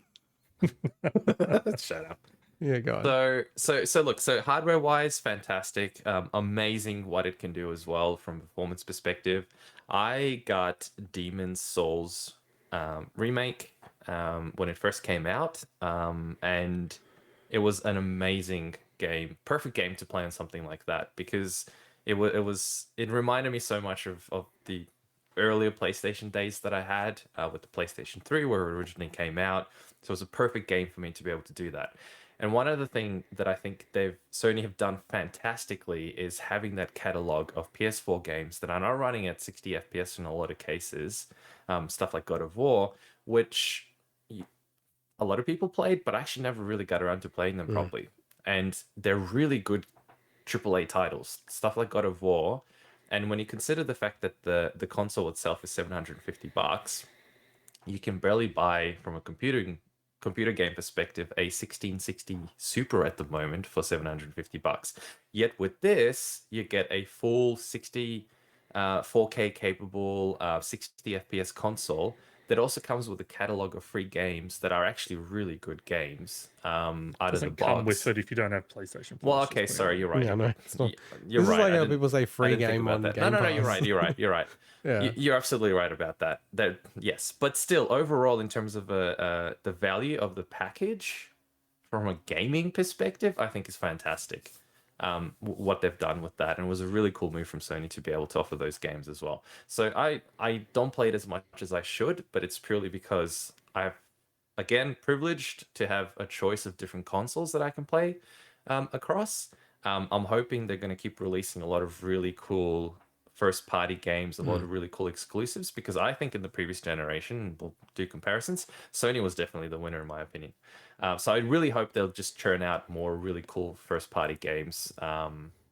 Shut up. Yeah, go on. So look, so hardware wise, fantastic, amazing what it can do as well from a performance perspective. I got Demon's Souls remake when it first came out, and it was an amazing game, perfect game to play on something like that, because it reminded me so much of the earlier PlayStation days that I had with the PlayStation 3 where it originally came out. So it was a perfect game for me to be able to do that. And one other thing that I think Sony have done fantastically is having that catalog of PS4 games that are not running at 60 FPS in a lot of cases, stuff like God of War, which a lot of people played, but I actually never really got around to playing them properly. And they're really good AAA titles, stuff like God of War. And when you consider the fact that the console itself is $750, you can barely buy, from a computer game perspective, a 1660 Super at the moment for $750. Yet with this, you get a full 60 4K capable 60 FPS console that also comes with a catalog of free games that are actually really good games out of the Doesn't box. come with it if you don't have PlayStation Plus. Well, okay, sorry, you're right. Yeah, no, it's not. You're This right. is like I how didn't- people say I free didn't think game about on that. Game No, Pass. you're right. Yeah. You're absolutely right about that. Yes, but still, overall, in terms of the value of the package from a gaming perspective, I think is fantastic. What they've done with that, and it was a really cool move from Sony to be able to offer those games as well. So I don't play it as much as I should, but it's purely because I've, again, privileged to have a choice of different consoles that I can play across. I'm hoping they're going to keep releasing a lot of really cool first party games, a lot of really cool exclusives, because I think in the previous generation, we'll do comparisons, Sony was definitely the winner in my opinion. So I really hope they'll just churn out more really cool first party games.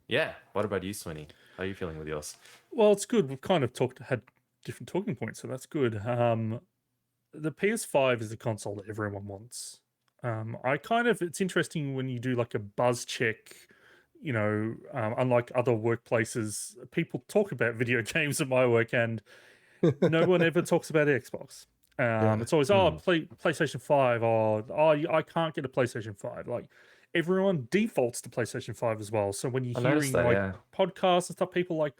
Yeah. What about you, Swinny? How are you feeling with yours? Well, it's good. We've kind of had different talking points, so that's good. The PS5 is a console that everyone wants. It's interesting when you do like a buzz check, unlike other workplaces, people talk about video games at my work and no one ever talks about Xbox. It's always, PlayStation 5, or, I can't get a PlayStation 5. Like, everyone defaults to PlayStation 5 as well. So when you're hearing podcasts and stuff, people like,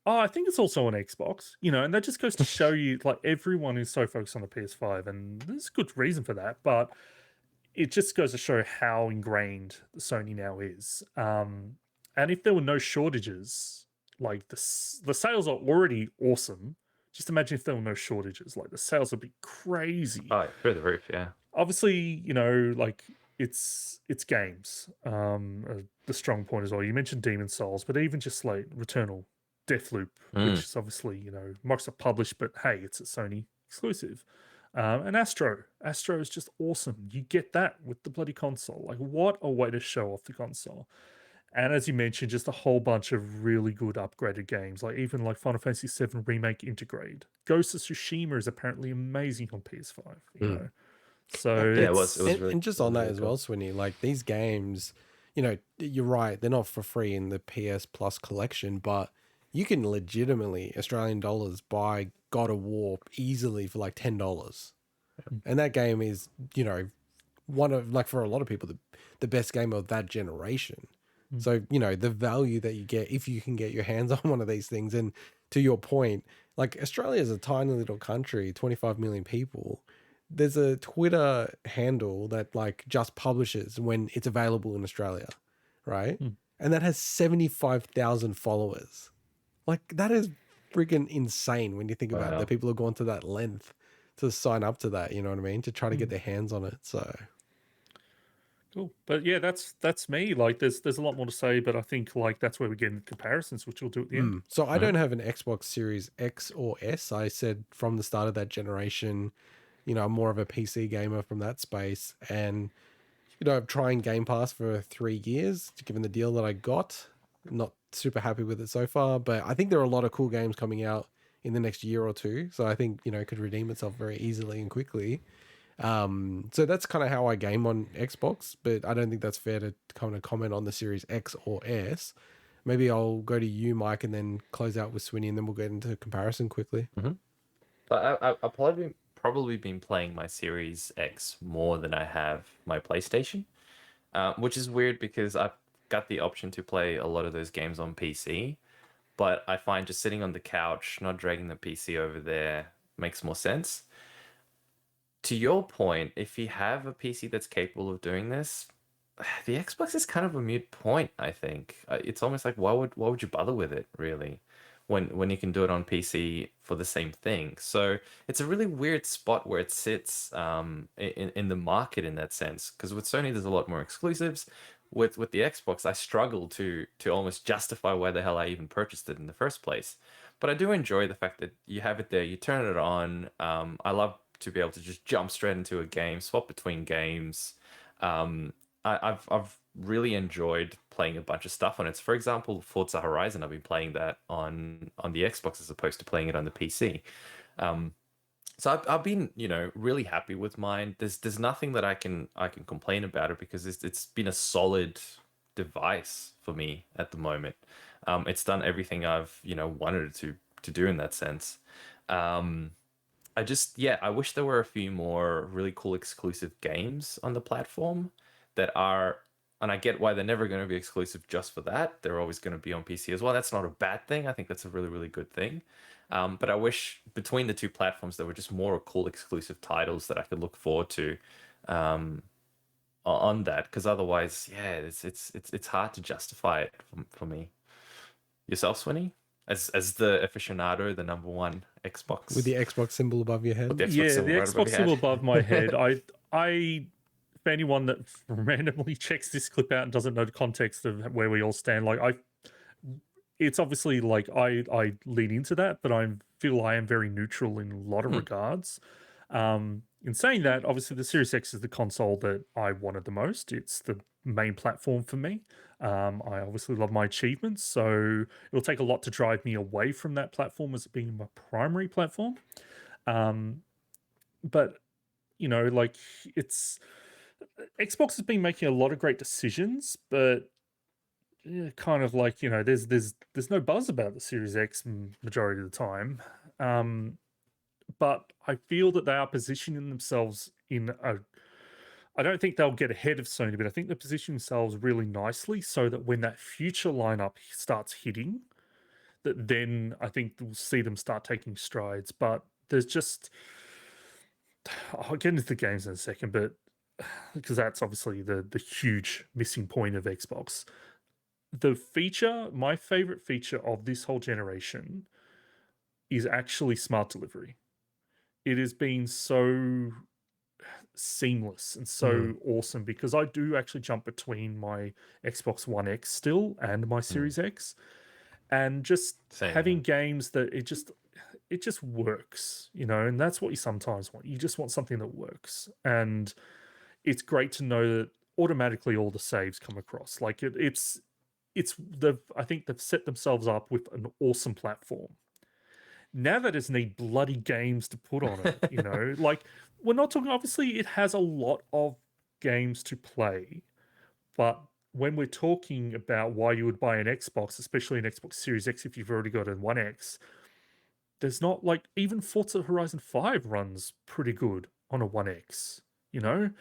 I think it's also on Xbox, and that just goes to show you, like, everyone is so focused on the PS5, and there's good reason for that, but it just goes to show how ingrained Sony now is. And if there were no shortages, like, the sales are already awesome. Just imagine if there were no shortages, like, the sales would be crazy. Oh, through the roof, yeah. Obviously, like, it's games, the strong point as well. You mentioned Demon Souls, but even just like Returnal, Deathloop, which is obviously, Microsoft published, but hey, it's a Sony exclusive. And Astro is just awesome. You get that with the bloody console. Like, what a way to show off the console. And as you mentioned, just a whole bunch of really good upgraded games, like even like Final Fantasy VII Remake Integrade. Ghost of Tsushima is apparently amazing on PS5, you know. So yeah, it was really, and just on that as well, Swinny, like these games, you're right, they're not for free in the PS Plus collection, but you can legitimately Australian dollars buy God of War easily for like $10. And that game is, one of, like, for a lot of people, the best game of that generation. So, the value that you get if you can get your hands on one of these things. And to your point, like, Australia is a tiny little country, 25 million people. There's a Twitter handle that like just publishes when it's available in Australia, right? And that has 75,000 followers. Like, that is freaking insane when you think about it, that people have gone to that length to sign up to that, you know what I mean? To try to get their hands on it. So cool. But yeah, that's me. Like, there's a lot more to say, but I think like that's where we get into comparisons, which we'll do at the end. So I don't have an Xbox Series X or S. I said from the start of that generation, I'm more of a PC gamer from that space. And, I'm trying Game Pass for 3 years, given the deal that I got. Not super happy with it so far, but I think there are a lot of cool games coming out in the next year or two. So I think, it could redeem itself very easily and quickly. So that's kind of how I game on Xbox, but I don't think that's fair to kind of comment on the Series X or S. Maybe I'll go to you, Mike, and then close out with Swinny, and then we'll get into comparison quickly. I've probably been playing my Series X more than I have my PlayStation, which is weird because I've got the option to play a lot of those games on PC, but I find just sitting on the couch, not dragging the PC over there, makes more sense. To your point, if you have a PC that's capable of doing this, the Xbox is kind of a moot point, I think. It's almost like, why would you bother with it, really, when you can do it on PC for the same thing? So it's a really weird spot where it sits in the market in that sense, because with Sony, there's a lot more exclusives. With the Xbox, I struggle to almost justify why the hell I even purchased it in the first place. But I do enjoy the fact that you have it there, you turn it on. I love to be able to just jump straight into a game, swap between games. I've really enjoyed playing a bunch of stuff on it. So for example, Forza Horizon, I've been playing that on the Xbox as opposed to playing it on the PC. So I've been, really happy with mine. There's nothing that I can complain about it, because it's been a solid device for me at the moment. It's done everything I've wanted it to do in that sense. I wish there were a few more really cool exclusive games on the platform that are, and I get why they're never going to be exclusive just for that. They're always going to be on PC as well. That's not a bad thing. I think that's a really, really good thing. But I wish between the two platforms there were just more cool exclusive titles that I could look forward to on that, because otherwise, yeah, it's hard to justify it for me. Yourself, Swinny? As the aficionado, the number one Xbox, with the Xbox symbol above your head. The Xbox symbol above my head. I for anyone that randomly checks this clip out and doesn't know the context of where we all stand, like it's obviously like I lean into that, but I feel I am very neutral in a lot of regards. In saying that, obviously the Series X is the console that I wanted the most. It's the main platform for me. I obviously love my achievements, so it'll take a lot to drive me away from that platform as being my primary platform. But you know, like it's Xbox has been making a lot of great decisions, but kind of like, you know, there's no buzz about the Series X majority of the time. But I feel that they are positioning themselves in a. I don't think they'll get ahead of Sony, but I think they position themselves really nicely so that when that future lineup starts hitting, that then I think we'll see them start taking strides. But there's just. I'll get into the games in a second, but because that's obviously the huge missing point of Xbox. My favorite feature of this whole generation is actually smart delivery. It has been so seamless and so awesome because I do actually jump between my Xbox One X still and my Series X, and just having games that it just works, you know, and that's what you sometimes want. You just want something that works, and it's great to know that automatically all the saves come across. Like I think they've set themselves up with an awesome platform. Now that it's need bloody games to put on it, you know, like we're not talking, obviously it has a lot of games to play, but when we're talking about why you would buy an Xbox, especially an Xbox Series X if you've already got a One X, there's not like even Forza Horizon 5 runs pretty good on a One X, you know?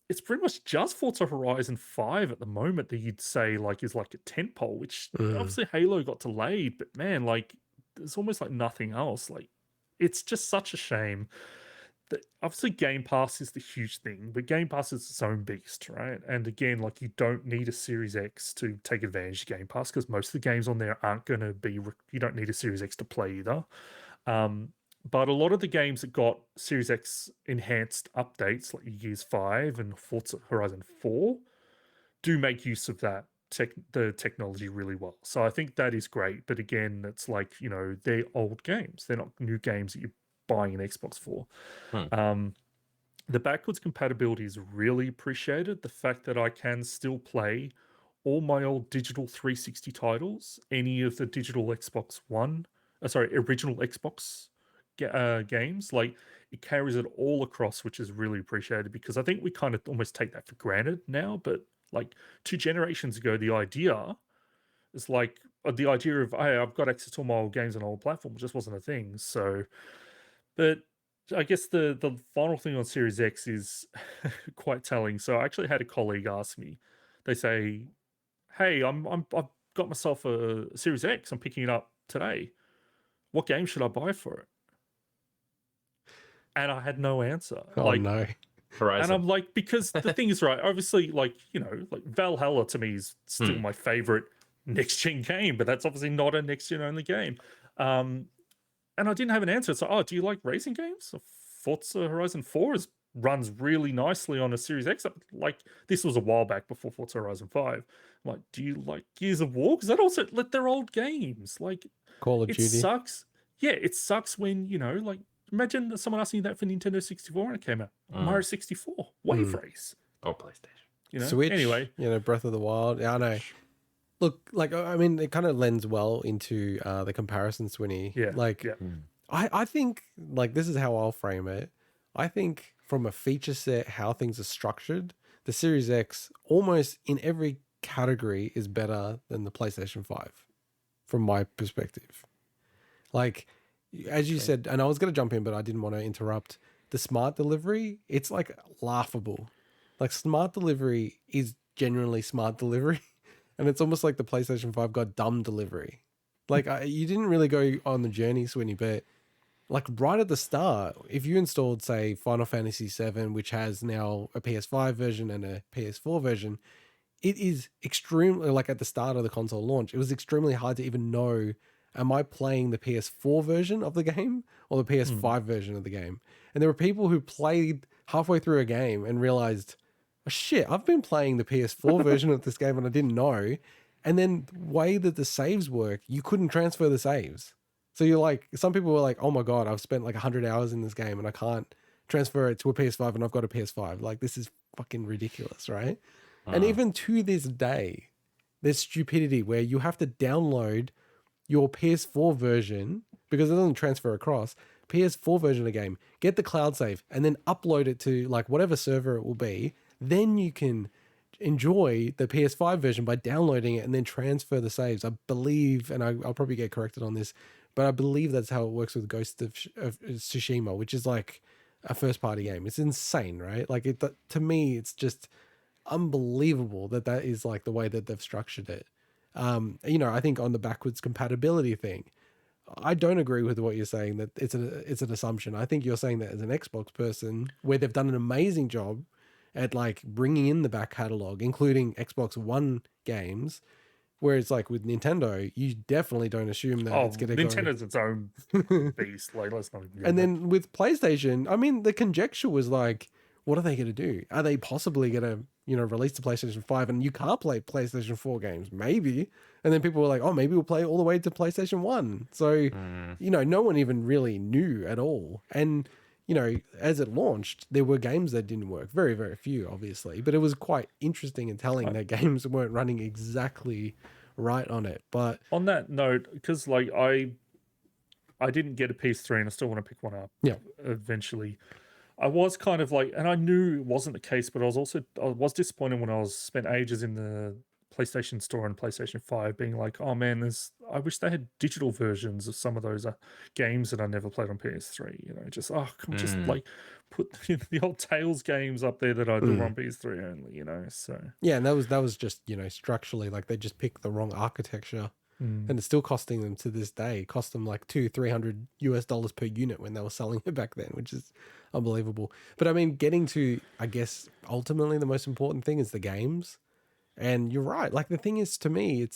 It's pretty much just Forza Horizon 5 at the moment that you'd say like is like a tentpole, which obviously Halo got delayed, but man, like there's almost like nothing else. Like it's just such a shame that obviously Game Pass is the huge thing, but Game Pass is its own beast, right? And again, like you don't need a Series X to take advantage of Game Pass because most of the games on there aren't going to be. You don't need a Series X to play either. But a lot of the games that got Series X enhanced updates, like Gears 5 and Forza Horizon 4, do make use of that the technology really well. So I think that is great. But again, it's like, you know, they're old games. They're not new games that you're buying an Xbox for. The backwards compatibility is really appreciated. The fact that I can still play all my old digital 360 titles, any of the digital Xbox One, original Xbox games, like it carries it all across, which is really appreciated because I think we kind of almost take that for granted now. But like 2 generations ago, the idea is like the idea of, hey, I've got access to all my old games on old platforms just wasn't a thing. So, but I guess the final thing on Series X is quite telling. So I actually had a colleague ask me, they say, hey, I've got myself a Series X. I'm picking it up today. What game should I buy for it? And I had no answer. Oh, no. Horizon. And I'm like, because the thing is, right, obviously, like, you know, like Valhalla to me is still my favorite next-gen game, but that's obviously not a next-gen only game. And I didn't have an answer. It's like, oh, do you like racing games? Forza Horizon 4 runs really nicely on a Series X. Like, this was a while back before Forza Horizon 5. I'm like, do you like Gears of War? Because that also, like, they're old games. Like, Call of Duty. It sucks. Yeah, it sucks when, you know, like, imagine someone asking you that for Nintendo 64 when it came out. Mario 64, Wave Race. Or PlayStation. You know? Switch. Anyway. You know, Breath of the Wild. Yeah, I know. Look, like, I mean, it kind of lends well into the comparison, Swinny. Yeah. Like, yeah. I think, like, this is how I'll frame it. I think from a feature set, how things are structured, the Series X almost in every category is better than the PlayStation 5 from my perspective. Like, as you said, and I was going to jump in, but I didn't want to interrupt, the smart delivery, it's like laughable. Like, smart delivery is genuinely smart delivery. And it's almost like the PlayStation 5 got dumb delivery. Like, you didn't really go on the journey, Swinny, but like right at the start, if you installed, say, Final Fantasy VII, which has now a PS5 version and a PS4 version, it is extremely, like at the start of the console launch, it was extremely hard to even know, am I playing the PS4 version of the game or the PS5 version of the game? And there were people who played halfway through a game and realized, oh shit, I've been playing the PS4 version of this game and I didn't know. And then the way that the saves work, you couldn't transfer the saves. So you're like, some people were like, oh my God, I've spent like 100 hours in this game and I can't transfer it to a PS5 and I've got a PS5. Like, this is fucking ridiculous, right? And even to this day, there's stupidity where you have to download your PS4 version because it doesn't transfer across. PS4 version of the game, get the cloud save, and then upload it to like whatever server it will be. Then you can enjoy the PS5 version by downloading it and then transfer the saves. I believe, and I'll probably get corrected on this, but I believe that's how it works with Ghost of Tsushima, which is like a first party game. It's insane, right? Like to me, it's just unbelievable that is like the way that they've structured it. You know, I think on the backwards compatibility thing, I don't agree with what you're saying that it's an assumption. I think you're saying that as an Xbox person, where they've done an amazing job at like bringing in the back catalog, including Xbox One games, where it's like with Nintendo, you definitely don't assume that it's going to go. Nintendo's its own beast. Like, let's not. And then with PlayStation, I mean, the conjecture was like, what are they going to do? Are they possibly going to, you know, release the PlayStation 5 and you can't play PlayStation 4 games? Maybe. And then people were like, oh, maybe we'll play all the way to PlayStation 1. So, you know, no one even really knew at all. And, you know, as it launched, there were games that didn't work. Very, very few, obviously. But it was quite interesting and telling that games weren't running exactly right on it. But on that note, because like I didn't get a PS3 and I still want to pick one up. Yeah. Eventually. I was kind of like, and I knew it wasn't the case, but I was disappointed when I spent ages in the PlayStation Store and PlayStation 5 being like, oh man, I wish they had digital versions of some of those games that I never played on PS3. You know, just just like put the old Tales games up there that I do on PS3 only. You know, so yeah, and that was just, you know, structurally like they just picked the wrong architecture. And it's still costing them to this day. It cost them like $200-300 per unit when they were selling it back then, which is unbelievable. But I mean, getting to, I guess, ultimately the most important thing is the games. And you're right. Like the thing is, to me,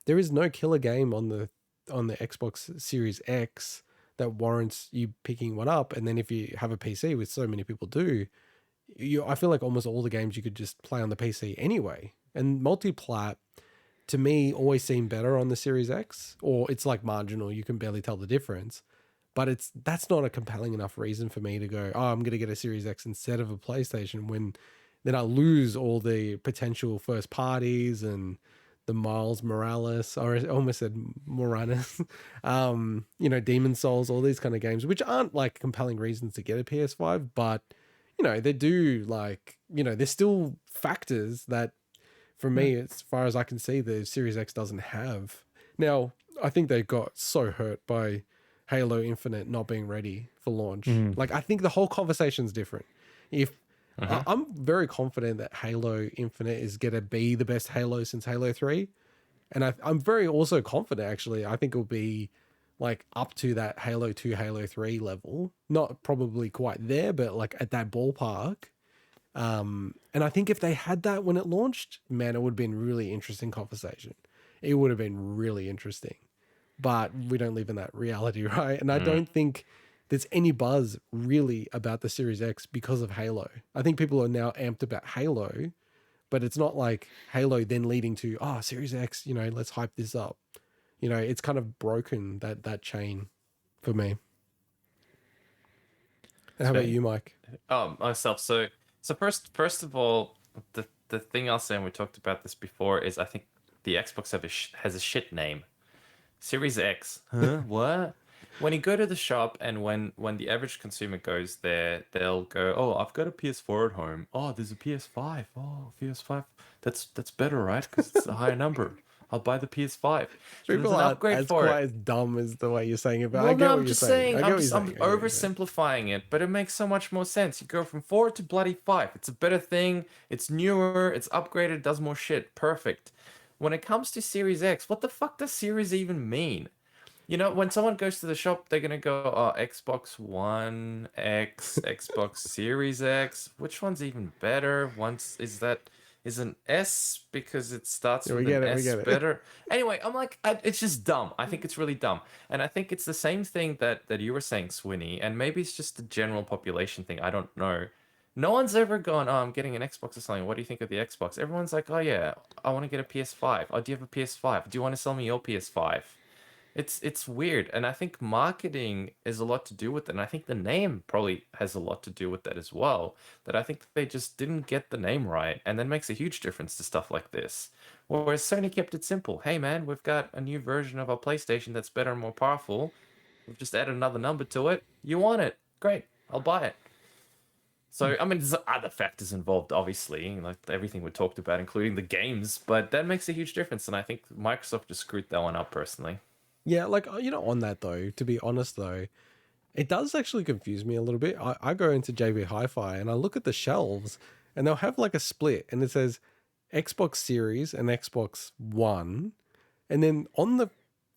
there is no killer game on the Xbox Series X that warrants you picking one up. And then if you have a PC, which so many people do, I feel like almost all the games you could just play on the PC anyway. And multi-plat, to me, always seem better on the Series X, or it's like marginal. You can barely tell the difference, but that's not a compelling enough reason for me to go, oh, I'm going to get a Series X instead of a PlayStation, when then I lose all the potential first parties and the Miles Morales, or I almost said Moranis, you know, Demon Souls, all these kind of games, which aren't like compelling reasons to get a PS5, but you know, they do, like, you know, there's still factors that, for me, as far as I can see, the Series X doesn't have. Now, I think they got so hurt by Halo Infinite not being ready for launch. Like, I think the whole conversation's different. I'm very confident that Halo Infinite is going to be the best Halo since Halo 3. And I'm very also confident, actually. I think it'll be like up to that Halo 2, Halo 3 level. Not probably quite there, but like at that ballpark. And I think if they had that when it launched, man, it would have been a really interesting conversation. It would have been really interesting, but we don't live in that reality, right? And I don't think there's any buzz really about the Series X because of Halo. I think people are now amped about Halo, but it's not like Halo then leading to, Series X, you know, let's hype this up. You know, it's kind of broken that chain for me. How about you, Mike? Myself. So first of all, the thing I'll say, and we talked about this before, is I think the Xbox has a shit name. Series X. Huh? What? When you go to the shop and when the average consumer goes there, they'll go, oh, I've got a PS4 at home. Oh, there's a PS5. Oh, PS5. That's better, right? Because it's a higher number. I'll buy the PS5. People aren't as dumb as the way you're saying it, but I get what you're saying. I'm oversimplifying it, but it makes so much more sense. You go from 4 to bloody 5. It's a better thing. It's newer. It's upgraded. Does more shit. Perfect. When it comes to Series X, what the fuck does Series even mean? You know, when someone goes to the shop, they're going to go, oh, Xbox One X, Xbox Series X. Which one's even better? Is an S because it starts with an S better. Anyway, I'm like, it's just dumb. I think it's really dumb. And I think it's the same thing that you were saying, Swinny, and maybe it's just a general population thing. I don't know. No one's ever gone, oh, I'm getting an Xbox or something. What do you think of the Xbox? Everyone's like, oh yeah, I want to get a PS5. Oh, do you have a PS5? Do you want to sell me your PS5? It's weird, and I think marketing is a lot to do with it, and I think the name probably has a lot to do with that as well. That I think they just didn't get the name right, and that makes a huge difference to stuff like this. Whereas Sony kept it simple. Hey man, we've got a new version of our PlayStation that's better and more powerful. We've just added another number to it. You want it? Great, I'll buy it. So, I mean, there's other factors involved, obviously, like everything we talked about, including the games, but that makes a huge difference, and I think Microsoft just screwed that one up personally. Yeah, like, on that though, to be honest though, it does actually confuse me a little bit. I go into JB Hi-Fi and I look at the shelves and they'll have like a split and it says Xbox Series and Xbox One. And then on the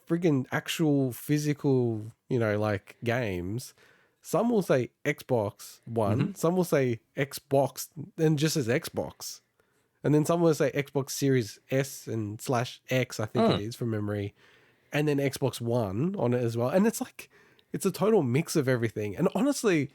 friggin' actual physical, like games, some will say Xbox One, some will say Xbox and just as Xbox. And then some will say Xbox Series S and /X, I think it is from memory. And then Xbox One on it as well. And it's like, it's a total mix of everything. And honestly,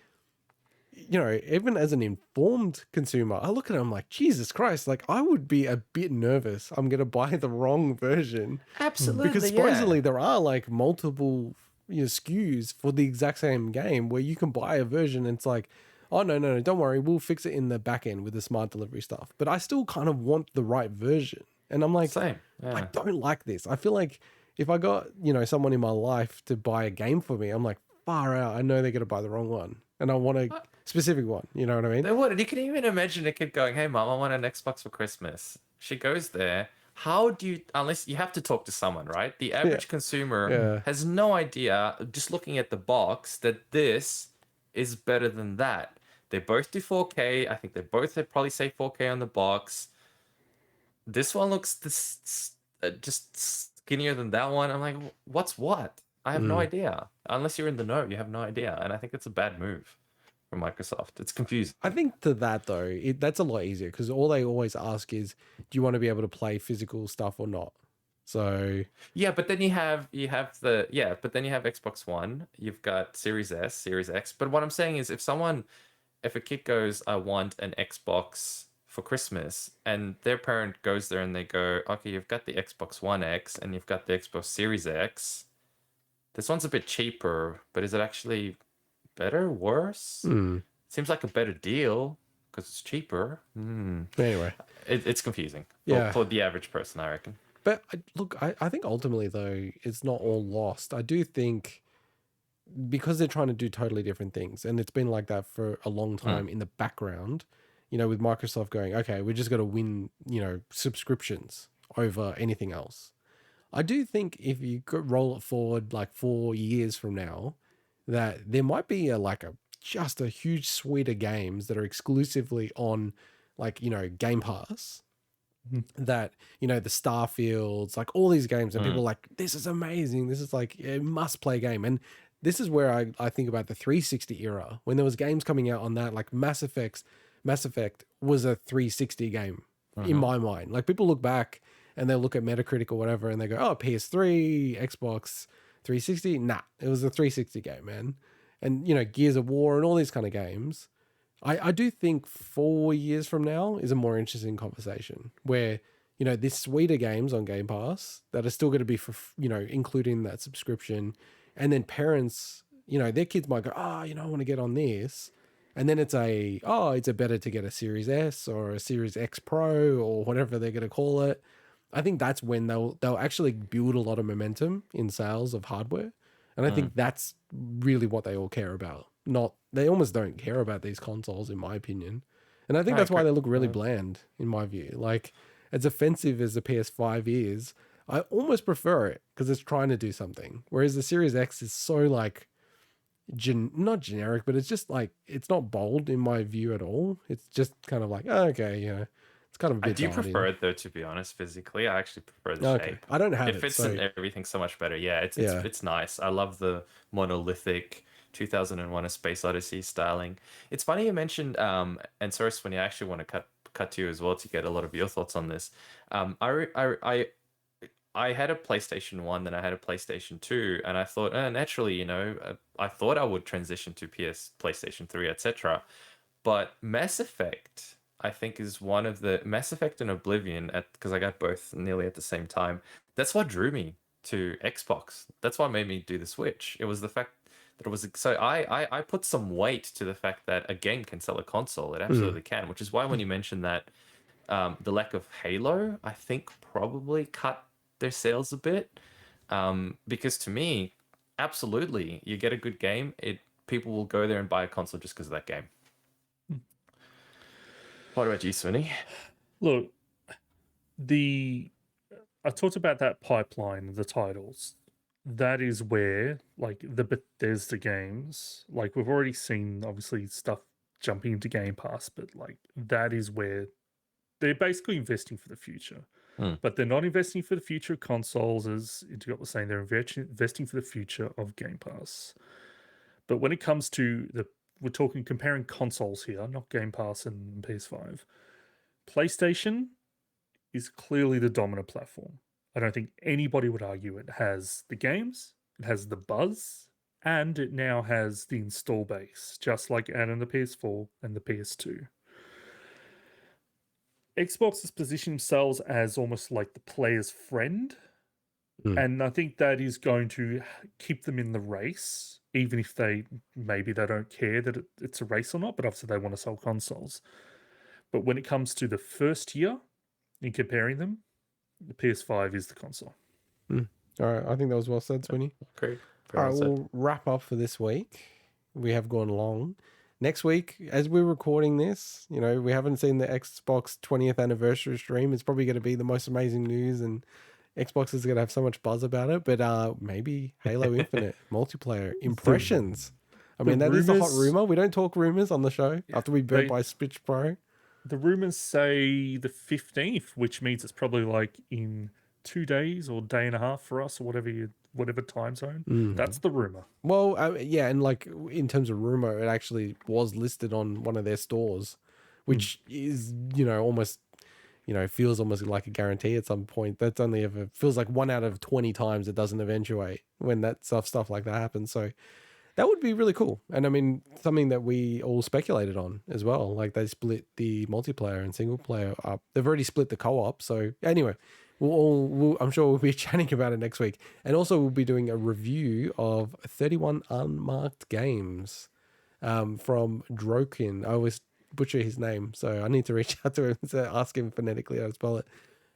even as an informed consumer, I look at it, I'm like, Jesus Christ, like I would be a bit nervous. I'm going to buy the wrong version. Absolutely, Because supposedly there are like multiple SKUs for the exact same game where you can buy a version and it's like, oh, no, don't worry. We'll fix it in the back end with the smart delivery stuff. But I still kind of want the right version. And I'm like, Same. I Yeah. don't like this. I feel like if I got, someone in my life to buy a game for me, I'm like, far out. I know they're going to buy the wrong one. And I want a specific one. You know what I mean? They would. You can even imagine a kid going, "Hey, mom, I want an Xbox for Christmas." She goes there. How do you? Unless you have to talk to someone, right? The average consumer has no idea, just looking at the box, that this is better than that. They both do 4K. I think they both probably say 4K on the box. This one looks just skinnier than that one. I'm like, what's what? I have no idea. Unless you're in the know, you have no idea. And I think it's a bad move from Microsoft. It's confusing. I think to that though, that's a lot easier because all they always ask is, do you want to be able to play physical stuff or not? So yeah, but then you have but then you have Xbox One, you've got Series S, Series X. But what I'm saying is if a kid goes, I want an Xbox for Christmas, and their parent goes there and they go, okay, you've got the Xbox One X and you've got the Xbox Series X. This one's a bit cheaper, but is it actually better, worse? Seems like a better deal because it's cheaper. anyway, It's confusing for the average person, I reckon. But I think ultimately though, it's not all lost. I do think because they're trying to do totally different things, and it's been like that for a long time in the background, with Microsoft going, okay, we just got to win, subscriptions over anything else. I do think if you could roll it forward like 4 years from now, that there might be just a huge suite of games that are exclusively on Game Pass. That the Starfields, like all these games, and people are like, this is amazing, this is like a must play game. And this is where I think about the 360 era, when there was games coming out on that, like Mass Effect was a 360 game in my mind. Like people look back and they'll look at Metacritic or whatever and they go, oh, PS3, Xbox 360, nah, it was a 360 game, man. And Gears of War and all these kind of games. I do think 4 years from now is a more interesting conversation where, this suite of games on Game Pass that are still going to be for, including that subscription. And then parents, their kids might go, oh, I want to get on this. And then it's better to get a Series S or a Series X Pro or whatever they're going to call it. I think that's when they'll actually build a lot of momentum in sales of hardware. And I think that's really what they all care about. They almost don't care about these consoles, in my opinion. And I think that's why they look really bland, in my view. Like, as offensive as the PS5 is, I almost prefer it because it's trying to do something. Whereas the Series X is so like, not generic, but it's just like, it's not bold in my view at all. It's just kind of like, oh, okay, it's kind of a bit I do prefer it though, to be honest. Physically, I actually prefer the shape. I don't have it. It fits in everything so much better. Yeah, it's nice. I love the monolithic 2001: A Space Odyssey styling. It's funny you mentioned and sorry, Swinny, I actually want to cut to you as well to get a lot of your thoughts on this. I had a PlayStation 1, then I had a PlayStation 2, and I thought, naturally, I thought I would transition to PlayStation 3, etc. But Mass Effect, I think, is one of the Mass Effect and Oblivion, because I got both nearly at the same time. That's what drew me to Xbox. That's what made me do the Switch. It was the fact that it was so I put some weight to the fact that a game can sell a console. It absolutely can, which is why when you mentioned that the lack of Halo, I think probably cut their sales a bit. Because to me, absolutely, you get a good game, people will go there and buy a console just because of that game. What about you, Swinny? Look, I talked about that pipeline, the titles. That is where, like, the Bethesda games, like, we've already seen, obviously, stuff jumping into Game Pass, but, like, that is where they're basically investing for the future. But they're not investing for the future of consoles, as Integot was saying. They're investing for the future of Game Pass. But when it comes to we're talking comparing consoles here, not Game Pass and PS5. PlayStation is clearly the dominant platform. I don't think anybody would argue it has the games, it has the buzz, and it now has the install base, just like it had on the PS4 and the PS2. Xbox has positioned themselves as almost like the player's friend, and I think that is going to keep them in the race, even if maybe they don't care that it's a race or not, but obviously they want to sell consoles. But when it comes to the first year, in comparing them, the PS5 is the console. All right, I think that was well said, Swinny. Great. All right, we'll wrap up for this week. We have gone long. Next week, as we're recording this, we haven't seen the Xbox 20th anniversary stream. It's probably going to be the most amazing news, and Xbox is going to have so much buzz about it. But maybe Halo Infinite multiplayer impressions. I mean, that is the hot rumor. We don't talk rumors on the show after we burnt by Switch Pro. The rumors say the 15th, which means it's probably like in 2 days or day and a half for us, or whatever time zone. That's the rumor. Well, yeah, and like in terms of rumor, it actually was listed on one of their stores, which is almost feels almost like a guarantee at some point. That's only ever feels like 1 out of 20 times it doesn't eventuate when that stuff like that happens. So that would be really cool. And I mean, something that we all speculated on as well. Like they split the multiplayer and single player up. They've already split the co-op. So anyway, I'm sure we'll be chatting about it next week. And also we'll be doing a review of 31 unmarked games from Drokin. I always butcher his name, so I need to reach out to him to ask him phonetically how to spell it.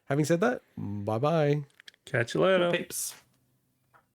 Having said that, bye-bye. Catch you later. Peeps.